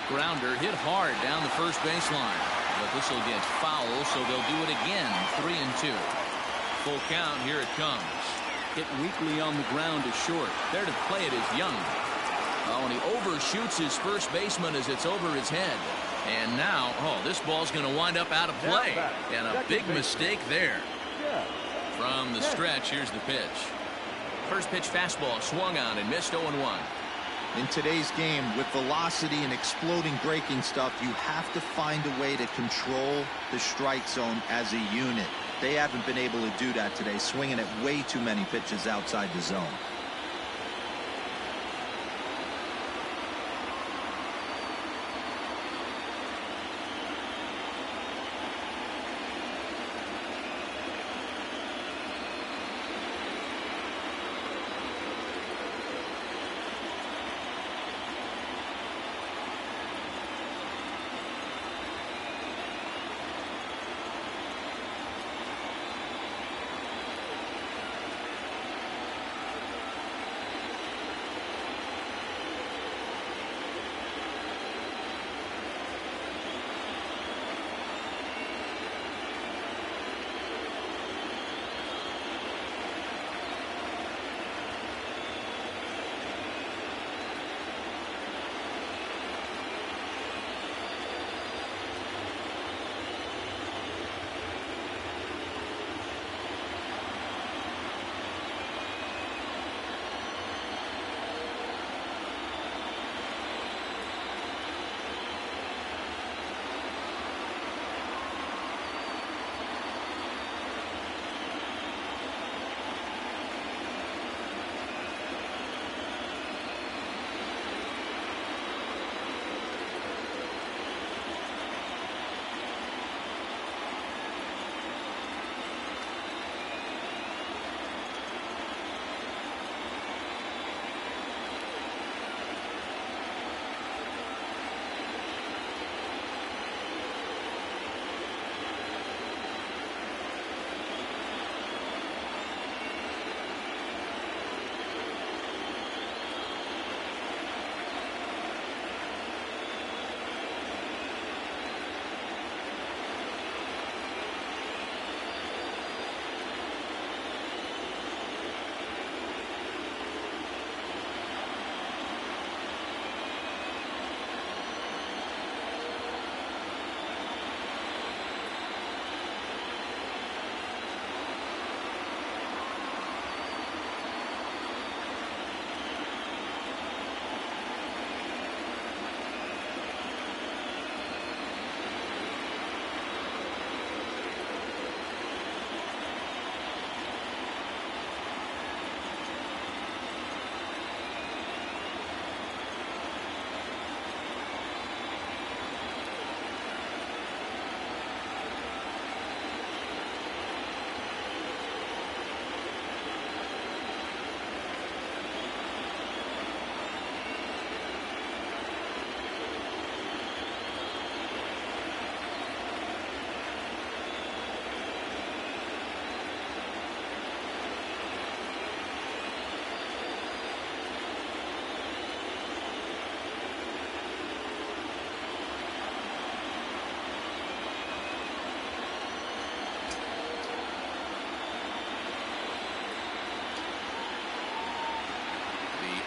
Grounder hit hard down the first baseline. But this will get foul, so they'll do it again. 3-2. Full count. Here it comes. Hit weakly on the ground to short. There to play it is Young. Oh, and he overshoots his first baseman as it's over his head. And now, this ball's going to wind up out of play. And a big mistake there. From the stretch, here's the pitch. First pitch fastball swung on and missed 0-1. In today's game, with velocity and exploding breaking stuff, you have to find a way to control the strike zone as a unit. They haven't been able to do that today, swinging at way too many pitches outside the zone.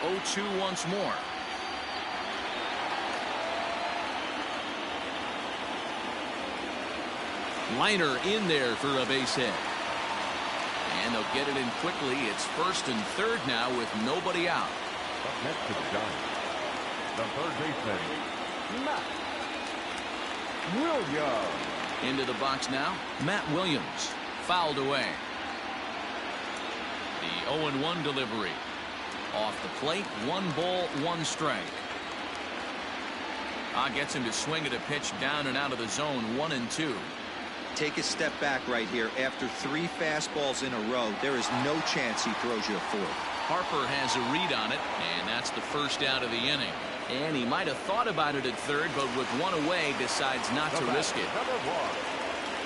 0-2 once more. Liner in there for a base hit. And they'll get it in quickly. It's first and third now with nobody out. Up next to the Giants, the third baseman, Matt Williams. Into the box now, Matt Williams. Fouled away. The 0-1 delivery. Off the plate, 1 ball, 1 strike. Gets him to swing at a pitch down and out of the zone, 1-2. Take a step back right here. After 3 fastballs in a row, there is no chance he throws you a 4th. Harper has a read on it, and that's the first out of the inning. And he might have thought about it at third, but with 1 away, decides not to risk it.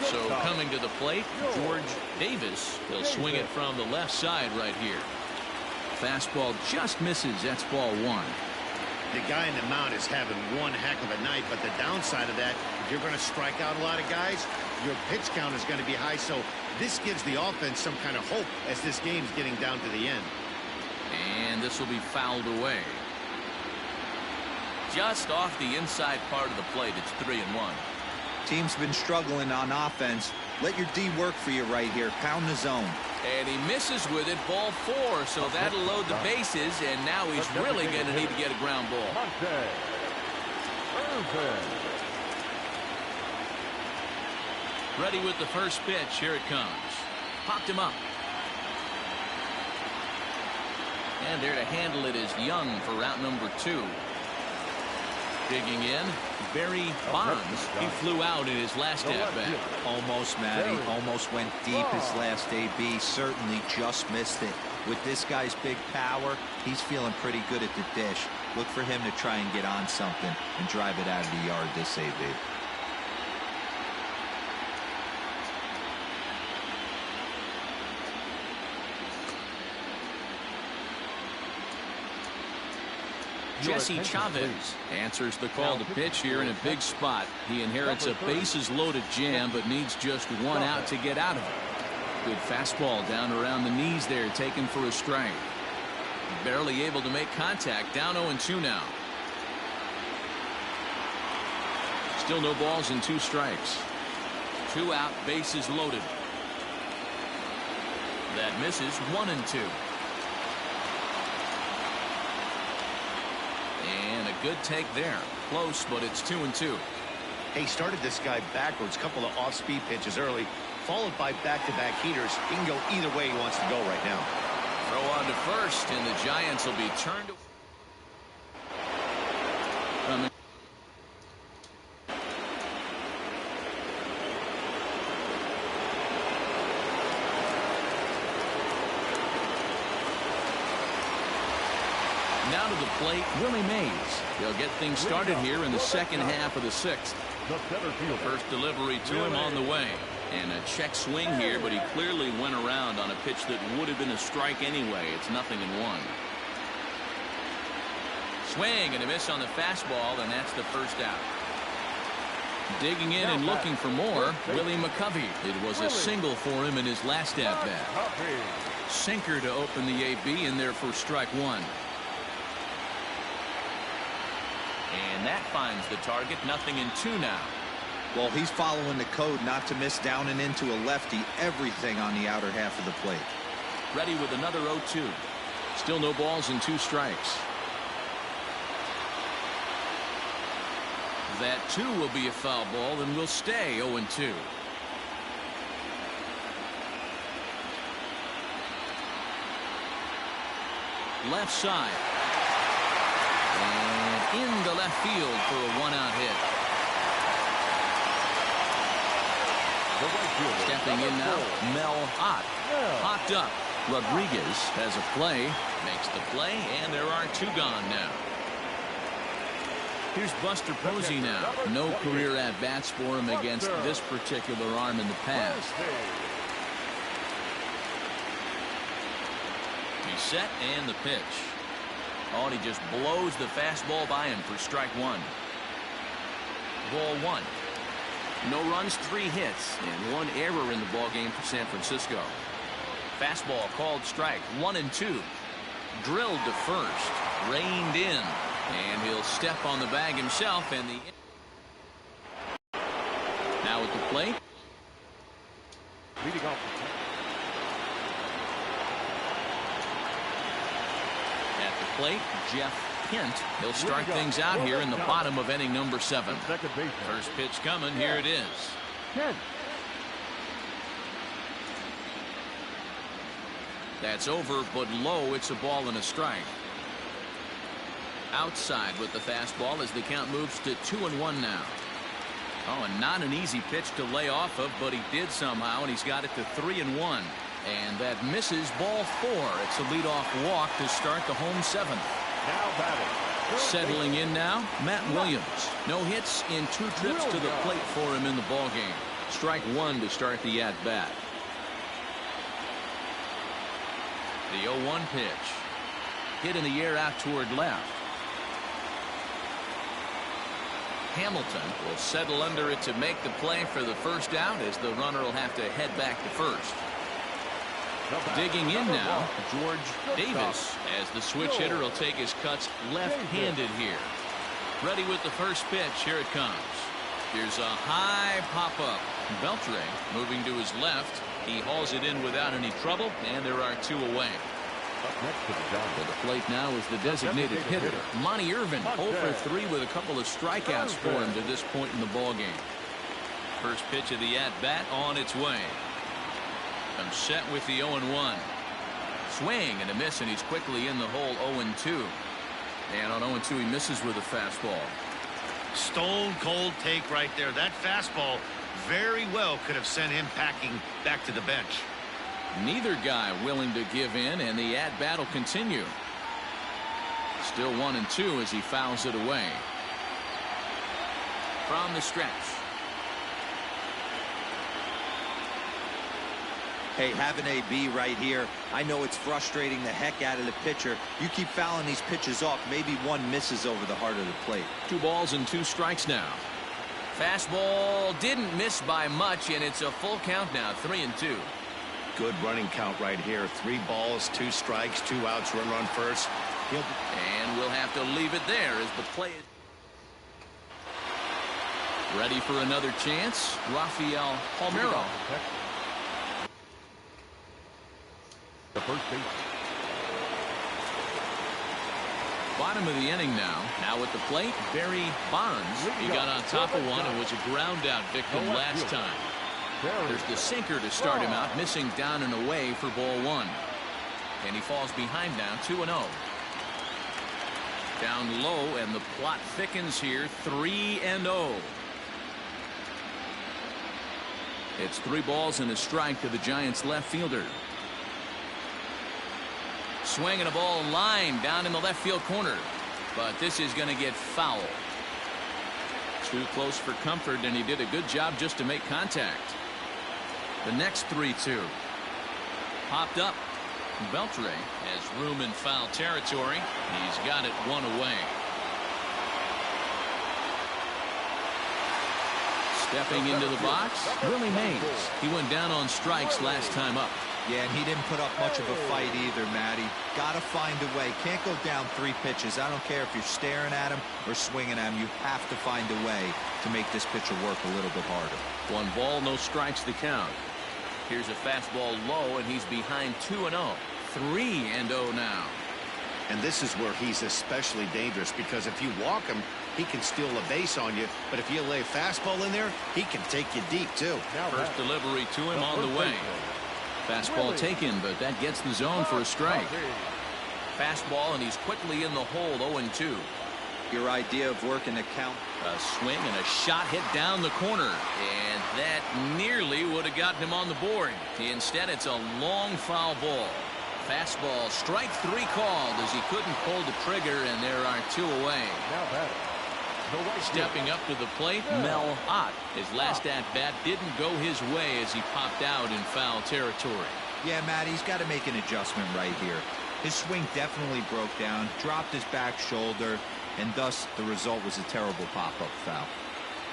So coming to the plate, George Davis. He'll swing it from the left side right here. Fastball just misses. That's ball 1. The guy in the mound is having one heck of a night, but the downside of that, if you're going to strike out a lot of guys, your pitch count is going to be high. So this gives the offense some kind of hope as this game's getting down to the end. And this will be fouled away. Just off the inside part of the plate. It's 3-1. Team's been struggling on offense. Let your D work for you right here. Pound the zone. And he misses with it, ball 4, so that'll load the bases, and now he's really going to need to get a ground ball. Ready with the first pitch. Here it comes. Popped him up. And there to handle it is Young for route number 2. Digging in, Barry Bonds. He flew out in his last at-bat. Almost, Matty. Almost went deep his last AB. Certainly just missed it. With this guy's big power, he's feeling pretty good at the dish. Look for him to try and get on something and drive it out of the yard this AB. Jesse Chavez answers the call to pitch here in a big spot. He inherits a bases-loaded jam, but needs just 1 out to get out of it. Good fastball down around the knees there, taken for a strike. Barely able to make contact. Down 0-2 now. Still no balls and 2 strikes. 2 out, bases loaded. That misses. 1-2. And a good take there. Close, but it's 2-2. He started this guy backwards. Couple of off-speed pitches early, followed by back-to-back heaters. He can go either way he wants to go right now. Throw on to first, and the Giants will be turned. Now to the plate, Willie Mays. They'll get things started here in the second half of the 6th. First delivery to him on the way. And a check swing here, but he clearly went around on a pitch that would have been a strike anyway. It's 0-1. Swing and a miss on the fastball, and that's the first out. Digging in and looking for more, Willie McCovey. It was a single for him in his last at-bat. Sinker to open the AB in there for strike 1. And that finds the target. 0-2 now. Well, he's following the code not to miss down and into a lefty. Everything on the outer half of the plate. Ready with another 0-2. Still no balls and 2 strikes. That 2 will be a foul ball and will stay 0-2. Left side. And into left field for a 1-out hit. Stepping in now, Mel Ott. Hocked up. Rodriguez has a play. Makes the play, and there are 2 gone now. Here's Buster Posey now. No career at-bats for him against this particular arm in the past. He's set, and the pitch. Oh, and he just blows the fastball by him for strike 1. Ball 1. No runs, 3 hits, and 1 error in the ballgame for San Francisco. Fastball called strike. 1-2. Drilled to first. Reined in. And he'll step on the bag himself. And now at the plate. Leading off the top. At the plate, Jeff Kent. He'll start things out here in the bottom of inning number 7. Second baseman. First pitch coming. Here it is. Kent. That's over, but low. It's a ball and a strike. Outside with the fastball as the count moves to 2-1 now. Oh, and not an easy pitch to lay off of, but he did somehow, and he's got it to 3-1. And that misses ball 4. It's a leadoff walk to start the home 7th. Now batting. Settling in now, Matt Williams. No hits in 2 trips to the plate for him in the ballgame. Strike 1 to start the at-bat. The 0-1 pitch. Hit in the air out toward left. Hamilton will settle under it to make the play for the first out as the runner will have to head back to first. Digging in now, George Davis, as the switch hitter will take his cuts left-handed here. Ready with the first pitch. Here it comes. Here's a high pop-up. Beltre moving to his left. He hauls it in without any trouble, and there are 2 away. Up next to the job. To the plate now is the designated hitter, Monty Irvin, 0 for 3 with a couple of strikeouts for him to this point in the ballgame. First pitch of the at-bat on its way. I'm set with the 0-1. Swing and a miss, and he's quickly in the hole 0-2. And on 0-2, he misses with a fastball. Stone cold take right there. That fastball very well could have sent him packing back to the bench. Neither guy willing to give in, and the at-bat will continue. Still 1-2 as he fouls it away. From the stretch. Hey, have an AB right here. I know it's frustrating the heck out of the pitcher. You keep fouling these pitches off, maybe one misses over the heart of the plate. 2 balls and 2 strikes now. Fastball didn't miss by much, and it's a full count now, 3-2. Good running count right here. 3 balls, 2 strikes, 2 outs, run first. And we'll have to leave it there as the play is ready for another chance. Rafael Palmeiro. The first base. Bottom of the inning now. Now at the plate, Barry Bonds. He got on top of one and was a ground out victim last time. There's the sinker to start him out, missing down and away for ball 1. And he falls behind now, 2-0. Down low, and the plot thickens here, 3-0. It's 3 balls and a strike to the Giants left fielder. Swinging a ball line down in the left field corner. But this is going to get foul. Too close for comfort, and he did a good job just to make contact. The next 3-2. Popped up. Beltre has room in foul territory. He's got it 1 away. Stepping into the box, Willie Mays. He went down on strikes last time up. Yeah, and he didn't put up much of a fight either, Matty. Got to find a way. Can't go down 3 pitches. I don't care if you're staring at him or swinging at him. You have to find a way to make this pitcher work a little bit harder. 1 ball, no strikes to count. Here's a fastball low, and he's behind 2-0. 3-0 now. And this is where he's especially dangerous, because if you walk him, he can steal a base on you. But if you lay a fastball in there, he can take you deep, too. First delivery to him on the way. Fastball taken, but that gets the zone for a strike. Fastball, and he's quickly in the hole, 0-2. Your idea of working the count. A swing and a shot hit down the corner, and that nearly would have gotten him on the board. Instead, it's a long foul ball. Fastball, strike 3 called as he couldn't pull the trigger, and there are 2 away. Stepping up to the plate, Mel Ott. His last at-bat didn't go his way as he popped out in foul territory. Yeah, Matt, he's got to make an adjustment right here. His swing definitely broke down, dropped his back shoulder, and thus the result was a terrible pop-up foul.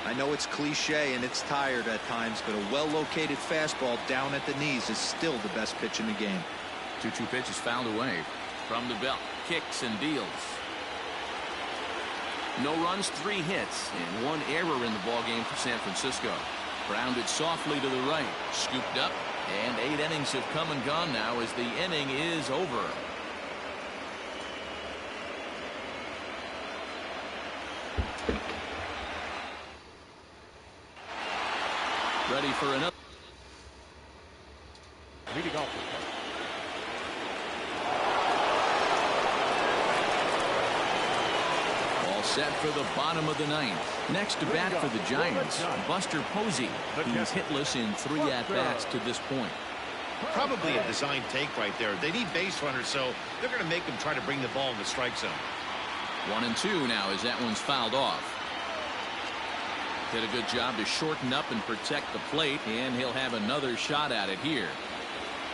I know it's cliche and it's tired at times, but a well-located fastball down at the knees is still the best pitch in the game. 2-2 pitch is fouled away. From the belt, kicks and deals. No runs, 3 hits, and 1 error in the ballgame for San Francisco. Grounded softly to the right, scooped up, and 8 innings have come and gone now as the inning is over. Ready for another. Leading off All set for the bottom of the 9th. Next to bat for the Giants, Buster Posey, who's hitless in 3 at-bats to this point. Probably a design take right there. They need base runners, so they're going to make them try to bring the ball in the strike zone. 1-2 now as that one's fouled off. Did a good job to shorten up and protect the plate, and he'll have another shot at it here.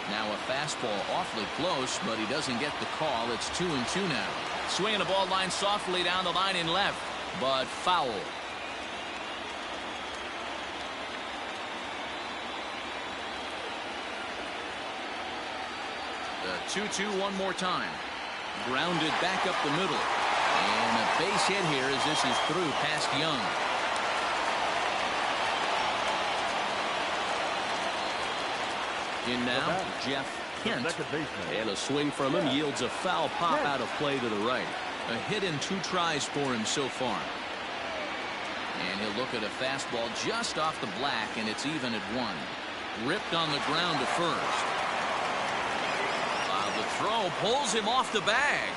Now a fastball awfully close, but he doesn't get the call. It's 2-2 now. Swinging the ball line softly down the line in left, but foul. The 2-2 one more time. Grounded back up the middle. And a base hit here as this is through past Young. In now, Jeff Kent. And a swing from him yields a foul pop out of play to the right. A hit in 2 tries for him so far. And he'll look at a fastball just off the black, and it's even at 1. Ripped on the ground to first. The throw pulls him off the bag.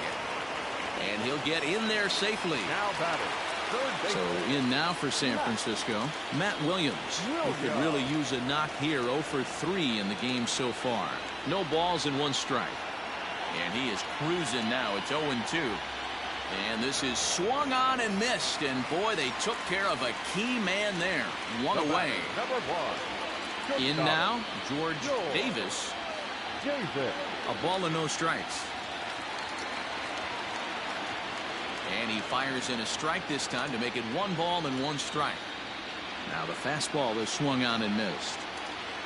And he'll get in there safely. Now batter. So in now for San Francisco, Matt Williams, who could really use a knock here. 0 for 3 in the game so far. No balls and 1 strike. And he is cruising now. It's 0-2. And this is swung on and missed. And boy, they took care of a key man there. 1 away. Number 1. In now, George Davis. A ball and no strikes. And he fires in a strike this time to make it 1 ball and 1 strike. Now the fastball is swung on and missed.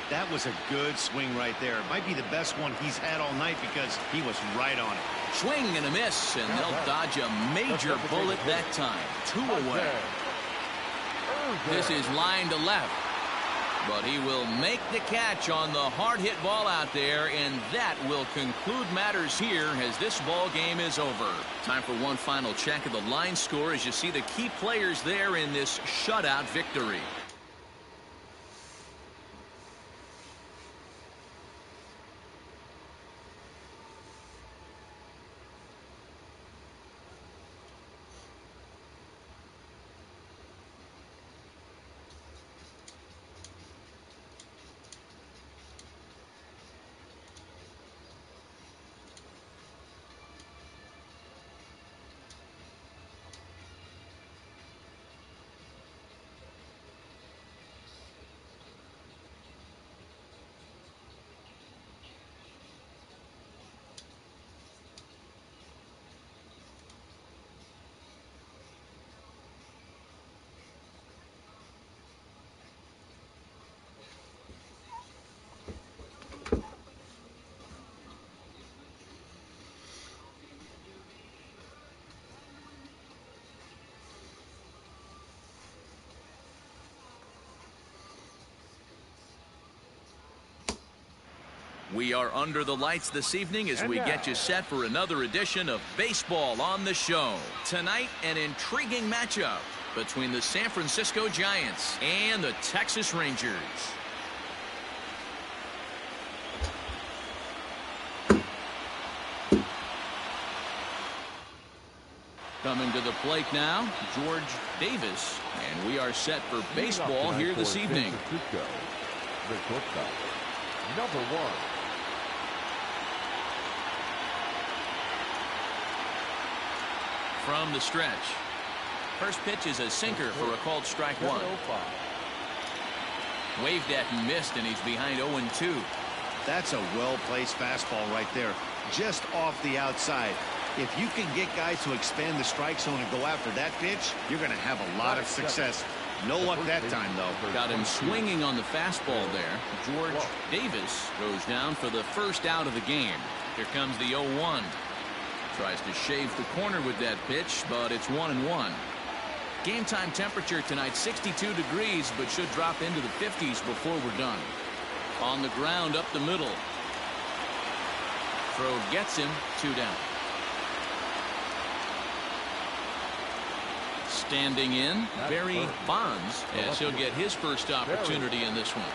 That was a good swing right there. It might be the best one he's had all night because he was right on it. Swing and a miss, and they'll dodge a major bullet that time. 2 away. This is line to left. But he will make the catch on the hard hit ball out there, and that will conclude matters here as this ball game is over. Time for one final check of the line score as you see the key players there in this shutout victory. We are under the lights this evening as we get you set for another edition of Baseball on the Show. Tonight, an intriguing matchup between the San Francisco Giants and the Texas Rangers. Coming to the plate now, George Davis, and we are set for baseball here this evening. The shortstop, number 1. From the stretch. First pitch is a sinker for a called strike 1. Waved at and missed, and he's behind 0-2. That's a well-placed fastball right there, just off the outside. If you can get guys to expand the strike zone and go after that pitch, you're going to have a lot of success. No luck that time, though. Got him swinging on the fastball there. George Davis goes down for the first out of the game. Here comes the 0-1. Tries to shave the corner with that pitch, but it's 1-1. Game time temperature tonight 62 degrees, but should drop into the 50s before we're done. On the ground up the middle. Throw gets him, 2 down. Standing in, Barry Bonds, as he'll get his first opportunity in this one.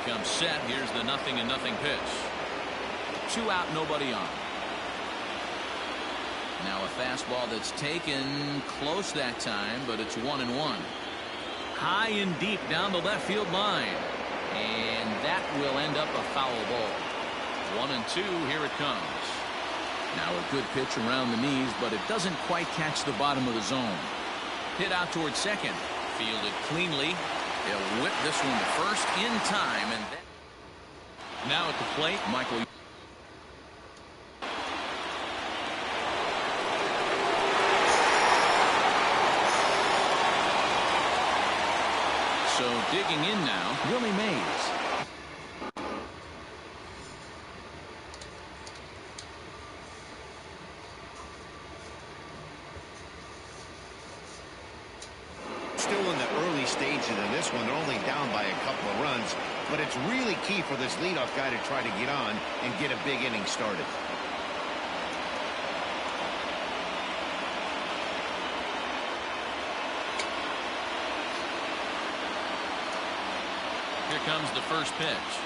Comes set. Here's the 0-0 pitch. 2 out, nobody on. Now a fastball that's taken close that time, but it's 1-1. High and deep down the left field line. And that will end up a foul ball. 1-2, here it comes. Now a good pitch around the knees, but it doesn't quite catch the bottom of the zone. Hit out towards second. Fielded cleanly. He'll whip this one to first in time. And now at the plate, Michael. So digging in now, Willie Mays. Still in the early stages of this one. They're only down by a couple of runs, but it's really key for this leadoff guy to try to get on and get a big inning started. Here comes the first pitch.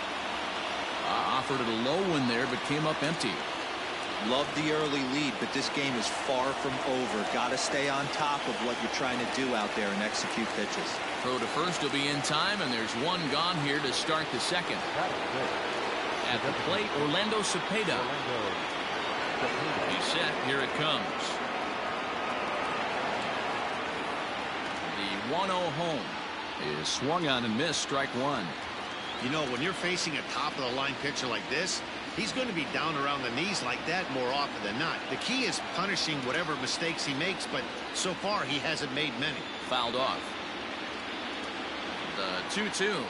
Offered it a low one there, but came up empty. Love the early lead, but this game is far from over. Got to stay on top of what you're trying to do out there and execute pitches. Throw to first will be in time, and there's one gone here to start the second. At the plate, Orlando Cepeda. He's set. Here it comes. The 1-0 home is swung on and missed. Strike one. You know, when you're facing a top-of-the-line pitcher like this, he's going to be down around the knees like that more often than not. The key is punishing whatever mistakes he makes, but so far he hasn't made many. Fouled off. The 2-2.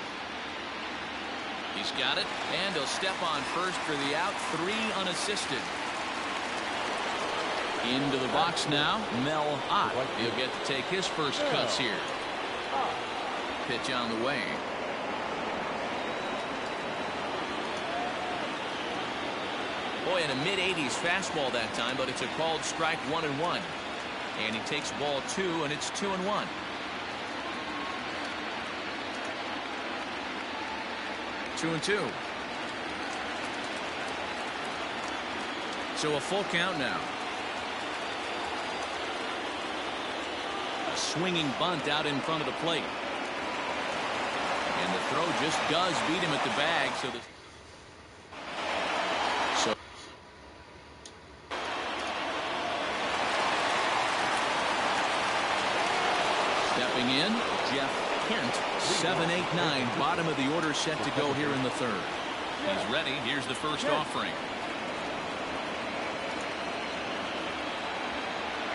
He's got it, and he'll step on first for the out. 3 unassisted. Into the box now, Mel Ott. He'll get to take his first cuts here. Pitch on the way. Boy, in a mid-80s fastball that time, but it's a called strike. 1-1. And he takes ball 2, and it's 2-1. Two and 2. So a full count now. A swinging bunt out in front of the plate. And the throw just does beat him at the bag. Stepping in, Jeff Kent, 7-8-9, bottom of the order set to go here in the third. He's ready. Here's the first offering.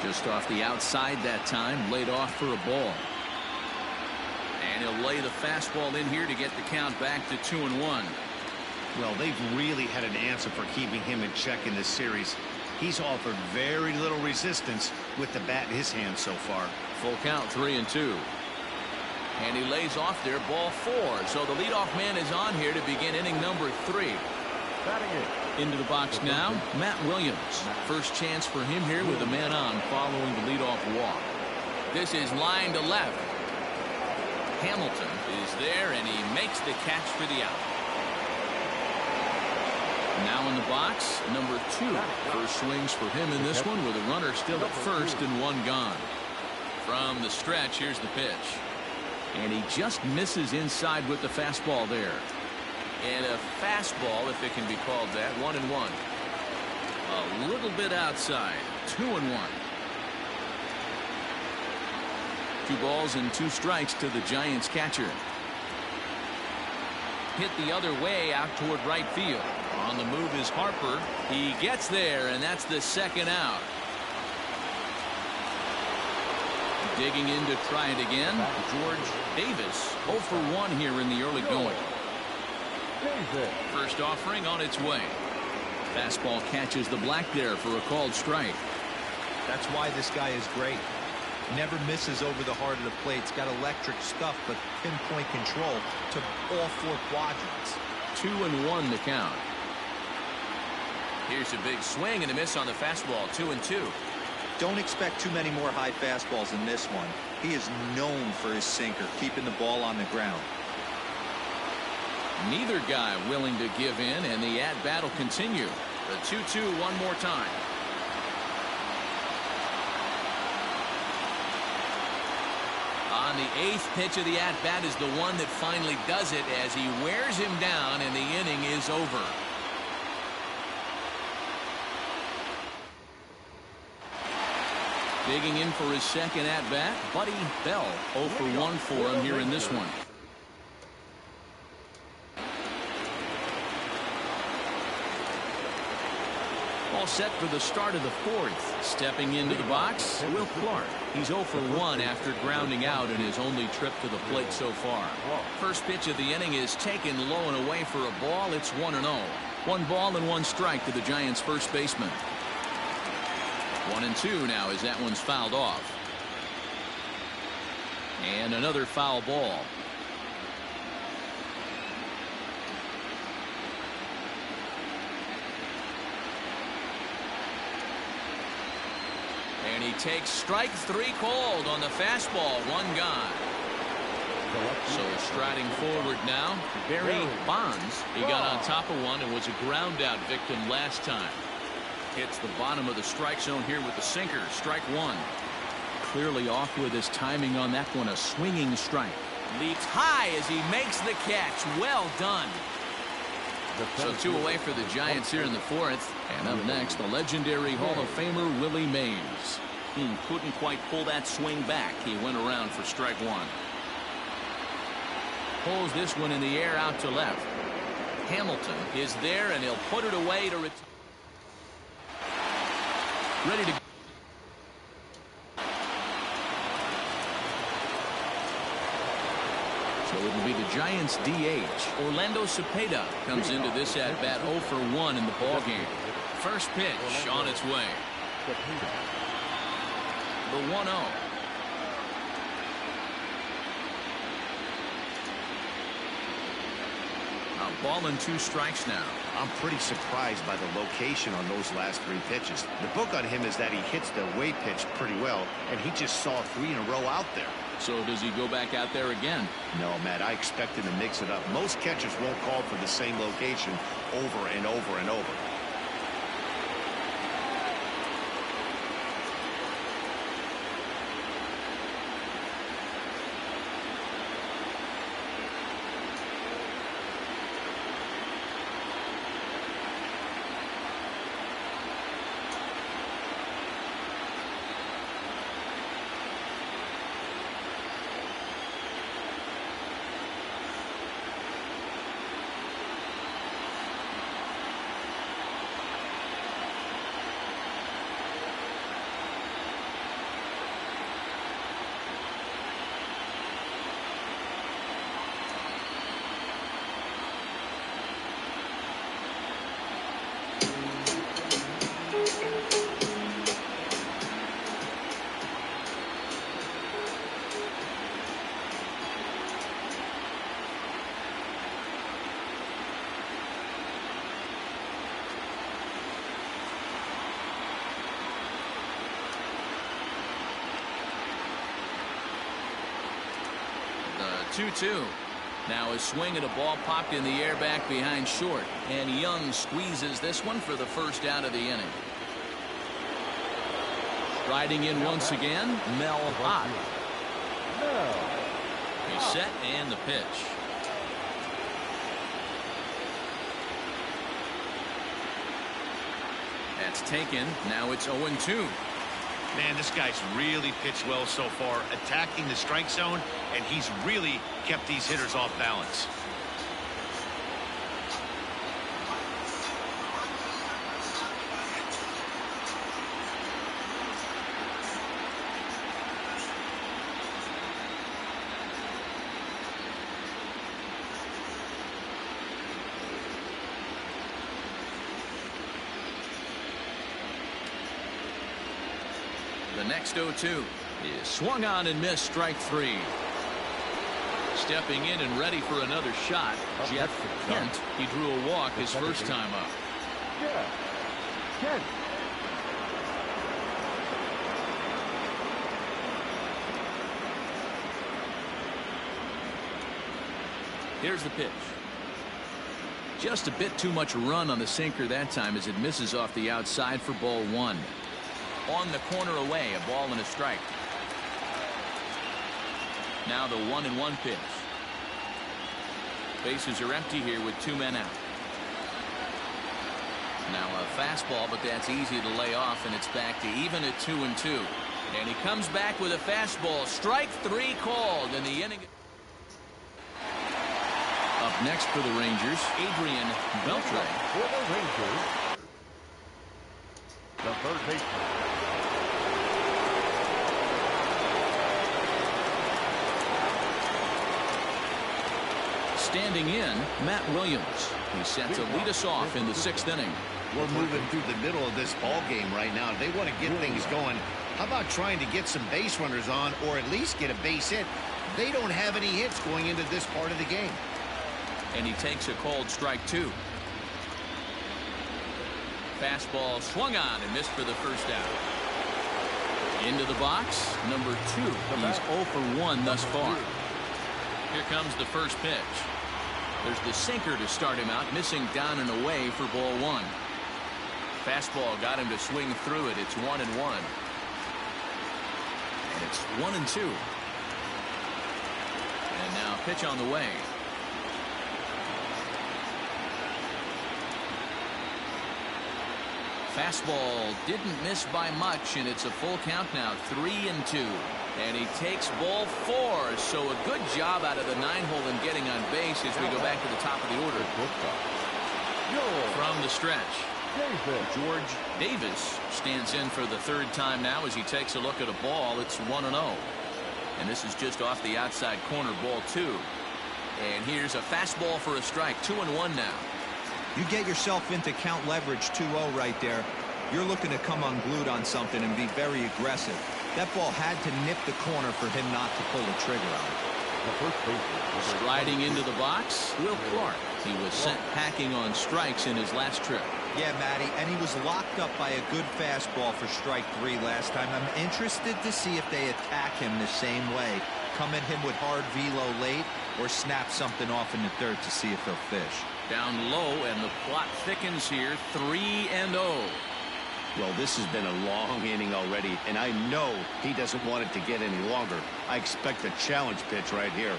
Just off the outside that time, laid off for a ball. And he'll lay the fastball in here to get the count back to 2-1. Well, they've really had an answer for keeping him in check in this series. He's offered very little resistance with the bat in his hand so far. Full count, 3-2. And he lays off there, ball 4. So the leadoff man is on here to begin inning number 3. Into the box now, Matt Williams. First chance for him here with a man on following the leadoff walk. This is line to left. Hamilton is there, and he makes the catch for the out. Now in the box, number 2. First swings for him in this one with a runner still at first and 1 gone. From the stretch, here's the pitch. And he just misses inside with the fastball there. And a fastball, if it can be called that, 1-1. A little bit outside, 2-1. 2 balls and 2 strikes to the Giants catcher. Hit the other way out toward right field. On the move is Harper. He gets there, and that's the second out. Digging in to try it again, George Davis, 0 for 1 here in the early going. First offering on its way. Fastball catches the black there for a called strike. That's why this guy is great. Never misses over the heart of the plate. He's got electric stuff, but pinpoint control to all 4 quadrants. 2-1 the count. Here's a big swing and a miss on the fastball. 2-2. Don't expect too many more high fastballs in this one. He is known for his sinker, keeping the ball on the ground. Neither guy willing to give in, and the at-bat will continue. The 2-2 one more time. On the 8th pitch of the at-bat is the one that finally does it as he wears him down, and the inning is over. Digging in for his second at-bat, Buddy Bell. 0 for 1 for him here in this one. All set for the start of the 4th. Stepping into the box, Will Clark. He's 0 for 1 after grounding out in his only trip to the plate so far. First pitch of the inning is taken low and away for a ball. It's 1-0. 1 ball and 1 strike to the Giants' first baseman. 1-2 now as that one's fouled off. And another foul ball. And he takes strike 3 called on the fastball. 1 gone. So striding forward now, Barry Bonds. He got on top of one and was a ground out victim last time. Hits the bottom of the strike zone here with the sinker. Strike 1. Clearly off with his timing on that one. A swinging strike. Leaps high as he makes the catch. Well done. So 2 away for the Giants here in the 4th. And up next, the legendary Hall of Famer Willie Mays. Couldn't quite pull that swing back. He went around for strike 1. Pulls this one in the air out to left. Hamilton is there, and he'll put it away to retire. Ready to go. So it will be the Giants DH. Orlando Cepeda comes into this at bat 0 for 1 in the ballgame. First pitch on its way. The 1-0. A ball and 2 strikes now. I'm pretty surprised by the location on those last 3 pitches. The book on him is that he hits the away pitch pretty well, and he just saw 3 in a row out there. So does he go back out there again? No, Matt, I expect him to mix it up. Most catchers won't call for the same location over and over and over. The 2-2. Now a swing and a ball popped in the air back behind short. And Young squeezes this one for the first out of the inning. Riding in once again, Mel Ott. He's set and the pitch. That's taken. Now it's 0-2. Man, this guy's really pitched well so far, attacking the strike zone, and he's really kept these hitters off balance. The next 0-2 is swung on and missed, strike 3. Stepping in and ready for another shot, Jeff Kent. He drew a walk his first time up. Yeah. Kent. Here's the pitch. Just a bit too much run on the sinker that time as it misses off the outside for ball 1. On the corner away, a ball and a strike. Now the 1-1 pitch. Bases are empty here with 2 men out. Now a fastball, but that's easy to lay off, and it's back to even at 2-2. And he comes back with a fastball. Strike 3 called in the inning. Up next for the Rangers, Adrian Beltre. For the Rangers, the third baseman. Standing in, Matt Williams. He's set to lead us off in the 6th inning. We're moving through the middle of this ball game right now. They want to get things going. How about trying to get some base runners on, or at least get a base hit? They don't have any hits going into this part of the game. And he takes a called strike 2. Fastball swung on and missed for the first out. Into the box, number 2. He's 0 for 1 thus far. Here comes the first pitch. There's the sinker to start him out, missing down and away for ball 1. Fastball got him to swing through it. It's 1-1. And it's 1-2. And now pitch on the way. Fastball didn't miss by much, and it's a full count now, 3-2. And he takes ball 4, so a good job out of the 9-hole in getting on base as we go back to the top of the order. From the stretch, George Davis stands in for the 3rd time now as he takes a look at a ball. It's 1-0. And this is just off the outside corner, ball 2. And here's a fastball for a strike, 2-1 now. You get yourself into count leverage 2-0 right there. You're looking to come unglued on something and be very aggressive. That ball had to nip the corner for him not to pull the trigger on it. Striding into the box, Will Clark. He was sent packing on strikes in his last trip. Yeah, Matty, and he was locked up by a good fastball for strike 3 last time. I'm interested to see if they attack him the same way. Come at him with hard velo late or snap something off in the 3rd to see if he'll fish. Down low, and the plot thickens here, 3-0. Well, this has been a long inning already, and I know he doesn't want it to get any longer. I expect a challenge pitch right here.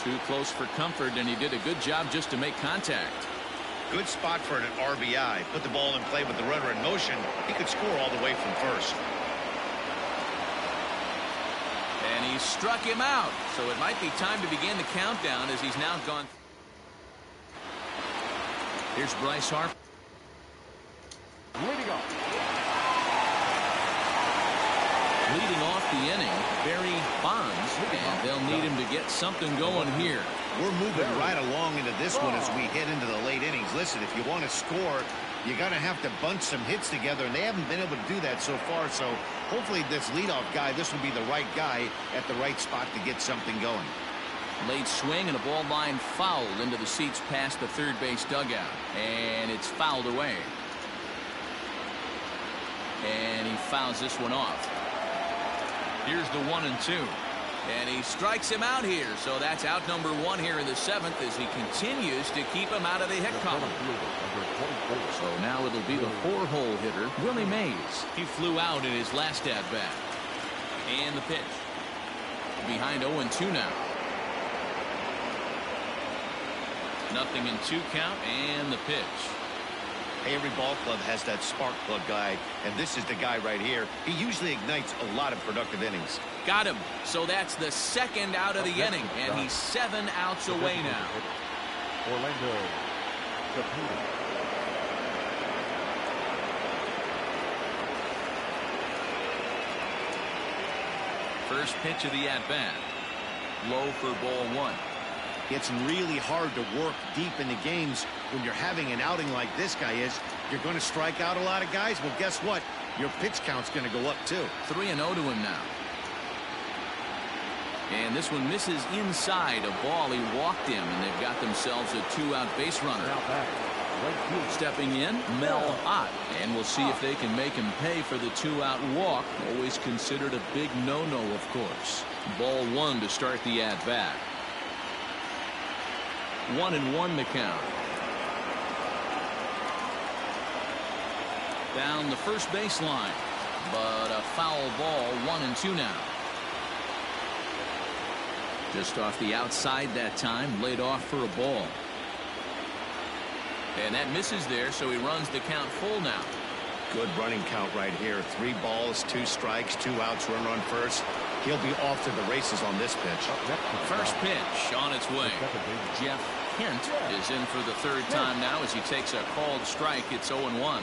Too close for comfort, and he did a good job just to make contact. Good spot for an RBI. Put the ball in play with the runner in motion. He could score all the way from first. And he struck him out, so it might be time to begin the countdown as he's now gone. Here's Bryce Harper. Leading off. Leading off the inning, Barry Bonds, and they'll need him to get something going here. We're moving right along into this one as we head into the late innings. Listen, if you want to score, you got to have to bunch some hits together, and they haven't been able to do that so far. So hopefully this leadoff guy, this will be the right guy at the right spot to get something going. Late swing and a ball line fouled into the seats past the 3rd base dugout, and it's fouled away. And he fouls this one off. Here's the 1-2. And he strikes him out here. So that's out number 1 here in the 7th as he continues to keep him out of the hit column. So now it'll be the 4-hole hitter, Willie Mays. He flew out in his last at-bat. And the pitch. Behind 0-2 now. Nothing in 2 count, and the pitch. Every ball club has that spark plug guy, and this is the guy right here. He usually ignites a lot of productive innings. Got him. So that's the 2nd out of the inning, and he's 7 outs away now. Orlando. First pitch of the at-bat. Low for ball 1. It's really hard to work deep into games when you're having an outing like this guy is. You're going to strike out a lot of guys. Well, guess what? Your pitch count's going to go up, too. 3-0 to him now. And this one misses inside a ball. He walked him, and they've got themselves a 2-out base runner. Stepping in, Mel Ott. And we'll see if they can make him pay for the 2-out walk. Always considered a big no-no, of course. Ball 1 to start the at-bat. 1-1 the count. Down the first baseline, but a foul ball. 1-2 now. Just off the outside that time, laid off for a ball. And that misses there, so he runs the count full now. Good running count right here. 3 balls, 2 strikes, 2 outs, runner on first. He'll be off to the races on this pitch. First pitch on its way. Jeff Kent is in for the 3rd time now as he takes a called strike. It's 0-1.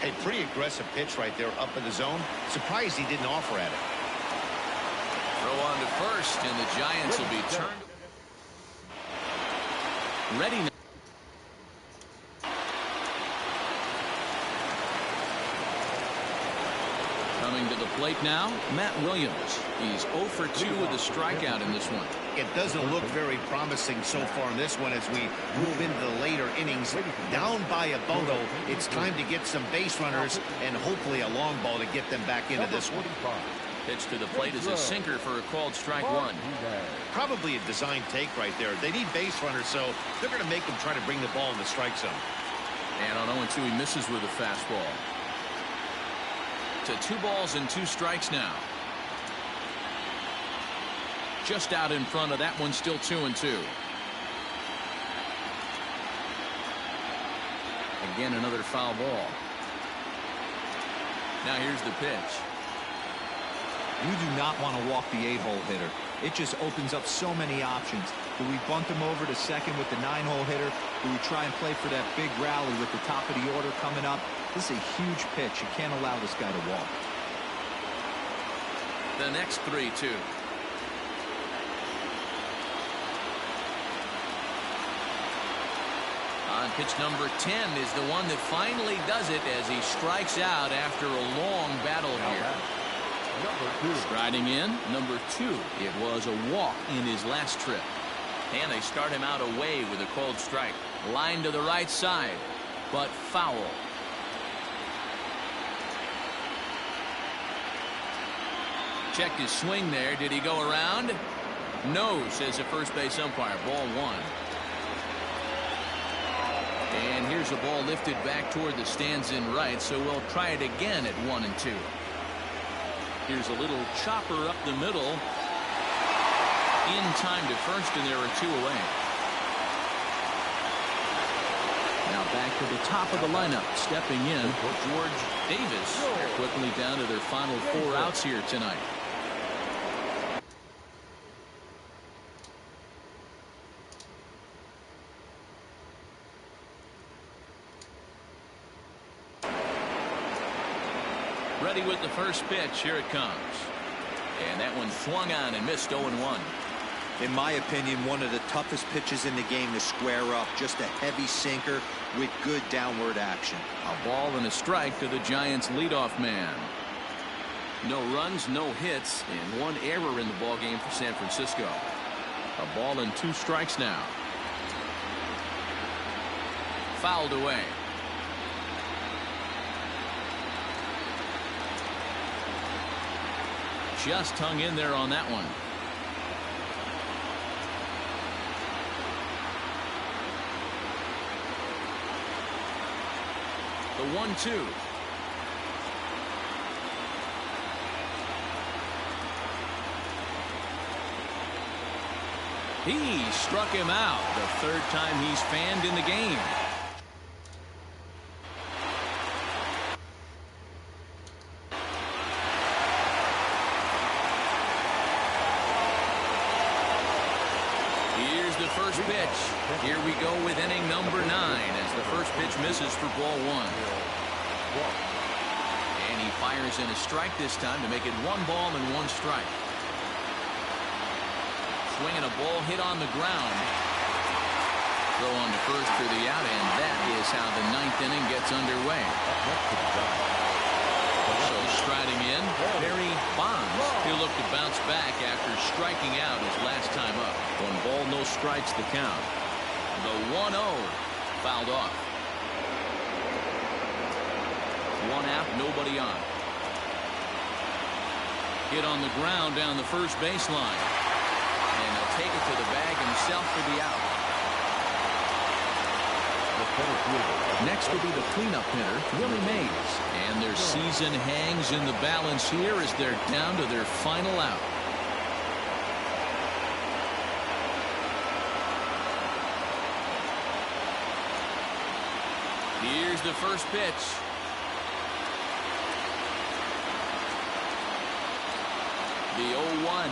A pretty aggressive pitch right there up in the zone. Surprised he didn't offer at it. Throw on to first, and the Giants will be turned. Ready now. Coming to the plate now, Matt Williams. He's 0 for 2 with a strikeout in this one. It doesn't look very promising so far in this one as we move into the later innings. Down by a bungo, it's time to get some base runners and hopefully a long ball to get them back into this one. Pitch to the plate is a sinker for a called strike 1. Probably a design take right there. They need base runners, so they're going to make them try to bring the ball in the strike zone. And on 0-2, he misses with a fastball. To 2 balls and 2 strikes now. Just out in front of that one, still 2-2. Again, another foul ball. Now here's the pitch. You do not want to walk the 8-hole hitter. It just opens up so many options. Do we bunt him over to second with the 9-hole hitter? Do we try and play for that big rally with the top of the order coming up? This is a huge pitch. You can't allow this guy to walk. The next 3-2. On pitch number 10 is the one that finally does it as he strikes out after a long battle here. Striding in, number 2. It was a walk in his last trip. And they start him out away with a called strike. Line to the right side, but foul. Checked his swing there. Did he go around? No, says the first base umpire. Ball 1. And here's a ball lifted back toward the stands in right, so we'll try it again at 1-2. Here's a little chopper up the middle. In time to first, and there are 2 away. Now back to the top of the lineup. Stepping in, George Davis. They're quickly down to their final 4 outs here tonight. Ready with the first pitch. Here it comes. And that one swung on and missed. 0-1. In my opinion, one of the toughest pitches in the game to square up. Just a heavy sinker with good downward action. A ball and a strike to the Giants leadoff man. No runs, no hits, and 1 error in the ball game for San Francisco. A ball and 2 strikes now. Fouled away. Just hung in there on that one. The 1-2. He struck him out. The 3rd time he's fanned in the game. First pitch. Here we go with inning number 9 as the first pitch misses for ball 1. And he fires in a strike this time to make it 1 ball and 1 strike. Swinging a ball hit on the ground. Throw on to first for the out, and that is how the ninth inning gets underway. So striding in, Barry Bonds. He'll look to bounce back after striking out his last time up. 1 ball, no strikes the count. The 1-0 fouled off. 1 out, nobody on. Hit on the ground down the first baseline. And he'll take it to the bag himself for the out. Next will be the cleanup hitter, Willie Mays. And their season hangs in the balance here as they're down to their final out. Here's the first pitch. The 0-1.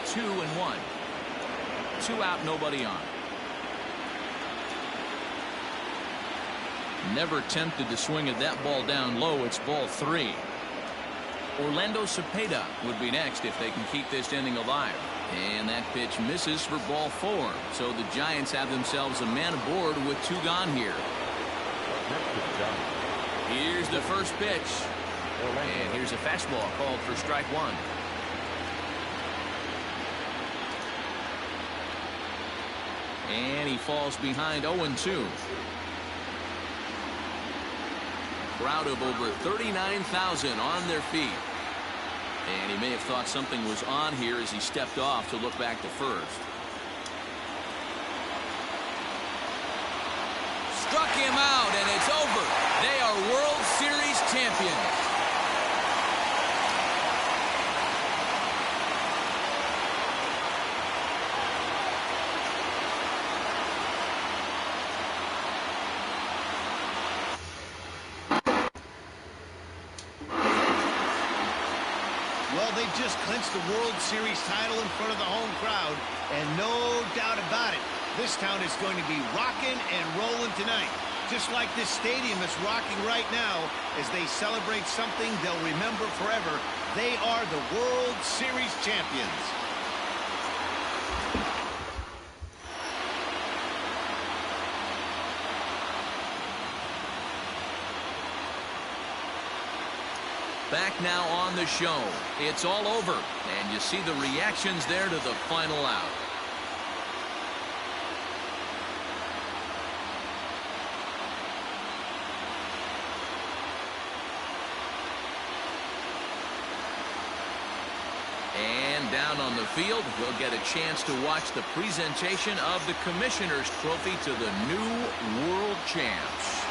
Two and one. 2 out, nobody on. Never tempted to swing at that ball down low. It's ball 3. Orlando Cepeda would be next if they can keep this inning alive. And that pitch misses for ball 4. So the Giants have themselves a man aboard with 2 gone here. Here's the first pitch. And here's a fastball called for strike 1. And he falls behind 0-2. Crowd of over 39,000 on their feet. And he may have thought something was on here as he stepped off to look back to first. Struck him out, and it's over. They are World Series champions. Well, they've just clinched the World Series title in front of the home crowd, and no doubt about it, this town is going to be rocking and rolling tonight. Just like this stadium is rocking right now as they celebrate something they'll remember forever. They are the World Series champions. Back now on the show. It's all over, and you see the reactions there to the final out. And down on the field, we'll get a chance to watch the presentation of the Commissioner's Trophy to the new World Champs.